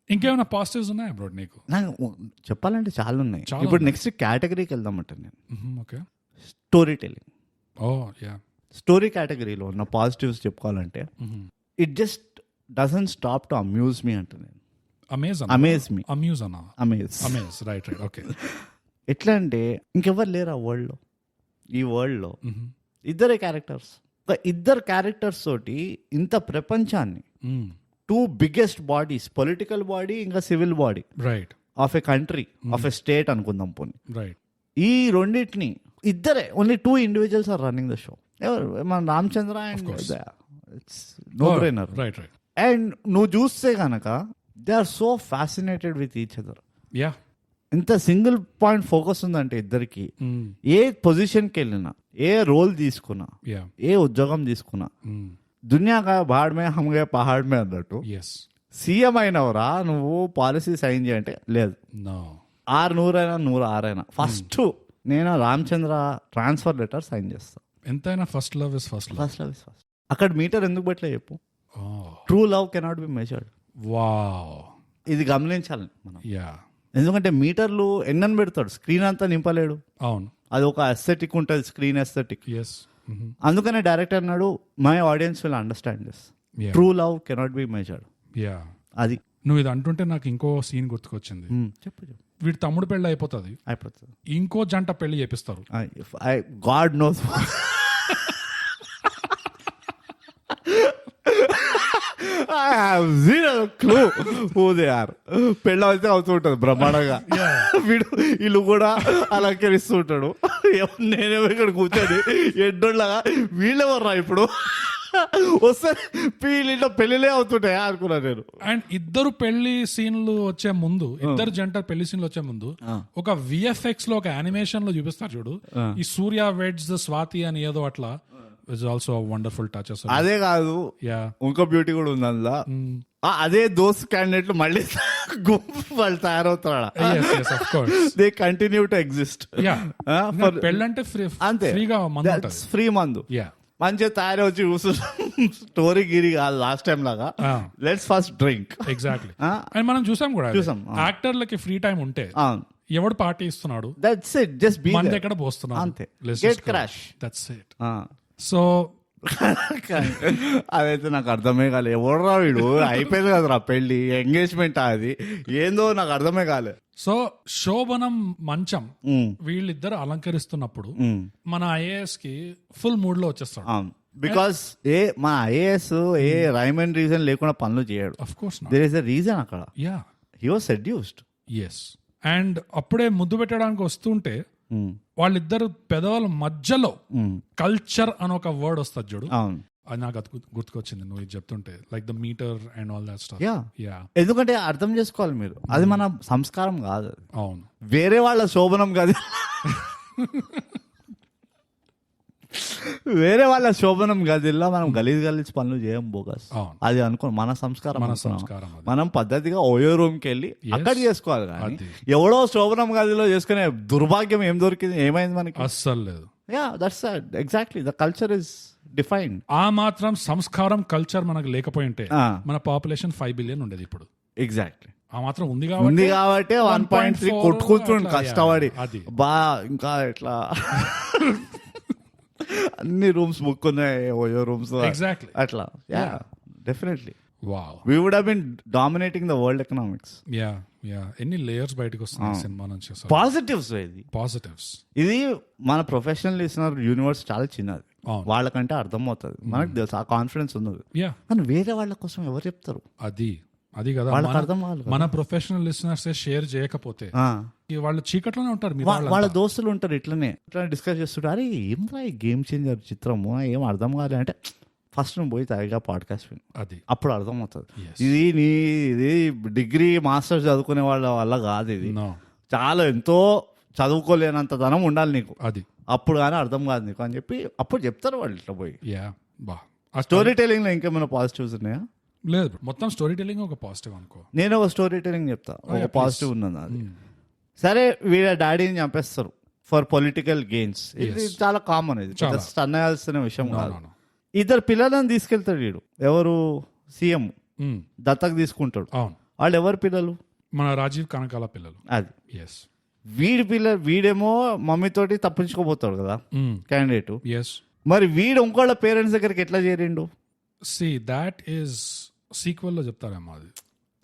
ఇంకేమైనా పాజిటివ్స్ ఉన్నాయా బ్రో నీకు? చెప్పాలంటే చాలా ఉన్నాయి. ఇప్పుడు నెక్స్ట్ కేటగిరీకి వెళ్దామంట నేను. ఓకే. Story telling. స్టోరీ కేటగిరీలో ఉన్న పాజిటివ్స్ చెప్పుకోవాలంటే it just doesn't stop to amuse me అంట నేను. ఎట్లా అంటే ఇంకెవరు లేరు ఆ వరల్డ్ లో, ఈ వరల్డ్ లో ఇద్దరే క్యారెక్టర్స్. ఇద్దరు క్యారెక్టర్స్ తోటి ఇంత ప్రపంచాన్ని, two biggest bodies, political body ఇంకా civil body of a country, of a state అనుకుందాం పోనీ, ఈ రెండింటిని ఇద్దరే, only two individuals are running the show. ఎవరు? మన Ramachandra and no brainer. And నువ్వు చూస్తే గనక they are so fascinated with each other. ఇంత సింగిల్ పాయింట్ ఫోకస్ ఉందంటే ఇద్దరికి, ఏ పొజిషన్కి వెళ్ళినా, ఏ రోల్ తీసుకున్నా, ఏ ఉద్యోగం తీసుకున్నా, దునియాగా బాడ్మే హమ్గే పహాడ్మే అన్నట్టు, సీఎం అయినవరా నువ్వు పాలసీ సైన్ చేయంటే లేదు, 600 అయినా 106 అయినా ఫస్ట్ నేను రామచంద్ర ట్రాన్స్ఫర్ లెటర్ సైన్ చేస్తా. ఎంతైనా ఫస్ట్ లవ్ ఇస్ ఫస్ట్. అక్కడ మీటర్ ఎందుకు పెట్టలే చెప్పు? True love cannot be measured. ఇది గమనించాలి మనం. ఎందుకంటే మీటర్లు ఎన్నని పెడతాడు, స్క్రీన్ అంతా నింపలేడు. అవును, అది ఒక అస్థెటిక్ ఉంటుంది, స్క్రీన్ అస్థెటిక్. అందుకనే డైరెక్టర్ అన్నాడు my audience will understand this, true love cannot be measured. అది నువ్వు ఇది అంటుంటే నాకు ఇంకో సీన్ గుర్తుకొచ్చింది. చెప్పు. వీడి తమ్ముడు పెళ్లి అయిపోతుంది, ఇంకో జంట పెళ్లి చేపిస్తారు. God knows. I have zero clue who they are. పెళ్ళ అయితే అవుతుంటది బ్రహ్మాండంగా, వీళ్ళు కూడా అలంకరిస్తూ ఉంటాడు. నేనేమో ఇక్కడ కూర్చొని ఎడ్డోళ్ళగా వీళ్ళెవర్రా ఇప్పుడు వస్తే వీళ్ళ పెళ్లిలే అవుతుంటాయా అనుకున్నా నేను. అండ్ ఇద్దరు పెళ్లి సీన్లు వచ్చే ముందు, ఇద్దరు జంట పెళ్లి సీన్లు వచ్చే ముందు ఒక విఎఫ్ఎక్స్ లో, ఒక యానిమేషన్ లో చూపిస్తారు చూడు, ఈ సూర్య వెడ్స్ స్వాతి అని ఏదో అట్లా. Also wonderful touches. అదే కాదు, ఇంకో బ్యూటీ కూడా ఉంది అందులో. అదే దోస్త్ క్యాండిడేట్లు మళ్ళీ గుంపు వాళ్ళు తయారవుతారా, దే కంటిన్యూ టు ఎగ్జిస్ట్. పెళ్ళంటే అంతే, ఫ్రీ మందు మంచిగా తయారవచ్చి కూర్చుంటాం. స్టోరీ గిరి కాదు లాస్ట్ టైం లాగా, let's first drink. Exactly. And మనం చూసాం యాక్టర్లకి ఫ్రీ టైం ఉంటే ఎవడు పార్టీ ఇస్తున్నాడు, దట్స్ ఇట్, జస్ట్ బీ మంది ఎక్కడ పోస్తున్నాడు, అంతే, get crash, that's it. So అదైతే నాకు అర్థమే కాలే, ఎవడరా వీడు, అయిపోయింది కదరా పెళ్లి, ఎంగేజ్మెంట్ అది ఏందో నాకు అర్థమే కాలే. సో శోభనం మంచం వీళ్ళిద్దరు అలంకరిస్తున్నప్పుడు మన ఐఏఎస్ కి ఫుల్ మూడ్ లో వచ్చేస్తాడు. బికాస్ మా IAS a rhyme and reason లేకుండా పనులు చేయడు. Of course there is a reason అక్కడ. Yeah, he was seduced. Yes. And అప్పుడే ముద్దు పెట్టడానికి వస్తుంటే వాళ్ళిద్దరు పెదవుల మధ్యలో కల్చర్ అని ఒక వర్డ్ వస్తుంది చూడు, అది నాకు గుర్తుకొచ్చింది నువ్వు ఇది చెప్తుంటే, like the meter and all that stuff. Yeah, ఎందుకంటే అర్థం చేసుకోవాలి మీరు, అది మన సంస్కారం కాదు. అవును, వేరే వాళ్ళ శోభనం కాదు, వేరే వాళ్ళ శోభనం గదిలో మనం గలీజ్ పనులు చేయం బోగస్. అది అనుకో మన సంస్కారం, మనం పద్ధతిగా ఓయో రూమ్ కి వెళ్ళి అక్కడ చేసుకోవాలి. కానీ ఎవడో శోభనం గదిలో చేసుకునే దుర్భాగ్యం ఏం దొరికింది, ఏమైంది మనకి? అస్సలు లేదు. Yeah, that's exactly the culture is defined. ఆ మాత్రం సంస్కారం కల్చర్ మనకు లేకపోయింటే మన పాపులేషన్ 5 బిలియన్ ఉండేది ఇప్పుడు. ఎగ్జాక్ట్లీ, ఆ మాత్రం ఉంది కాబట్టి 1.3 కొట్టుకుంటుంది కష్టపడి. బా ఇంకా ఎట్లా అన్ని రూమ్స్ బుక్ ఉన్నాయి, ఓయో రూమ్స్. ఎగ్జాక్ట్లీ అట్లా. Yeah, definitely. Wow, we would have been dominating the world economics. Yeah ఎన్ని లేయర్స్ బయటకు వస్తున్నాయి సినిమా నుంచి. పాజిటివ్స్, ఇది మన ప్రొఫెషనల్ లిసనర్ యూనివర్స్ చాలా చిన్నది, వాళ్ళకంటే అర్థమవుతుంది, మనకు తెలుసు, ఆ కాన్ఫిడెన్స్ ఉన్నది. కానీ వేరే వాళ్ళ కోసం ఎవరు చెప్తారు? అది కదా వాళ్ళకి అర్థం కావాలి. మన ప్రొఫెషనల్ లిసనర్స్ షేర్ చేయకపోతే వాళ్ళు చీకట్లోనే ఉంటారు. వాళ్ళ దోస్తులు ఉంటారు ఇట్లా డిస్కస్ చేస్తుంటారు, అరే ఏం రా గేమ్ చేంజర్ చిత్రము, ఏం అర్థం కావాలి అంటే ఫస్ట్ నువ్వు పోయి తాగిగా పాడ్కాస్ట్ విను, అది అప్పుడు అర్థం అవుతుంది. ఇది డిగ్రీ మాస్టర్స్ చదువుకునే వాళ్ళ వల్ల కాదు, ఇది చాలా ఎంతో చదువుకోలేనంత ధనం ఉండాలి నీకు, అది అప్పుడు కానీ అర్థం కాదు నీకు అని చెప్పి అప్పుడు చెప్తారు వాళ్ళు ఇట్లా పోయి. ఆ స్టోరీ టెలింగ్ లో ఇంకేమైనా పాజిటివ్స్ ఉన్నాయా? లేదు, మొత్తం స్టోరీ టెలింగ్ ఒక పాజిటివ్ అనుకో. నేను ఒక స్టోరీ టెలింగ్ చెప్తా, ఒక పాజిటివ్ ఉన్నది అది. సరే, వీళ్ళ డాడీని చంపేస్తారు ఫర్ పొలిటికల్ గెయిన్స్, ఇది చాలా కామన్, ఇది జస్ట్ అన్నాల్సిన విషయం కాదు. ఇద్దరు పిల్లలను తీసుకెళ్తాడు వీడు, ఎవరు సీఎం దత్తకు తీసుకుంటాడు. వాళ్ళు ఎవరు పిల్లలు? మన రాజీవ్ కనకాల పిల్లలు. అది వీడేమో మమ్మీతోటి తప్పించుకోబోతాడు కదా క్యాండిడేట్. మరి వీడు ఇంకోళ్ళ పేరెంట్స్ దగ్గరికి ఎట్లా చేరిండు? See, that is sequel లో చెప్తారేమో. అది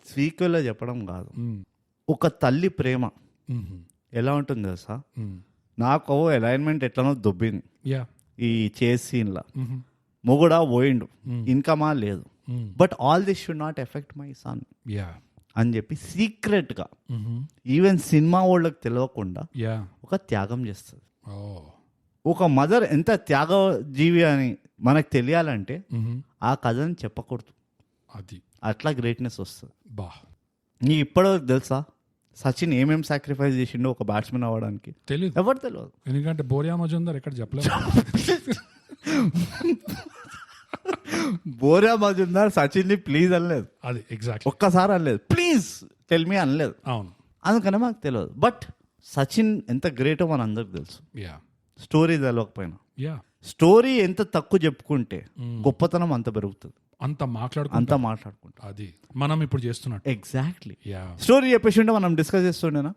సీక్వెల్ లో చెప్పడం కాదు, ఒక తల్లి ప్రేమ ఎలా ఉంటుంది తెలుసా? నాకు అలైన్మెంట్ ఎట్లనో దొబ్బింది ఈ చేస్ సీన్ లా. మొగుడా పోయిండు, ఇన్కమా లేదు, but all this should not affect my son అని చెప్పి సీక్రెట్ గా ఈవెన్ సినిమా వాళ్ళకి తెలియకుండా ఒక త్యాగం చేస్తుంది. ఒక మదర్ ఎంత త్యాగజీవి అని మనకు తెలియాలంటే ఆ కథని చెప్పకూడదు, అది అట్లా గ్రేట్నెస్ వస్తుంది. నీ ఇప్పటివరకు తెలుసా సచిన్ ఏమేమి సాక్రిఫైస్ చేసిండో ఒక బ్యాట్స్మెన్ అవ్వడానికి? తెలియదు, ఎవరు తెలియదు. ఎందుకంటే బోరియా మజుందార్ ఎక్కడ చెప్పలేదు. బోరియా మజుందార్ సచిన్ ని ప్లీజ్ అనలేదు, అది ఎగ్జాక్ట్ ఒక్కసారి అనలేదు, ప్లీజ్ టెల్ మీ అనలేదు. అవును, అందుకనే మాకు తెలియదు. బట్ సచిన్ ఎంత గ్రేటో మన అందరికి తెలుసు. స్టోరీ తెలవకపోయినా స్టోరీ ఎంత తక్కువ చెప్పుకుంటే గొప్పతనం అంత పెరుగుతుంది, అంత మాట్లాడుకుంటా. అది మనం ఇప్పుడు చేస్తున్నట్టు. ఎగ్జాక్ట్లీ. స్టోరీ చెప్పేసి ఉంటే మనం డిస్కస్ చేస్తుండేనా?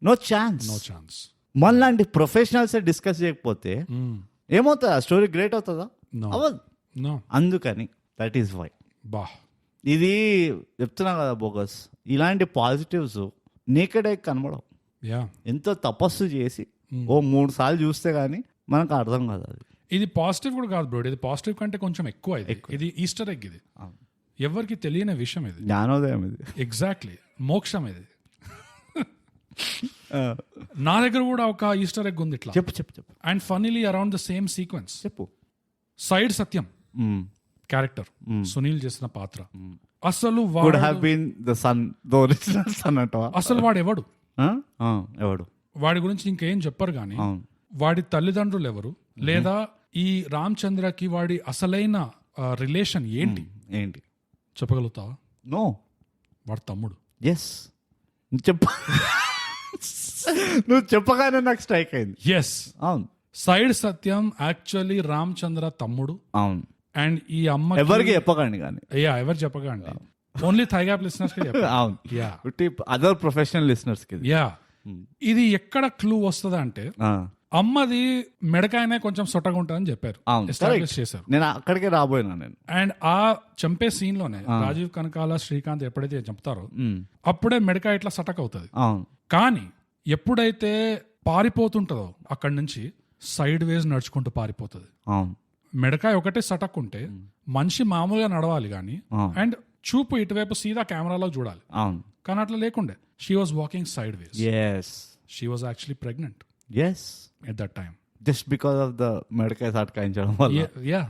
No chance. మనలాంటి ప్రొఫెషనల్స్ డిస్కస్ చేయకపోతే ఏమవుతుంది? ఆ స్టోరీ గ్రేట్ అవుతుందా? అవ్వదు. అందుకని దట్ ఈస్ వై ఇది చెప్తున్నా కదా బోగస్, ఇలాంటి పాజిటివ్స్ నీకడే కనబడవు. ఎంతో తపస్సు చేసి ఓ 3 సార్లు చూస్తే గానీ మనకు అర్థం కాదు. అది ఇది పాజిటివ్ కూడా కాదు బ్రో, ఇది పాజిటివ్ కంటే కొంచెం ఎక్కువ. ఇది ఈస్టర్ ఎగ్, ఇది ఎవరికి తెలియని విషయం, ఇది జ్ఞానోదయం, ఇది ఎగ్జాక్ట్లీ మోక్షం. ఇది నా దగ్గర కూడా ఒక ఈస్టర్ ఎగ్ ఉంది ఇట్లా. చెప్పు. And funnily around the same sequence. చెప్పు. సైడ్ సత్యం క్యారెక్టర్, సునీల్ చేసిన పాత్ర, అసలు అసలు వాడు ఎవడు? వాడి గురించి ఇంకేం చెప్పరు కానీ వాడి తల్లిదండ్రులు ఎవరు, లేదా ఈ రామచంద్రకి వాడి అసలైన రిలేషన్ ఏంటి చెప్పగలుగుతావా? నో. వాడు తమ్ముడు. ఎస్, నువ్వు చెప్పగానే నాకు స్ట్రైక్ అయింది. ఎస్, అవును. సైడ్ సత్యం యాక్చువల్లీ రామచంద్ర తమ్ముడు. అవును. అండ్ ఈ అమ్మ ఎవరికి చెప్పకండి, కానీ ఎవరు చెప్పకండి, ఓన్లీ థైగ్యాప్ లిసనర్స్ కి చెప్పండి. అవును, అదర్ ప్రొఫెషనల్ లిసనర్స్ కి. ఇది ఎక్కడ క్లూ వస్తుంది అంటే, అమ్మది మెడకాయనే కొంచెం సొట్టగా ఉంటుందని చెప్పారు, ఎస్టాబ్లిష్ చేశారు. నేను అక్కడికే రాబోయినా నేను. అండ్ ఆ చంపే సీన్ లోనే రాజీవ్ కనకాల, శ్రీకాంత్ ఎప్పుడైతే చంపుతారో అప్పుడే మెడకాయ ఇట్లా సటక్ అవుతుంది. కానీ ఎప్పుడైతే పారిపోతుంటదో అక్కడి నుంచి సైడ్ వేస్ నడుచుకుంటూ పారిపోతుంది. మెడకాయ ఒకటే సటక్ ఉంటే మనిషి మామూలుగా నడవాలి కానీ, అండ్ చూపు ఇటువైపు సీదా కెమెరాలో చూడాలి. కానీ అట్లా లేకుండే, she was walking sideways. She was actually pregnant. As at that time. Just because of the మెడకాయ సాట్కాయించడం వల్ల. యా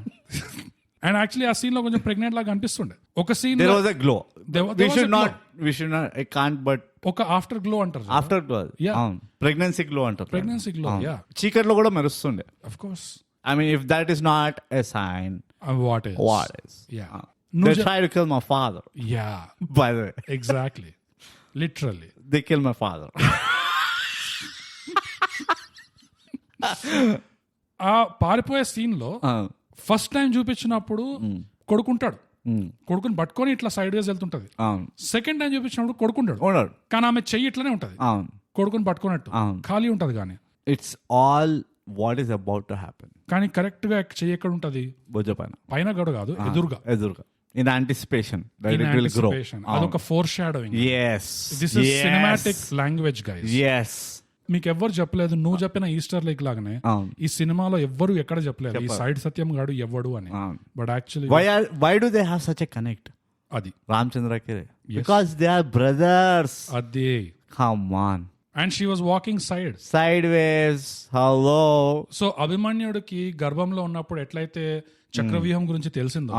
అండ్ యాక్చువల్లీ ఆ సీన్ లో కొంచెం ప్రెగ్నెంట్ లాగా అనిపిస్తుండే. ఒక scene there was a glow. There we was should a glow. not we should not I can't but ఒక ఆఫ్టర్ గ్లో అంటారు. after glow. Yeah. Pregnancy glow అంటారు. Pregnancy glow. యా చీకట్లో కూడా మెరుస్తుండే. Of course. I mean, if that is not a sign, what is. what is? Yeah They tried to kill my father. Yeah By the way, exactly literally. they killed my father. ఆ పారిపోయే scene లో first time చూపించినప్పుడు కొడుకుంటాడు. కొడుకుని పట్టుకొని ఇట్లా side వేస్ వెళ్తుంటది. Second time చూపించినప్పుడు కొడుకుంటాడు, ఉన్నాడు. కానీ ఆమె చెయ్యి ఇట్లానే ఉంటది, కొడుకుని పట్టుకున్నట్టు ఖాళీ ఉంటది. కానీ It's all what is about to happen. కానీ కరెక్ట్ గా చెయ్యి ఎక్కడ ఉంటది? భుజ పైన. పైన గడు కాదు, ఎదురుగా. ఎదురుగా. In anticipation that In it will grow. anticipation. అదొక four shadowing. Yes. This is cinematic language guys. Yes. మీకు ఎవ్వరు చెప్పలేదు, నువ్వు చెప్పిన ఈస్టర్ లైక్ లాగానే ఈ సినిమాలో ఎవ్వరు ఎక్కడ చెప్పలేదు ఈ సైడ్ సత్యం గాడు ఎవ్వడు అని. But actually why do they have such a connect? అది రామచంద్రకి because they are brothers. అదే. Come on. And she was walking sideways. Hello. So అభిమన్యుడికి గర్భంలో ఉన్నప్పుడు ఎట్లయితే చక్రవ్యూహం గురించి తెలిసిందో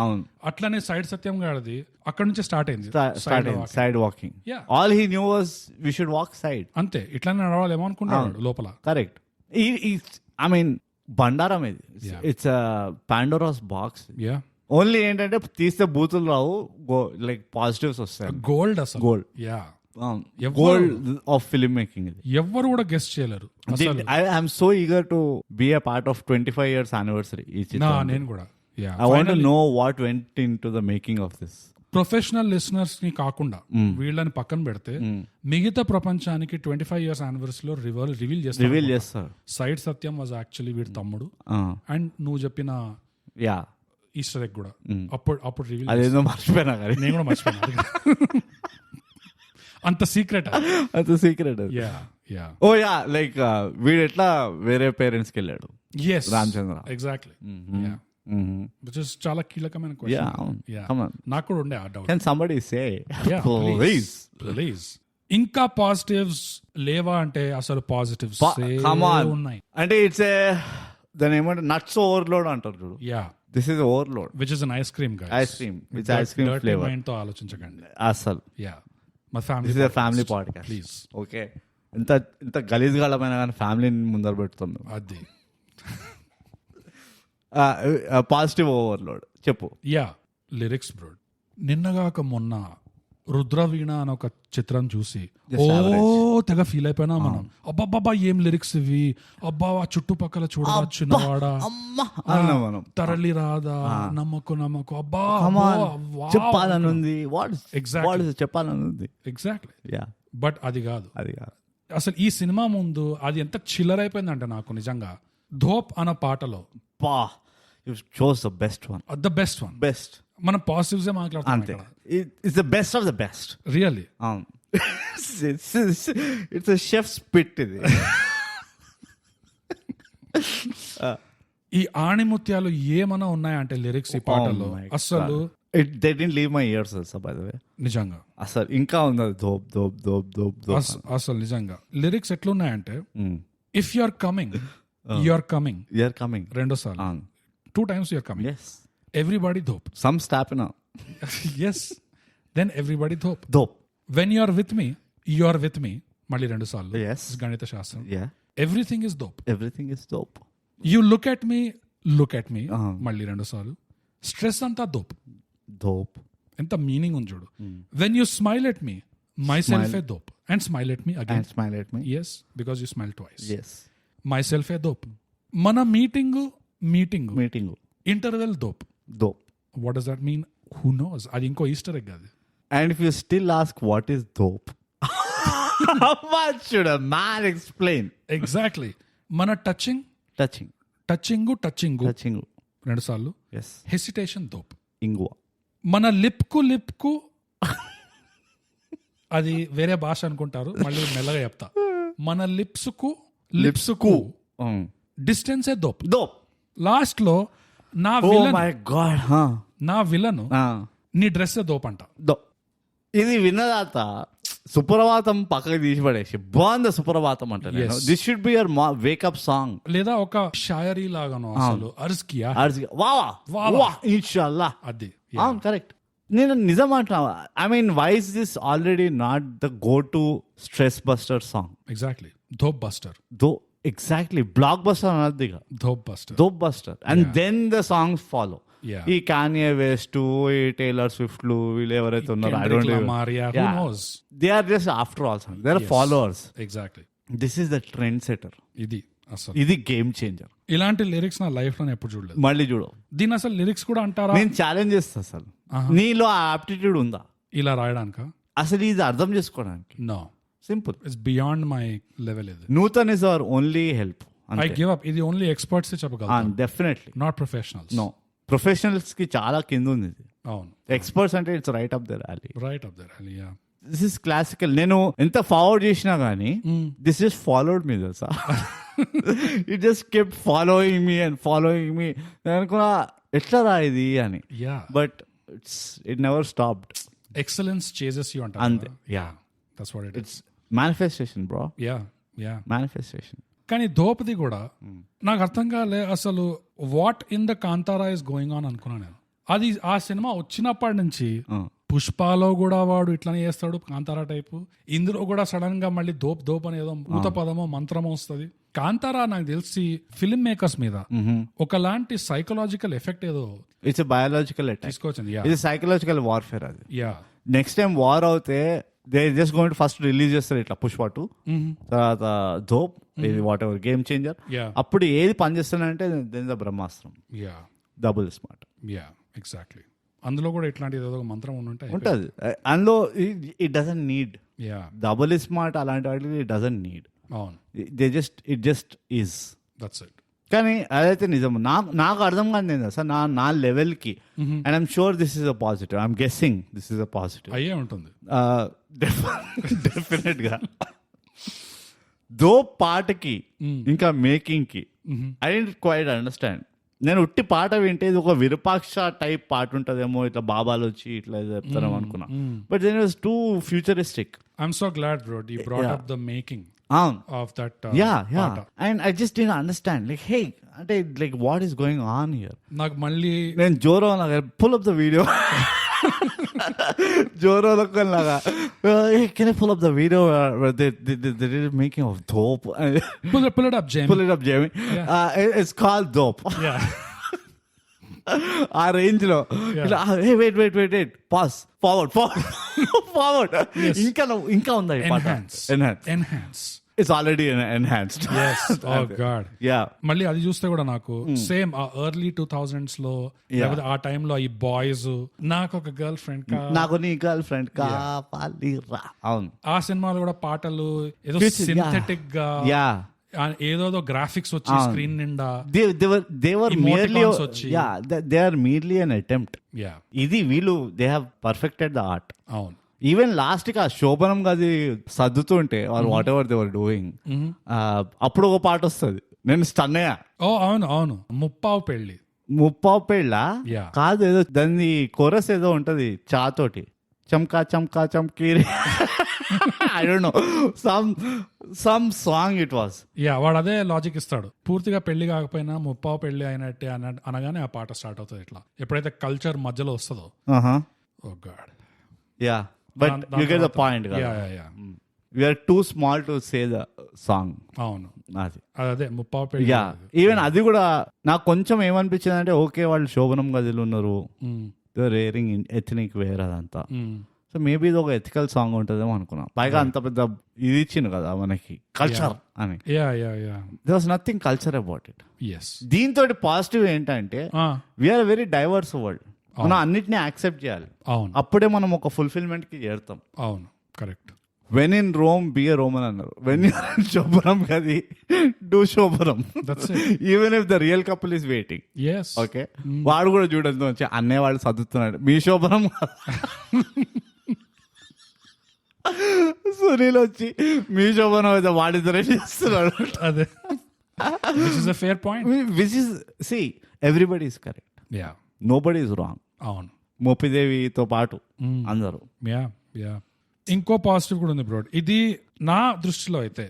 అట్లనే సైడ్ సత్యం గాడిది అక్కడ నుంచి స్టార్ట్ అయింది. Side walking. Yeah. All he knew was we should walk side. అంతే, ఇట్లానే నడవాలేమో అనుకున్నాడు లోపల. Correct. I mean, బండారం ఇది. It's a Pandora's box. Yeah only ఏంటంటే తీస్తే బూతులు రావు, లైక్ పాజిటివ్స్ వస్తాయి. గోల్డ్ అసలు. Gold. Yeah gold of film making ఇది. ఎవ్వరు కూడా గెస్ట్ చేయలేరు. I'm so eager to be a part of 25 years anniversary. నేను కూడా. I want to know what went into the making of this. Professional listeners ని కాకుండా వీళ్ళని పక్కన పెడితే మిగతా ప్రపంచానికి 25 years anniversary లో రివీల్ చేస్తారు. సైడ్ సత్యం వాజ్ యాక్చువల్లీ వీడి తమ్ముడు. అండ్ నువ్వు చెప్పిన ఈస్టర్ ఎగ్ కూడా అప్పుడు రివీల్. అదేదో మర్చిపోయినా కానీ నేను కూడా మర్చిపోయినా. అంత సీక్రెట్. ఓ యా, లైక్ వీడు ఎట్లా వేరే పేరెంట్స్ కి వెళ్ళాడు. రామచంద్ర. ఎగ్జాక్ట్లీ. Which is చాలా కీలకమైన క్వశ్చన్. నాకు కూడా ఉండే ఆ doubt. Can somebody say please? ఇంకా పాజిటివ్స్ లేవా అంటే అసలు పాజిటివ్స్ ఉన్నాయి. అంటే ఇట్స్ దాని ఏమంటే నట్స్ ఓవర్లోడ్ అంటారు చూడు. Yeah this is overload. Which is an ice cream guys. Ice cream with ice cream flavour. Mind తో ఆలోచించకండి అసలు. యా మా family. This is a family podcast. Please. Okay, ఇంత గలీజ్ గాలమైన కానీ ఫ్యామిలీని ముందర పెడుతాం. అది పాజిటివ్ ఓవర్లోడ్ చెప్పు. Yeah lyrics bro. నిన్నగాక మొన్న రుద్రవీణ అని ఒక చిత్రం చూసి తెగ ఫీల్ అయిపోయినా మనం. అబ్బాబ్బా ఏం లిరిక్స్ ఇవి, అబ్బా ఆ చుట్టుపక్కల చూడరా చిన్నవాడా, తరలి రాదా, నమ్మకు అబ్బా చెప్పాలనుంది, చెప్పాలనుంది. ఎగ్జాక్ట్లీ. బట్ అది కాదు. అసలు ఈ సినిమా ముందు అది ఎంత చిల్లర అయిపోయిందంటే నాకు నిజంగా. ధోప్ అన్న పాటలో you chose the best one. The best one. Best. మనం పాజిటివ్స్ ఏ మాట్లాడుతాం ఇక్కడ. It's the best of the best. Really. It's a chef's pit ఇది. ఈ ఆణిముత్యాలు ఏమన్నా ఉన్నాయంటే లిరిక్స్ ఈ పాటలో అసలు they didn't leave my ears also, by the way. నిజంగా అసలు ఇంకా ఉంది ధోప్ ధోప్ ధోప్ ధోప్ ధోప్. అసలు నిజంగా లిరిక్స్ ఎట్లున్నాయంటే ఇఫ్ యు ఆర్ కమింగ్ రెండోసార్లు 2 times you are coming. Yes. Everybody dhop. Some step in. Yes. Then everybody dhop. Dhop. When you are with me, you are with me. Malli rendu saallu. Yes. Ganitha shastram. Yeah. Everything is dhop. Everything is dhop. You look at me. Malli rendu saallu. Stress anta dhop. Dhop. Enta meaning undi chudu. When you smile at me, myself e dhop. And smile at me again. And smile at me. Yes. Because you smile twice. Yes. Myself e dhop. Mana meeting interval dope. What does that mean? Who knows? అది ఇంకో Easter egg అది. And if you still ask what is dope, what should a man explain? Exactly. మన touching రెండు సార్లు. Hesitation dope. ఇంగువ. మన lip కు అది వేరే భాష అనుకుంటారు, మళ్ళీ మెల్లగా చెప్తా. మన లిప్స్ కు డిస్టెన్సే దోప్. లాస్ట్ లో నా విలను నీ డ్రెస్ దోపంట. ఇది విన్నదాత సుప్రభాతం పక్కకి తీసి పడేసి బాగుంది సుప్రభాతం అంటే this should be your wake up song. లేదా ఒక షాయరీ లాగానో అసలు అర్జ్కియా ఇన్షాల్లా అది కరెక్ట్. నేను నిజం అంటున్నా, I mean why is this already not the go to stress buster song? Exactly dope buster. Exactly blockbuster అన్నది dope buster and then the songs follow. ఈ కాన్యే వెస్ట్, ఈ టేలర్ స్విఫ్ట్ లు వీళ్ళు ఎవరైతే ఉన్నారో I don't know, they are just after all songs, they are followers. Exactly this is the trend setter. ఇది game changer. ఇలాంటి lyrics నా life లో ఎప్పుడు చూడలేదు. మళ్ళీ చూడవు. దీని అసలు లిరిక్స్ కూడా అంటారా? నేను ఛాలెంజ్ చేస్తా, అసలు నీలో ఆ ఆప్టిట్యూడ్ ఉందా ఇలా రాయడానిక? అసలు ఇది అర్థం చేసుకోవడానికి? No, simple. It's beyond my level. ఇది Nutan is our only help. I give up. ఇది ఓన్లీ ఎక్స్పర్ట్స్ చెప్పగలరు. Definitely not professionals. No, professionals కి చాలా కింద ఉంది ఇది. అవును, ఎక్స్పర్ట్స్ అంటే it's right up their alley. Right up their alley. Yeah, this is classical. నేను ఎంత ఫార్వర్డ్ చేసినా గానీ దిస్ జస్ట్ ఫాలోడ్ మీ తెలుసా. It just kept following me and following me. నేను అనుకున్నా ఎట్లా రా ఇది అని, but it never stopped. Excellence chases you అంటారు అంతే. Yeah, that's what it is. Manifestation bro. Yeah, manifestation. కానీ దోపది కూడా నాకు అర్థం కాలే అసలు. What in the Kantara is going on అనుకున్నాను నేను. అది ఆ సినిమా వచ్చినప్పటి నుంచి పుష్పాలో కూడా వాడు ఇట్లానే చేస్తాడు కాంతారా టైపు. ఇందులో కూడా సడన్ గా మళ్ళీ దోప్ అనేదో భూత పదమో మంత్రమో వస్తుంది. కాంతారా నాకు తెలిసి ఫిల్మ్ మేకర్స్ మీద ఒకలాంటి సైకలాజికల్ ఎఫెక్ట్ ఏదో, ఇట్స్ బయాలజికల్ తీసుకోవచ్చింది. ఇది సైకలాజికల్ వార్ఫేర్. అది యా, నెక్స్ట్ టైం వార్ అవుతే they just going to first release చేస్తారు ఇట్లా పుష్ప 2, తర్వాత ధోప్, ఇది వాట్ ఎవర్ గేమ్ చేంజర్. అప్పుడు ఏది పనిచేస్తానంటే దెన్ ద బ్రహ్మాస్త్రం. Yeah, double smart. Yeah, exactly. అందులో కూడా ఇట్లాంటి ఏదో మంత్రం ఉంటుంది. అందులో it doesn't need double smart అలాంటి వాటికి ఇట్ డజంట్ నీడ్. అవును, it just is. That's it. కానీ అదైతే నిజం. నాకు అర్థం కాదు సార్ నా లెవెల్ కి. And I'm sure this is a positive. I'm guessing this is a positive అయ్యే ఉంటుంది డెఫినెట్ గా. దో పాటకి ఇంకా మేకింగ్ కి ఐ డోంట్ క్వైట్ అండర్స్టాండ్. నేను ఉట్టి పాట వింటే ఇది ఒక విరూపాక్ష టైప్ పాట ఉంటదేమో, ఇట్లా బాబాలు వచ్చి ఇట్లా చెప్తారేమో అనుకున్నా. But then it was too futuristic. I'm so glad bro you brought up the making of that and I just didn't understand like hey ante like what is going on here. నాకు మళ్ళీ నేను Zoro లాగా pull up the video. Zoro లాగా hey can I pull up the video where they making of dope. pull it up Jamie. It's called dope. Yeah. ఆ range లో wait pass forward ఇంకా ఉందా enhance. It's already enhanced. Oh God. Yeah. మళ్ళీ అది చూస్తే కూడా నాకు same ఆ ఎర్లీ 2000s లో లేకపోతే ఆ టైమ్ లో ఈ బాయ్స్ నాకు ఒక గర్ల్ ఫ్రెండ్ నాకు నీ గర్ల్ ఫ్రెండ్ కావాలి రా. అవును, ఆ సినిమాలో కూడా పాటలు ఏదో సింథెటిక్ గా ఏదో గ్రాఫిక్స్ వచ్చి స్క్రీన్ నిండా they were merely an attempt. ఇది వీళ్ళు they have perfected the art. అవును, ఈవెన్ లాస్ట్ కి ఆ శోభనం గది సర్దుతుంటే whatever they were doing అప్పుడు ఒక పాట వస్తుంది. నేను స్టన్ అయ్యా. అవును ముప్పావు పెళ్ళ కాదు, ఏదో దాన్ని కోరస్ ఏదో ఉంటది చాతోటి, చమ్కా చమ్కా చమ్కీరి. I don't know, some song it was. వాడు అదే లాజిక్ ఇస్తాడు. పూర్తిగా పెళ్లి కాకపోయినా ముప్పావు పెళ్లి అయినట్టే అనగానే ఆ పాట స్టార్ట్ అవుతుంది. ఇట్లా ఎప్పుడైతే కల్చర్ మధ్యలో వస్తుందో. Oh God. Yeah, but you get the point. Yeah. We are too small to say the song. అవును, అదే ముప్పావు పెళ్లి. ఈవెన్ అది కూడా నాకు కొంచెం ఏమనిపించింది అంటే ఓకే వాళ్ళు శోభనం గదిలో ఉన్నారు, రేరింగ్ ఎథనిక్ వేర్ అదంతా. సో మేబీ ఇది ఒక ఎథికల్ సాంగ్ ఉంటుందేమో అనుకున్నా. పైగా అంత పెద్ద ఇది ఇచ్చింది కదా మనకి కల్చర్ అని. There was nothing culture about it. దీంతో పాజిటివ్ ఏంటంటే వీఆర్ వెరీ డైవర్స్ వరల్డ్. మనం అన్నిటినీ యాక్సెప్ట్ చేయాలి. అప్పుడే మనం ఒక ఫుల్ఫిల్మెంట్ కి చేరుతాం. అవును, correct. When in Rome B a Roman అన్నారు. వెన్ యూ శోభనం కది డూ శోభనం. Even if the real couple is waiting. Okay, వాడు కూడా చూడదు వచ్చి అన్నయ్య వాడు సర్దుతున్నాడు మీ శోభనం. సునీల్ వచ్చి మీ శోభనం అయితే వాడిద్దరే చేస్తున్నాడు. అదే fair point. Which is see everybody is correct. Nobody is wrong. అవును, మోపిదేవితో పాటు అందరూ. ఇంకో పాజిటివ్ కూడా ఉంది బ్రో. ఇది నా దృష్టిలో అయితే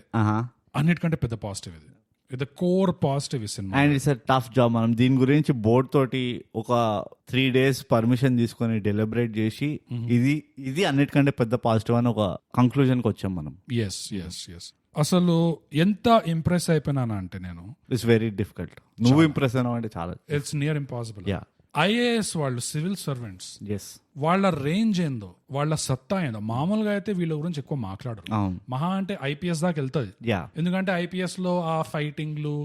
అన్నిటికంటే పెద్ద పాజిటివ్ ఇది. ఇది కోర్ పాజిటివ్ ఈ cinema. And it's tough job. మనం దీని గురించి బోర్డ్ తోటి ఒక 3 days పర్మిషన్ తీసుకొని డెలిబరేట్ చేసి ఇది అన్నిటికంటే పెద్ద పాజిటివ్ అని ఒక కంక్లూజన్ కి వచ్చాం మనం. ఎస్ అసలు ఎంత ఇంప్రెస్ అయిపోయినా అంటే నేను, ఇట్స్ వెరీ డిఫికల్ట్. నువ్వు ఇంప్రెస్ అయినావు అంటే చాలా, ఇట్స్ నియర్ ఇంపాసిబుల్. ఐఏఎస్ వాళ్ళు సివిల్ సర్వెంట్స్, వాళ్ళ రేంజ్ ఏందో, వాళ్ళ సత్తా ఏందో. మామూలుగా అయితే వీళ్ళ గురించి ఎక్కువ మాట్లాడరు. మహా అంటే ఐపీఎస్ దాకా వెళ్తుంది. ఎందుకంటే ఐపీఎస్ లో ఆ ఫైటింగ్లు,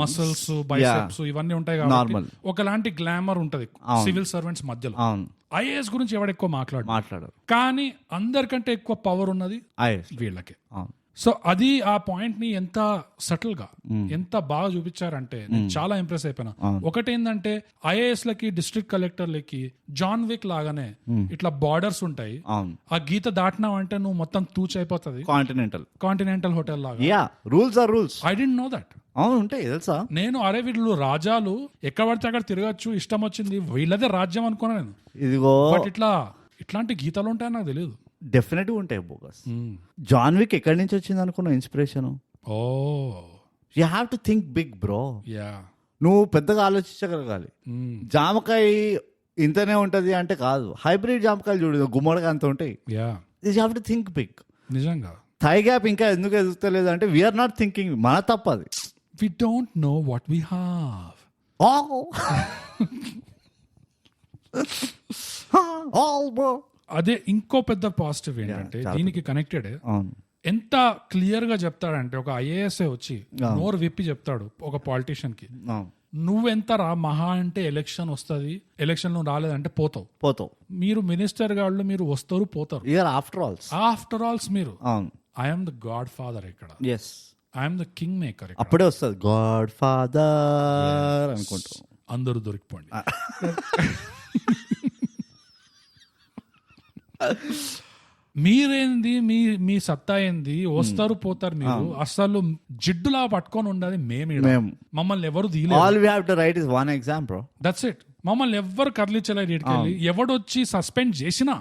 మసిల్స్, బైసెప్స్ ఇవన్నీ ఉంటాయి కాబట్టి ఒకలాంటి గ్లామర్ ఉంటది సివిల్ సర్వెంట్స్ మధ్యలో. ఐఏఎస్ గురించి ఎవడు ఎక్కువ మాట్లాడరు, కానీ అందరికంటే ఎక్కువ పవర్ ఉన్నది వీళ్ళకి. సో అది ఆ పాయింట్ ని ఎంత సటిల్ గా ఎంత బాగా చూపించారంటే నేను చాలా ఇంప్రెస్ అయిపోయినా. ఒకటేందంటే ఐఏఎస్ లకి డిస్ట్రిక్ట్ కలెక్టర్లకి జాన్ విక్ లాగానే ఇట్లా బార్డర్స్ ఉంటాయి. ఆ గీత దాటినావు అంటే నువ్వు మొత్తం తూచైపోతుంది. కాంటినెంటల్ హోటల్ లాగా rules. I don't know that. అవును ఉంటాయి తెలుసా. నేను అరే వీళ్ళు రాజాలు ఎక్కడ పడితే అక్కడ తిరగచ్చు, ఇష్టం వచ్చింది వీళ్ళదే రాజ్యం అనుకున్నా నేను. ఇదిగో బట్ ఇట్లాంటి గీతలు ఉంటాయని నాకు తెలియదు. డెఫినెట్ గా ఉంటాయి బోగస్. జాన్ విక్ ఎక్కడి నుంచి వచ్చింది అనుకున్నావు inspiration? You have to think big bro. నువ్వు పెద్దగా ఆలోచించగలగాలి. జామకాయ ఇంతనే ఉంటది అంటే కాదు, హైబ్రిడ్ జామకాయలు చూడు గుమ్మడిగా అంత ఉంటాయి. You have to think big. నిజంగా థై గ్యాప్ ఇంకా ఎందుకు ఎదుగుతలేదు అంటే వీఆర్ నాట్ థింకింగ్. మన తప్పది. We don't know what we have. అదే ఇంకో పెద్ద పాజిటివ్ ఏంటంటే దీనికి కనెక్టెడ్ ఎంత క్లియర్ గా చెప్తాడంటే, ఒక ఐఏఎస్ వచ్చి నోరు విప్పి చెప్తాడు ఒక పాలిటీషియన్ కి, నువ్వెంత రా మహా అంటే ఎలక్షన్ వస్తుంది, ఎలక్షన్ నువ్వు రాలేదంటే పోతావు. మీరు మినిస్టర్ గాళ్ళు మీరు వస్తారు పోతారు. ఆఫ్టర్ ఆల్స్ మీరు ఐఎమ్ ద గాడ్ ఫాదర్ ఇక్కడ, ఐఎమ్ ద కింగ్ మేకర్. అప్పుడే వస్తుంది గాడ్ ఫాదర్ అనుకుంటా. అందరూ దొరికిపోండి. మీరేంది, మీ సత్తా ఏంది, వస్తారు పోతారు మీరు. అసలు జిడ్డులా పట్టుకొని ఉండదు మేము. మమ్మల్ని ఎవరు దట్స్ ఇట్. మమ్మల్ని ఎవ్వరు కదిలించలేదు. ఇటుకెళ్ళి ఎవడొచ్చి సస్పెండ్ చేసినా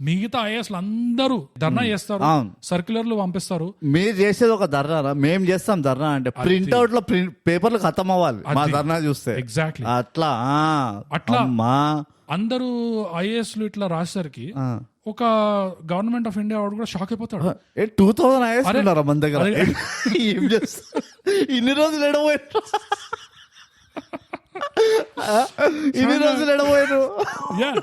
మిగతా ఐఏఎస్లు అందరూ ధర్నా చేస్తారు, సర్క్యులర్లు పంపిస్తారు. మీరు చేసేది ఒక ధర్నా, మేము చేస్తాం ధర్నా అంటే ప్రింట్అవుట్ లో పేపర్లు ఖతం అవ్వాలి మా ధర్నా చూస్తే. ఎగ్జాక్ట్లీ అట్లా అందరూ ఐఏఎస్లు ఇట్లా రాసేసరికి ఒక గవర్నమెంట్ ఆఫ్ ఇండియా వాడు కూడా షాక్ అయిపోతాడు. 2000 ఐఏఎస్ ఉన్నారా మన దగ్గర? ఏం చేస్తా ఇన్ని రోజులు ఎడబోయారు, ఇన్ని రోజులు ఎడబోయారు,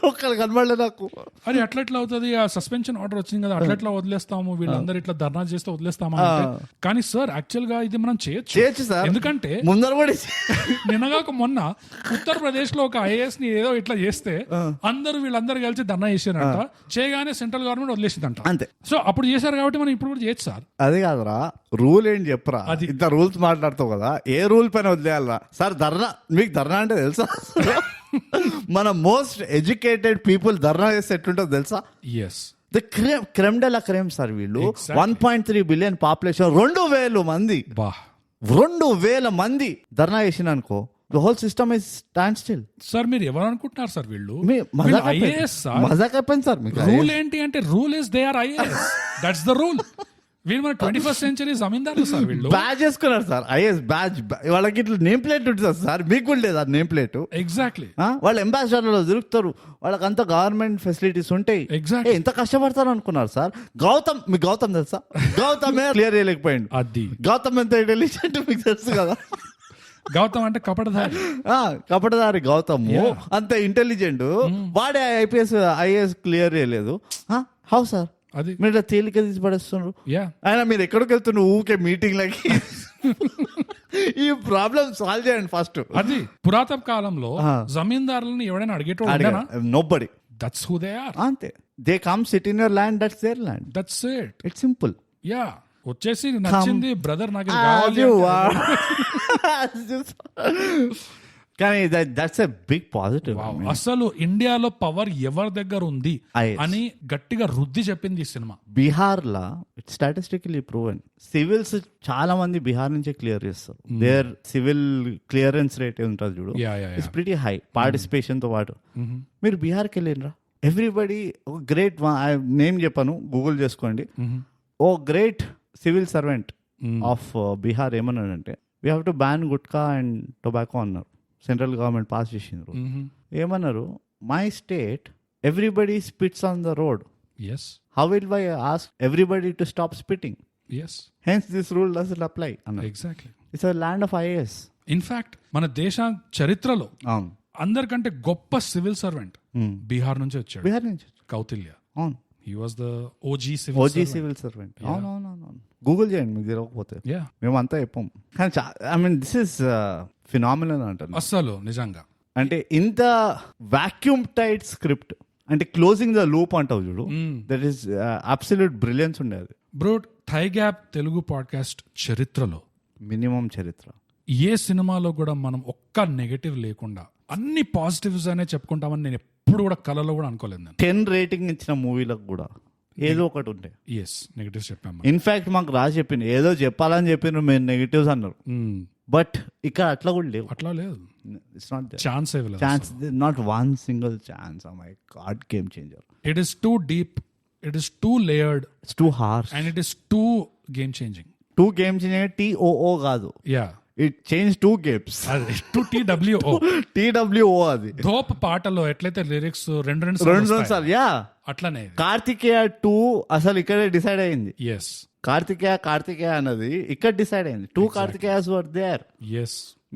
ఒక్కరు కనబడలే నాకు. అది అట్లా అవుతుంది. ఆ సస్పెన్షన్ ఆర్డర్ వచ్చింది కదా, అట్లా వదిలేస్తాము, వీళ్ళందరూ ఇట్లా ధర్నా చేస్తే వదిలేస్తాము. కానీ సార్ యాక్చువల్ గా ఇది మనం చేయొచ్చు సార్. ఎందుకంటే ముందర కూడా నిన్నగాక మొన్న ఉత్తరప్రదేశ్ లో ఒక ఐఏఎస్ ని ఏదో ఇట్లా చేస్తే వీళ్ళందరూ కలిసి ధర్నా చేశారంట. చేయగానే సెంట్రల్ గవర్నమెంట్ వదిలేసిందంట. అంతే. సో అప్పుడు చేశారు కాబట్టి మనం ఇప్పుడు కూడా చేయొచ్చు సార్. అది కాదురా, రూల్ ఏంటి చెప్పరా? ఇంత రూల్స్ మాట్లాడతావు కదా, ఏ రూల్ పైన వదిలేయాలరా? సార్ ధర్నా, మీకు ధర్నా అంటే తెలుసా? మన మోస్ట్ ఎడ్యుకేటెడ్ పీపుల్ ధర్నా చేస్తే ఎట్లుంటుందో తెలుసా? ద క్రెమ్ డే లా క్రెమ్ సార్ వీళ్ళు. 1.3 బిలియన్ పాపులేషన్, 2000 మంది 2000 మంది ధర్నా చేసిన అనుకో, the whole system is stand still. Sir మీరు ఎవరు అనుకుంటున్నారు సార్? వీళ్ళు ఐఏఎస్ సార్. మజాక్ అయిపోయింది సార్. రూల్ ఏంటి అంటే rule is they are IAS, that's the rule. వీళ్ళు మన 21st century జమీందారులు సార్. వీళ్ళు బ్యాజ్ చేసుకున్నారు సార్, ఐఏఎస్ బ్యాజ్. వాళ్ళకి ఇట్లా నేమ్ ప్లేట్ ఉంటుంది సార్, మీకు కూడా లేదా నేమ్ ప్లేట్? ఎగ్జాక్ట్లీ. వాళ్ళు అంబాసిడర్లో తిరుగుతారు, వాళ్ళకి అంత గవర్నమెంట్ ఫెసిలిటీస్ ఉంటాయి. ఎగ్జాక్ట్లీ. ఎంత కష్టపడతారు అనుకున్నారు సార్? మీకు గౌతమ్ తెలుసా? గౌతమే క్లియర్ చేయలేకపోయింది. అది గౌతమ్ ఎంత ఇంటెలిజెంట్ మీకు తెలుసు కదా. గౌతమ్ అంటే కపటదారి గౌతమ్ అంత ఇంటెలిజెంట్, వాడే ఐఏఎస్ క్లియర్ చేయలేదు. How sir? అది మీరు తేలిక తీసి పడేస్తున్నారు. ఆయన మీరు ఎక్కడికి వెళ్తున్నారు ఊకే మీటింగ్ లకి? ఈ ప్రాబ్లం సాల్వ్ చేయండి ఫస్ట్. అది పురాతన కాలంలో జమీందారులను ఎవడైనా అడిగేటోడు? Nobody. That's who they are. అంతే. They come sit in your land, that's their land. That's it. It's simple. వచ్చేసి నచ్చింది బ్రదర్ నాకు కానీ దట్స్ ఎ బిగ్ పాజిటివ్. అసలు ఇండియాలో పవర్ ఎవరి దగ్గర ఉంది అని గట్టిగా రుద్ది చెప్పింది ఈ cinema. Bihar law it's statistically proven, civils చాలా మంది బీహార్ నుంచే క్లియర్ చేస్తారు. దేర్ సివిల్ క్లియరెన్స్ రేట్ ఉంటుంది చూడు, ఇట్స్ ప్రిటీ హై పార్టిసిపేషన్ తో పాటు. మీరు బీహార్కి వెళ్ళినరా? ఎవ్రీబడి ఒక గ్రేట్ నేమ్ చెప్పాను, గూగుల్ చేసుకోండి. ఓ great civil servant of Bihar ఏమన్నాడంటే, we have to ban gutka and tobacco అన్నారు. సెంట్రల్ గవర్నమెంట్ పాస్ చేసిండ్రు. ఏమన్నారు, my state everybody spits on the road, how will I ask everybody to stop spitting, hence this rule doesn't apply అన్నారు. Exactly. It's a land of IAS. In fact మన దేశ చరిత్రలో అందరికంటే గొప్ప civil servant Bihar నుంచి వచ్చాడు. బీహార్ నుంచి కౌటిల్య. అవును, he was the OG civil servant. అవునవునవును, గూగుల్ చేయండి మీకు తెలియకపోతే. మేమంతా చెప్పాం. కానీ I mean this is phenomenal అంటారు అస్సలు నిజంగా. అంటే ఇంత వాక్యూమ్ టైట్ స్క్రిప్ట్, అంటే క్లోజింగ్ ద లూప్ అంటావు చూడు, దట్ ఈస్ అబ్సల్యూట్ బ్రిలియన్స్ ఉండేది. Bro, thigh gap Telugu podcast చరిత్రలో మినిమం చరిత్ర ఏ సినిమాలో కూడా మనం ఒక్క నెగటివ్ లేకుండా అన్ని పాజిటివ్స్ అనే చెప్పుకుంటామని నేను ఎప్పుడు కూడా కలలో కూడా అనుకోలేదు. 10 రేటింగ్ ఇచ్చిన మూవీలకు కూడా ఏదో ఒకటి ఉంటాయి. నెగటివ్స్ చెప్పాము. ఇన్ఫాక్ట్ మాకు రాసి చెప్పింది, ఏదో చెప్పాలని చెప్పిన మీరు నెగటివ్స్ అన్నారు, బట్ ఇక్కడ అట్లా కూడా లేవు. అట్లా లేదు. It's not chance not one single chance. Oh my God, game changer. It is too deep, it is too layered, it's too harsh and it is too game changing. Too game changing, TOO కాదు. It change 2 games. TWO అది. ధోప్ పాటలో ఎట్లయితే lyrics రెండు సార్లు అట్లనే కార్తికేయ 2 అసలు ఇక్కడే decide అయింది. కార్తికేయ అన్నది ఇక్కడ డిసైడ్ అయింది. 2 కార్తికేయస్ వర్ దేర్.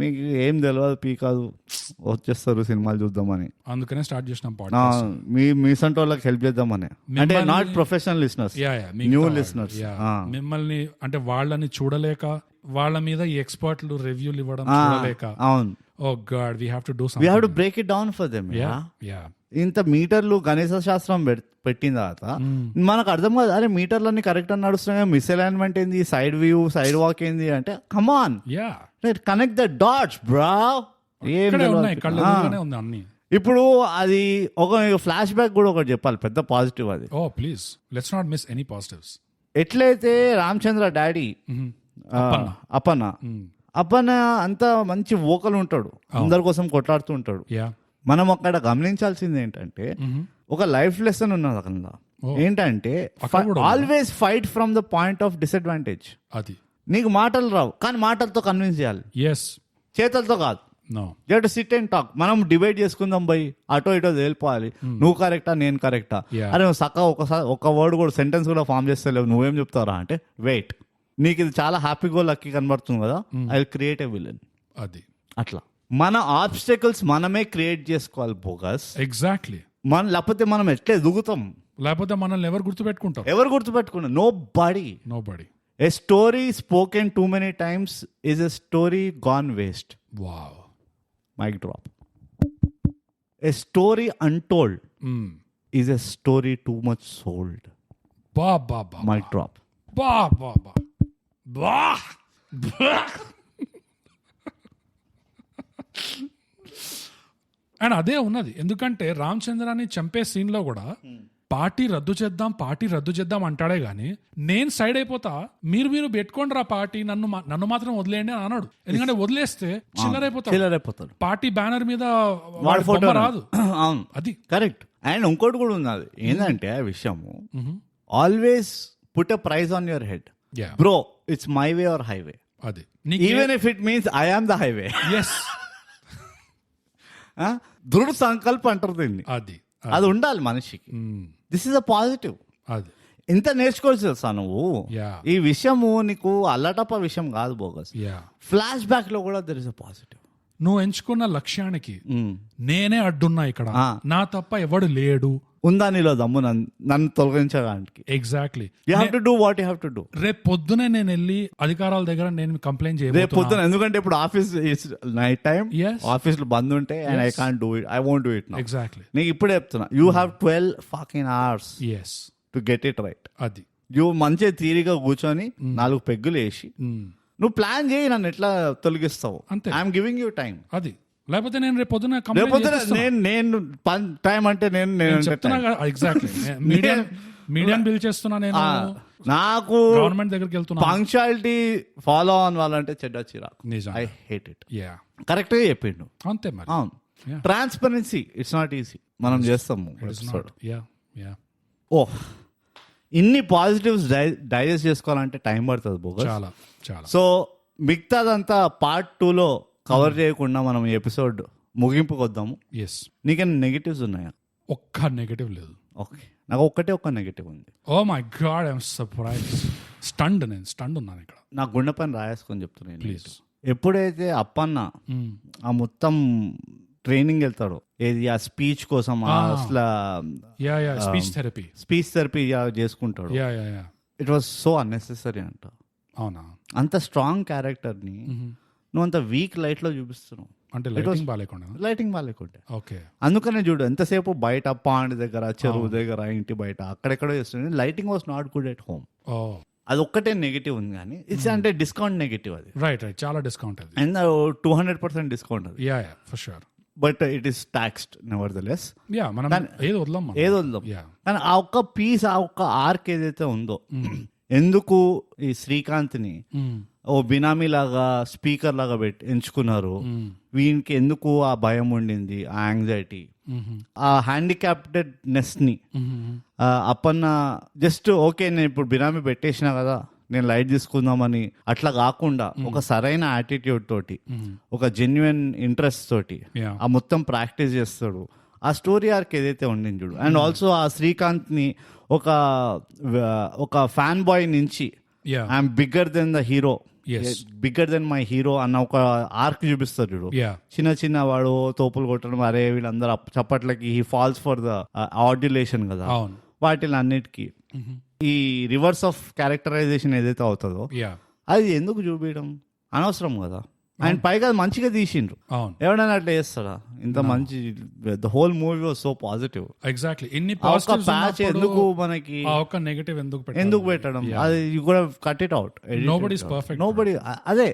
మీకు ఏం తెలియదు, పీకాదు, వచ్చేస్తారు సినిమాలు చూద్దామని, అందుకనే స్టార్ట్ చేసినాం. మీ సంటి వాళ్ళకి హెల్ప్ చేద్దామని, అంటే not professional listeners, new listeners. మిమ్మల్ని అంటే వాళ్ళని చూడలేక, వాళ్ళ మీద ఈ ఎక్స్పర్ట్లు రివ్యూలు ఇవ్వడం చూడలేక, అవును, oh God, we have to do something, we have to break it down for them. ఇంత మీటర్లు గణేశ శాస్త్రం పెట్టిన తర్వాత మనకు అర్థం కాదు, అరే మీటర్లన్నీ కరెక్ట్ అని నడుస్తున్నాయి, మిస్ అలైన్మెంట్ ఏంది, సైడ్ వ్యూ, సైడ్ వాక్ ఏంది అంటే, come on, connect the dots bro. ఇప్పుడు అది ఒక ఫ్లాష్ బ్యాక్ కూడా ఒకటి చెప్పాలి, పెద్ద పాజిటివ్ అది. Please let's not miss any positives. ఎట్లయితే రామచంద్ర డాడీ అప్పన్న అంత మంచి వోకల్ ఉంటాడు, అందరి కోసం కొట్లాడుతూ ఉంటాడు. మనం అక్కడ గమనించాల్సింది ఏంటంటే, ఒక లైఫ్ లెసన్ ఉన్నది అక్కడ. ఏంటంటే, always fight from the point of disadvantage. అది నీకు మాటలు రావు, కానీ మాటలతో కన్విన్స్ చేయాలి, చేతలతో కాదు. You to SIT and talk. మనం డిబేట్ చేసుకుందాం పోయి, అటో ఇటో తేలిపోవాలి, నువ్వు కరెక్టా నేను కరెక్టా, అరే నువ్వు సక్క ఒక వర్డ్ కూడా, సెంటెన్స్ కూడా ఫామ్ చేస్తలేవు, నువ్వేం చెప్తారా అంటే, వెయిట్, నీకు ఇది చాలా హ్యాపీగా లక్కీ కనబడుతుంది కదా, I will create a villain. అది అట్లా మన ఆబ్స్టకల్స్ మనమే క్రియేట్ చేసుకోవాలి బోగస్. ఎగ్జాక్ట్లీ. లేకపోతే మనం ఎట్లా ఎదుగుతాం, లేకపోతే మనల్ని ఎవరు గుర్తుపెట్టుకుంటారు? Nobody. A story spoken too many times is a story gone waste. Wow. Mic drop. A story untold is a story too much sold. Mic drop. And అదే ఉన్నది. ఎందుకంటే రామచంద్రాన్ని చంపే సీన్ లో కూడా పార్టీ రద్దు చేద్దాం అంటాడే గాని, నేను సైడ్ అయిపోతా, మీరు పెట్టుకోండి రా పార్టీ, నన్ను మాత్రం వదిలేయండి అని అన్నాడు. ఎందుకంటే వదిలేస్తే చిల్లరైపోతాడు. పార్టీ బ్యానర్ మీద ఫోటో రాదు. అది కరెక్ట్. అండ్ ఇంకోటి కూడా ఉన్నది ఏంటంటే, ఆ విషయము always put a price on your head. Bro, it's my way or highway. అది even if it means I am the highway. దృఢ సంకల్పం అంటారు దీన్ని. అది ఉండాలి మనిషికి. This is a positive. అది ఇంత నేర్చుకోవచ్చు తెలుసా నువ్వు. ఈ విషయము నీకు అల్లటప్ప విషయం కాదు బోగస్. ఫ్లాష్ బ్యాక్ లో కూడా దర్ ఇస్ అ పాజిటివ్. నువ్వు ఎంచుకున్న లక్ష్యానికి నేనే అడ్డున్నా, ఇక్కడ నా తప్ప ఎవడు లేడు, ఉందా నీలో దమ్ము నన్ను తొలగించడానికి. Exactly. You have to do what you have to do. రేపు పొద్దునే నేను వెళ్ళి అధికారుల దగ్గర నేను కంప్లైంట్ చేయాలి రేపు పొద్దున. ఎందుకంటే ఇప్పుడు ఆఫీస్ నైట్ టైం, ఆఫీస్ లో బంద్ ఉంటే, and I can't do it, I won't do it now. Exactly. నీకు ఇప్పుడే చెప్తున్నా, you have 12 fucking hours to get it right. అది యూ మంచిగా తీరిగా కూర్చొని 4 పెగ్గులు వేసి నువ్వు ప్లాన్ చేయి, నన్ను ఎట్లా తొలగిస్తావు. I'm giving you time. అది లేకపోతే నేను రేపు పొద్దున నేను టైం అంటే నేను చెప్తున్నా. ఎగ్జాక్ట్లీ. మీడియా బిల్ చేస్తున్నా నేను, నాకు గవర్నమెంట్ దగ్గరికి వెళ్తున్నా. పంక్చువాలిటీ ఫాలో ఆన్ వాళ్ళంటే చెడ్డ చిరాకు. I hate it. కరెక్ట్ గా చెప్పిండు. అంతే మరి. అవును. Transparency it's not easy. మనం చేస్తాము ఎపిసోడ్. ఓ ఇన్ని పాజిటివ్స్ డైజెస్ట్ చేసుకోవాలంటే టైం పడుతుంది బోగస్. చాలా చాలా. సో మిగతాదంతా పార్ట్ 2లో కవర్ చేయకుండా మనం ఈ ఎపిసోడ్ ముగింపుకు వద్దాము. ఎస్. నీకైనా నెగిటివ్స్ ఉన్నాయా? ఒక్క నెగిటివ్ లేదు. ఓకే, నాకు ఒక్క నెగిటివ్ ఉంది. Oh my God, I'm surprise. నేను స్టండ్ ఉన్నాను ఇక్కడ. నా గుండె పైన రాయేసుకొని చెప్తున్నాను ప్లీజ్. ఎప్పుడైతే అప్పన్న ఆ మొత్తం ట్రైనింగ్ వెళ్తాడో, ఏది ఆ స్పీచ్ కోసం అసలు స్పీచ్ థెరపీ చేసుకుంటాడు, ఇట్ వాస్ సో అన్నెసెసరీ అంట. అవునా? అంత స్ట్రాంగ్ క్యారెక్టర్ ని నువ్వు అంత వీక్ లైట్ లో చూపిస్తున్నావు. అంటే లైటింగ్ బాగాలేకుండా. ఓకే, అందుకనే చూడు ఎంతసేపు బయట పాండ్ దగ్గర, చెరువు దగ్గర, ఇంటి బయట అక్కడెక్కడో చేస్తుంది. Lighting was not good at home. అది ఒక్కటే నెగిటివ్ ఉంది, కానీ ఇట్స్ అంటే డిస్కౌంట్ నెగిటివ్ అది. రైట్, చాలా డిస్కౌంట్ అది. అండ్ 200% డిస్కౌంట్ అది. For sure. But it is taxed nevertheless. ఏదో వదలం. కానీ ఆ ఒక్క పీస్, ఆ ఒక్క ఆర్క్ ఏదైతే ఉందో, ఎందుకు ఈ శ్రీకాంత్ ని ఓ బినామీ లాగా స్పీకర్ లాగా ఎంచుకున్నారు, వీనికి ఎందుకు ఆ భయం ఉండింది, ఆ యాంగ్జైటీ, ఆ హ్యాండిక్యాప్టెడ్నెస్ ని అప్పన్న జస్ట్ ఓకే నేను ఇప్పుడు బినామీ పెట్టేసినా కదా, నేను లైట్ తీసుకుందామని అట్లా కాకుండా ఒక సరైన యాటిట్యూడ్ తోటి, ఒక జెన్యున్ ఇంట్రెస్ట్ తోటి ఆ మొత్తం ప్రాక్టీస్ చేస్తాడు. ఆ స్టోరీ ఆర్క్ ఏదైతే ఉండింది చూడు. అండ్ ఆల్సో ఆ శ్రీకాంత్ ని ఒక ఫ్యాన్ బాయ్ నుంచి I'm bigger than the hero, bigger than my hero అన్న ఒక ఆర్క్ చూపిస్తారు చూడు. చిన్న వాడు తోపులు కొట్టడం, అరే వీళ్ళందరూ చప్పట్లకి హీ ఫాల్స్ ఫర్ ద ఆడ్యులేషన్ కదా, వాటిని అన్నిటికీ ఈ రివర్స్ ఆఫ్ క్యారెక్టరైజేషన్ ఏదైతే అవుతుందో అది ఎందుకు చూపించడం అనవసరం కదా. అండ్ పైగా మంచిగా తీసిండ్రు, ఎవడైనా అట్లా చేస్తాడా? ఇంత మంచి the whole movie was so positive. Exactly. Patch ఎందుకు మనకి నెగటివ్ ఎందుకు పెట్టడం? అది you could have cut it out. Nobody is perfect. Nobody. అదే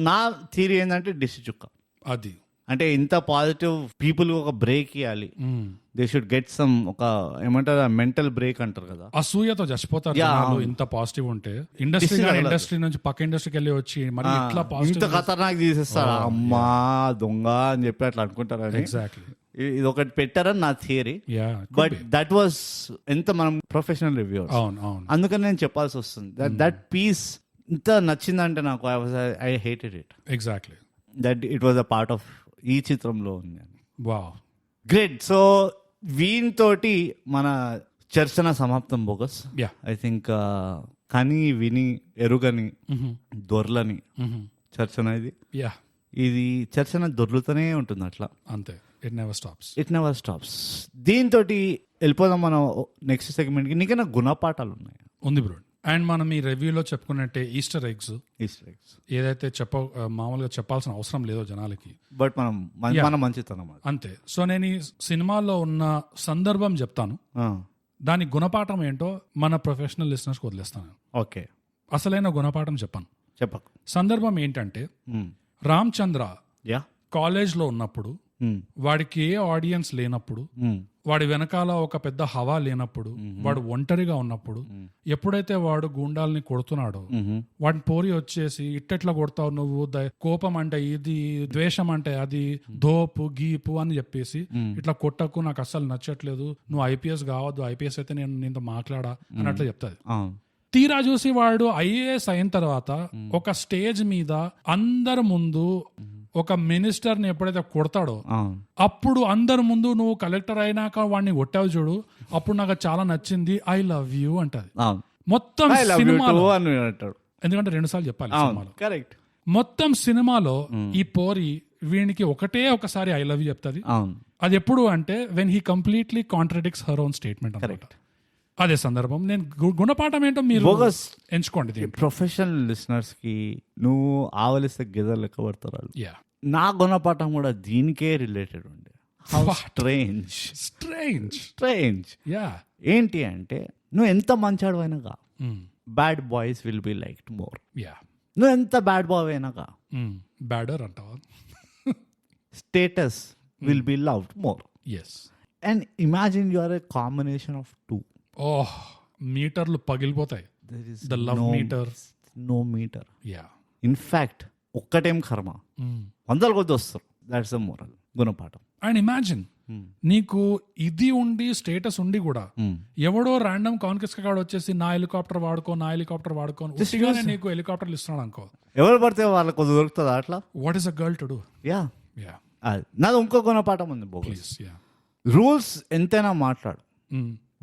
నా థియరీ ఏంటంటే డిష్ చుక్క అది. అంటే ఇంత పాజిటివ్ పీపుల్ ఒక బ్రేక్ ఇవ్వాలి. దే షుడ్ గెట్ సమ్ ఒక ఏమంటారు మెంటల్ బ్రేక్ అంటారు కదా. అసూయతో చచ్చిపోతారు ఇంత పాజిటివ్ ఉంటే. ఇండస్ట్రీ నుంచి పక్క ఇండస్ట్రీకి వెళ్ళి వచ్చి మరి ఇంత ఖతర్నాక్ తీసేస్తారు, అమ్మా దొంగ అని చెప్పి అట్లా అనుకుంటారు. ఎగ్జాక్ట్లీ. ఇది ఒకటి పెట్టారని నా థియరీ. బట్ దట్ వాస్ ఎంత మనం ప్రొఫెషనల్ రివ్యూ, అందుకని నేను చెప్పాల్సి వస్తుంది. దట్ పీస్ ఇంత నచ్చిందంటే నాకు I hated it. Exactly. That it was a part of ఈ చిత్రంలో ఉంది. Wow, great. సో వీనితోటి మన చర్చన సమాప్తం బోగస్. ఐ థింక్ కానీ విని ఎరుగని దొర్లని చర్చన ఇది చర్చన దొర్లుతూనే ఉంటుంది అట్లా, అంతే. It never stops. దీంతో వెళ్ళిపోదాం మనం నెక్స్ట్ సెగ్మెంట్కి. నీకైనా గుణపాఠాలు ఉన్నాయి? ఉంది బ్రో. అండ్ మనం ఈ రివ్యూలో చెప్పుకున్నట్టే ఈస్టర్ ఎగ్స్ ఏదైతే మామూలుగా చెప్పాల్సిన అవసరం లేదో జనాలకి, బట్ మనం మంచితనం అంతే. సో నేను ఈ సినిమాలో ఉన్న సందర్భం చెప్తాను, దాని గుణపాఠం ఏంటో మన ప్రొఫెషనల్ లిసనర్స్ వదిలేస్తాను. ఓకే, అసలైన గుణపాఠం చెప్పాను. చెప్పకు. సందర్భం ఏంటంటే, రామ్ చంద్ర కాలేజ్లో ఉన్నప్పుడు, వాడికి ఏ ఆడియన్స్ లేనప్పుడు, వాడి వెనకాల ఒక పెద్ద హవా లేనప్పుడు, వాడు ఒంటరిగా ఉన్నప్పుడు, ఎప్పుడైతే వాడు గూండాల్ని కొడుతున్నాడో, వాడిని పోరి వచ్చేసి ఇట్టెట్లా కొడతావు నువ్వు, కోపం అంటే ఇది, ద్వేషం అంటే అది, ధోపు గీపు అని చెప్పేసి ఇట్లా కొట్టకు, నాకు అస్సలు నచ్చట్లేదు, నువ్వు ఐపీఎస్ కావద్దు, ఐపీఎస్ అయితే నేను నీతో మాట్లాడా అని అట్లా చెప్తాది. తీరా చూసి వాడు ఐఏఎస్ అయిన తర్వాత ఒక స్టేజ్ మీద అందరి ముందు ఒక మినిస్టర్ ని ఎప్పుడైతే కొడతాడో, అప్పుడు అందరి ముందు నువ్వు కలెక్టర్ అయినాక వాడిని కొట్టావు చూడు, అప్పుడు నాకు చాలా నచ్చింది, ఐ లవ్ యూ అంటది మొత్తం సినిమాలో. ఎందుకంటే 2 సార్లు చెప్పాలి సినిమాలో. కరెక్ట్. మొత్తం సినిమాలో ఈ పోరి వీనికి ఒకసారి ఐ లవ్ యూ చెప్తాది. అది ఎప్పుడు అంటే when he completely contradicts her own statement అన్నమాట. అదే సందర్భం. నేను గుణపాఠం ఏంటో మీరు ఎంచుకోండి. ప్రొఫెషనల్ లిసనర్స్ కి నువ్వు ఆవలిస్తే గెదర్ లెక్క పడతారు. నా గుణపాఠం కూడా దీనికే రిలేటెడ్ ఉండే. స్ట్రేంజ్. ఏంటి అంటే, నువ్వు ఎంత మంచాడు అయినాగా bad boys will be liked more. నువ్వు ఎంత బ్యాడ్ బాయ్ అయినాగా బ్యాడర్ అంటావా, status will be loved more. And imagine you are a combination of 2. మీటర్లు పగిలిపోతాయి. The love meter, no meter. In fact ఒక్కటేం కర్మ, 100 కొద్ది వస్తారు. దాట్స్ ద మోరల్ గుణపాఠం. అండ్ ఇమాజిన్ నీకు ఇది ఉండి స్టేటస్ ఉండి కూడా ఎవడో ర్యాండమ్ కాన్కెస్ట్ కాడ వచ్చేసి నా హెలికాప్టర్ వాడుకో ఉట్టిగానే నీకు హెలికాప్టర్లు ఇస్తున్నాడు అనుకో, ఎవరు పడితే వాళ్ళకు దొరుకుతుందా అట్లా? What is a girl to do? Yeah, నాది ఇంకో గుణపాఠం ఉంది. Please, yeah. రూల్స్ ఎంతైనా మాట్లాడు,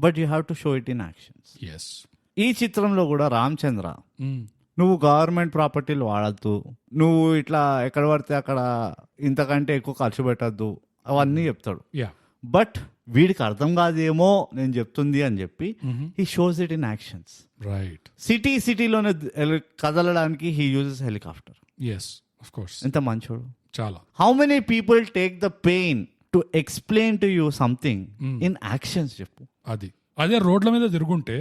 but you have to show it in actions. Yes. ఈ చిత్రంలో కూడా రామచంద్ర నువ్వు గవర్నమెంట్ ప్రాపర్టీలు వాడద్దు, నువ్వు ఇట్లా ఎక్కడ పడితే అక్కడ ఇంతకంటే ఎక్కువ ఖర్చు పెట్టద్దు, అవన్నీ చెప్తాడు. బట్ వీడికి అర్థం కాదేమో నేను చెప్తుంది అని చెప్పి he shows it in actions. Right. సిటీలోనే కదలడానికి he uses helicopter. Yes, of course. ఎంత మంచోడు. చాలా. How many people take the pain to explain to you something in actions చెప్పు. అదే రోడ్ల మీద తిరుగుంటే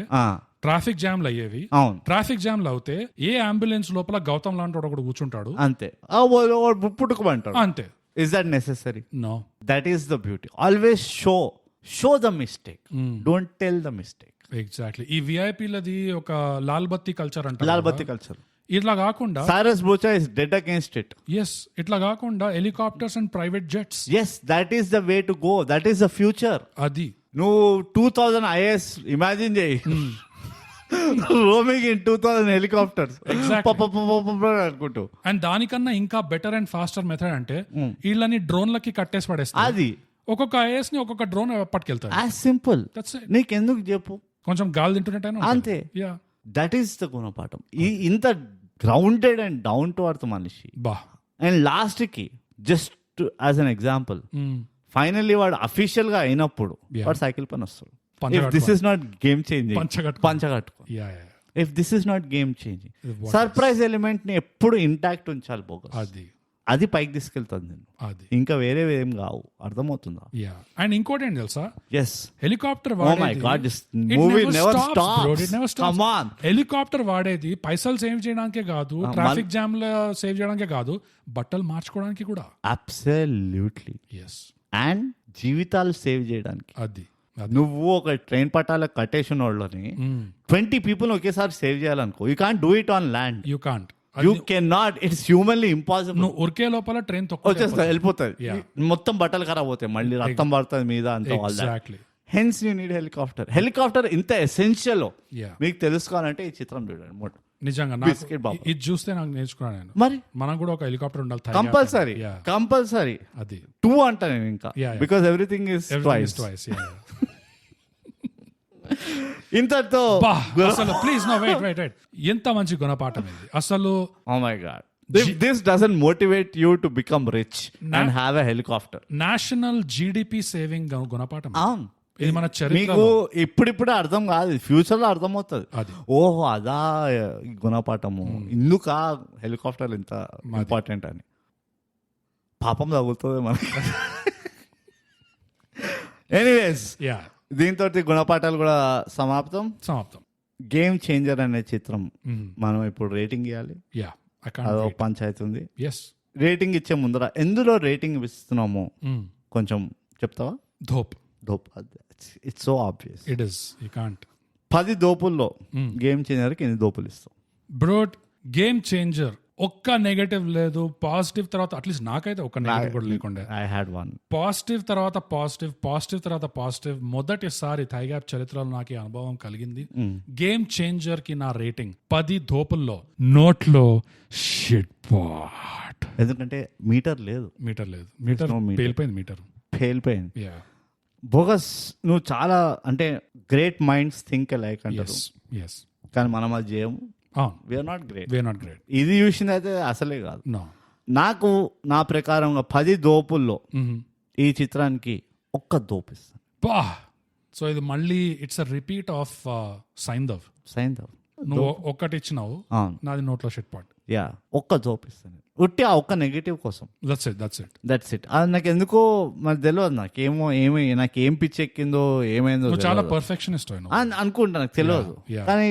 ట్రాఫిక్ జామ్లు అయ్యేవి. అవును, ట్రాఫిక్ జామ్లు అవుతే ఏ అంబులెన్స్ లోపల గౌతమ్ లాంటి ఒకడు కూర్చుంటాడు, అంతే, పుట్టుకోమంటాడు, అంతే. Is that necessary? No. That is the beauty. Always show the mistake. Don't tell the mistake. Exactly. ఈ విఐపీలది ఒక లాల్ బత్తి కల్చర్ అంటారు. లాల్ బత్తి కల్చర్. ఇట్లా కాకుండా Cyrus Bocha is dead against it. Yes, ఇట్లా కాకుండా helicopters and private jets. Yes, that is the way to go. That is the future. అది నువ్వు 2000 IS imagine చేయి, రోమింగ్ ఇన్ 2000 హెలికాప్టర్స్ అనుకుంటూ. అండ్ దానికన్నా ఇంకా బెటర్ అండ్ ఫాస్టర్ మెథడ్ అంటే వీళ్ళని డ్రోన్లకి కట్టేసి పడేస్తారు. అది ఒక్కొక్క ఐఏఎస్ ని ఒక్కొక్క డ్రోన్ పట్టుకెళ్తారు. సింపుల్. నీకెందుకు చెప్పు, కొంచెం గాలి తింటున్నట్టు అంతే. దట్ ఈస్ ద గుణపాఠం. ఇంత grounded and down to earth మనిషి. అండ్ లాస్ట్ కి just as an example, finally వాడు అఫీషియల్ గా అయినప్పుడు వాడు సైకిల్ పని వస్తాడు. If this is not game changing, పంచగట్టుకో. If this is not game changing, surprise element ని ఎప్పుడు ఇంటాక్ట్ ఉంచాలి. బోగస్ అది పైకి తీసుకెళ్తుంది నేను. అది ఇంకా వేరే ఏం కావు. అర్థమవుతుందా? అండ్ ఇంకోటి ఏంటి తెలుసా, ఎస్, హెలికాప్టర్ హెలికాప్టర్ వాడేది పైసలు సేవ్ చేయడానికే కాదు, ట్రాఫిక్ జామ్ లో సేవ్ చేయడానికే కాదు, బట్టలు మార్చుకోవడానికి కూడా. అబ్సల్యూట్లీ. ఎస్. అండ్ జీవితాలు సేవ్ చేయడానికి. అది నువ్వు ఒక ట్రైన్ పట్టాలకు కట్టేసిన వాళ్ళని 20 people ఒకేసారి సేవ్ చేయాలనుకో, you can't do it on land. You can not. It's humanly impossible. నువ్వు ఉరికే లోపల ట్రైన్ వచ్చేస్తా, వెళ్ళిపోతుంది, మొత్తం బట్టలు ఖరాబ్ అవుతాయి, మళ్ళీ రక్తం పడుతుంది మీద అంతా. Hence you need helicopter. Helicopter ఇంత ఎసెన్షియల్ మీకు తెలుసుకోవాలంటే ఈ చిత్రం చూడండి. నిజంగా ఇది చూస్తే నాకు నేర్చుకున్నాను నేను. మరి మనం కూడా ఒక హెలికాప్టర్ ఉండాలి, కంపల్సరీ. అది 2 అంటా నేను ఇంకా, బికాస్ ఎవ్రీథింగ్ ఇస్ ట్వైస్. ఇంతతో అసలు ప్లీజ్ నో వెయిట్ ఎంత మంచి గుణపాఠం ఇది అసలు. Oh my God, this doesn't motivate you to become rich and have a helicopter. National GDP saving గుణపాఠం. ఇది మన మీకు ఇప్పుడిప్పుడే అర్థం కాదు, ఫ్యూచర్ లో అర్థం అవుతుంది. ఓహో అదా గుణపాఠము, ఇందుక హెలికాప్టర్ ఇంత ఇంపార్టెంట్ అని. పాపం తగులుతుంది మనకి. ఎనీవేస్, దీంతో గుణపాఠాలు కూడా సమాప్తం. గేమ్ చేంజర్ అనే చిత్రం మనం ఇప్పుడు రేటింగ్ ఇవ్వాలి. అదో పంచాయతీ ఉంది. రేటింగ్ ఇచ్చే ముందర ఎందులో రేటింగ్ ఇస్తున్నాము కొంచెం చెప్తావా? Dope. It's so obvious. It is. You can't. 10 దోపుల్లో గేమ్ చేంజర్కి ఎన్ని దోపులు ఇస్తాం? బ్రోడ్, గేమ్ చేంజర్ ఒక్క నెగటివ్ లేదు, పాజిటివ్ తర్వాత అట్లీస్ట్ నాకైతే ఒక్క నెగటివ్ కూడా లేకుండా. I had one. పాజిటివ్ తర్వాత పాజిటివ్ తర్వాత పాజిటివ్. మొదటిసారి థైగ్యాప్ చరిత్రలో నాకు ఈ అనుభవం కలిగింది. గేమ్ చేంజర్ కి నా రేటింగ్ 10 దోపుల్లో నోట్లో షిట్ పాట్. ఎందుకంటే మీటర్ లేదు. మీటర్ పేలిపోయింది. బోగస్, నువ్వు చాలా అంటే గ్రేట్ మైండ్స్ థింక్ లైక్ అంటారు, కానీ మనం అది చేయము. We are not great. ఇది చూసింది అయితే అసలే కాదు. నాకు నా ప్రకారంగా 10 దోపుల్లో ఈ చిత్రానికి ఒక్క దోపు ఇస్తాను. సో ఇది మళ్ళీ it's a repeat of Saindhav. నువ్వు ఒక్కటి ఇచ్చినావు, నాది నోట్లో షిట్ పాట్. ఒక్క దోపు ఇస్తాను, ఉట్టి ఆ ఒక్క నెగటివ్ కోసం. That's it. అది నాకు ఎందుకో మరి తెలియదు, నాకేం పిచ్చెక్కిందో ఏమైందో. చాలా పర్ఫెక్షనిస్ట్ అనుకుంటా, నాకు తెలియదు. కానీ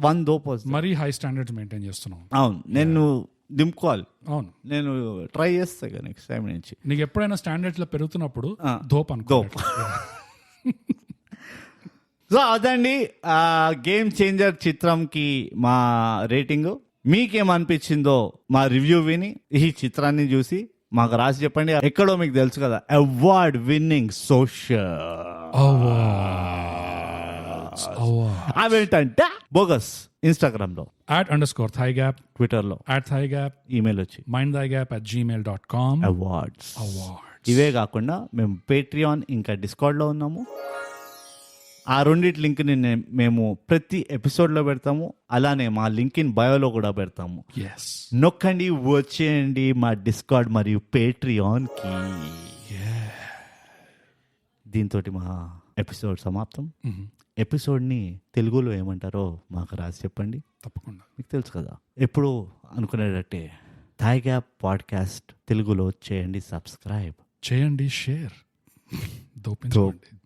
1 దోపు మరీ హై స్టాండర్డ్స్ మెయింటైన్ చేస్తున్నావు. అవును, నేను దింపుకోవాలి. అవును, నేను ట్రై చేస్తా నెక్స్ట్ టైం నుంచి. నీకు ఎప్పుడైనా స్టాండర్డ్స్ లో పెరుగుతున్నప్పుడు దోప్. సో అదండి గేమ్ చేంజర్ చిత్రంకి మా రేటింగ్. మీకేమనిపించిందో మా రివ్యూ విని, ఈ చిత్రాన్ని చూసి మాకు రాసి చెప్పండి. ఎక్కడో మీకు తెలుసు కదా, అవార్డ్ విన్నింగ్ సోషల్ అవేంటంటే బోగస్. ఇన్స్టాగ్రామ్ లో @_thigap, ట్విట్టర్ లో @thigap, ఈమెయిల్ వచ్చి mindthigap@gmail.com. అవార్డ్స్. ఇవే కాకుండా మేము పేట్రియాన్ ఇంకా డిస్కార్డ్ లో ఉన్నాము. ఆ రెండింటి లింక్ ని మేము ప్రతి ఎపిసోడ్ లో పెడతాము. అలానే మా లింక్ ఇన్ బయోలో కూడా పెడతాము. నొక్కండి, వచ్చేయండి మా డిస్కార్డ్ మరియు పేట్రియాన్ కి. దీంతో మా ఎపిసోడ్ సమాప్తం. ఎపిసోడ్ ని తెలుగులో ఏమంటారో మాకు రాసి చెప్పండి. తప్పకుండా. మీకు తెలుసు కదా, ఎప్పుడు అనుకునేటట్టే థైగ్యాప్ పాడ్కాస్ట్ తెలుగులో చేయండి, సబ్స్క్రైబ్ చేయండి, షేర్, దోపించండి.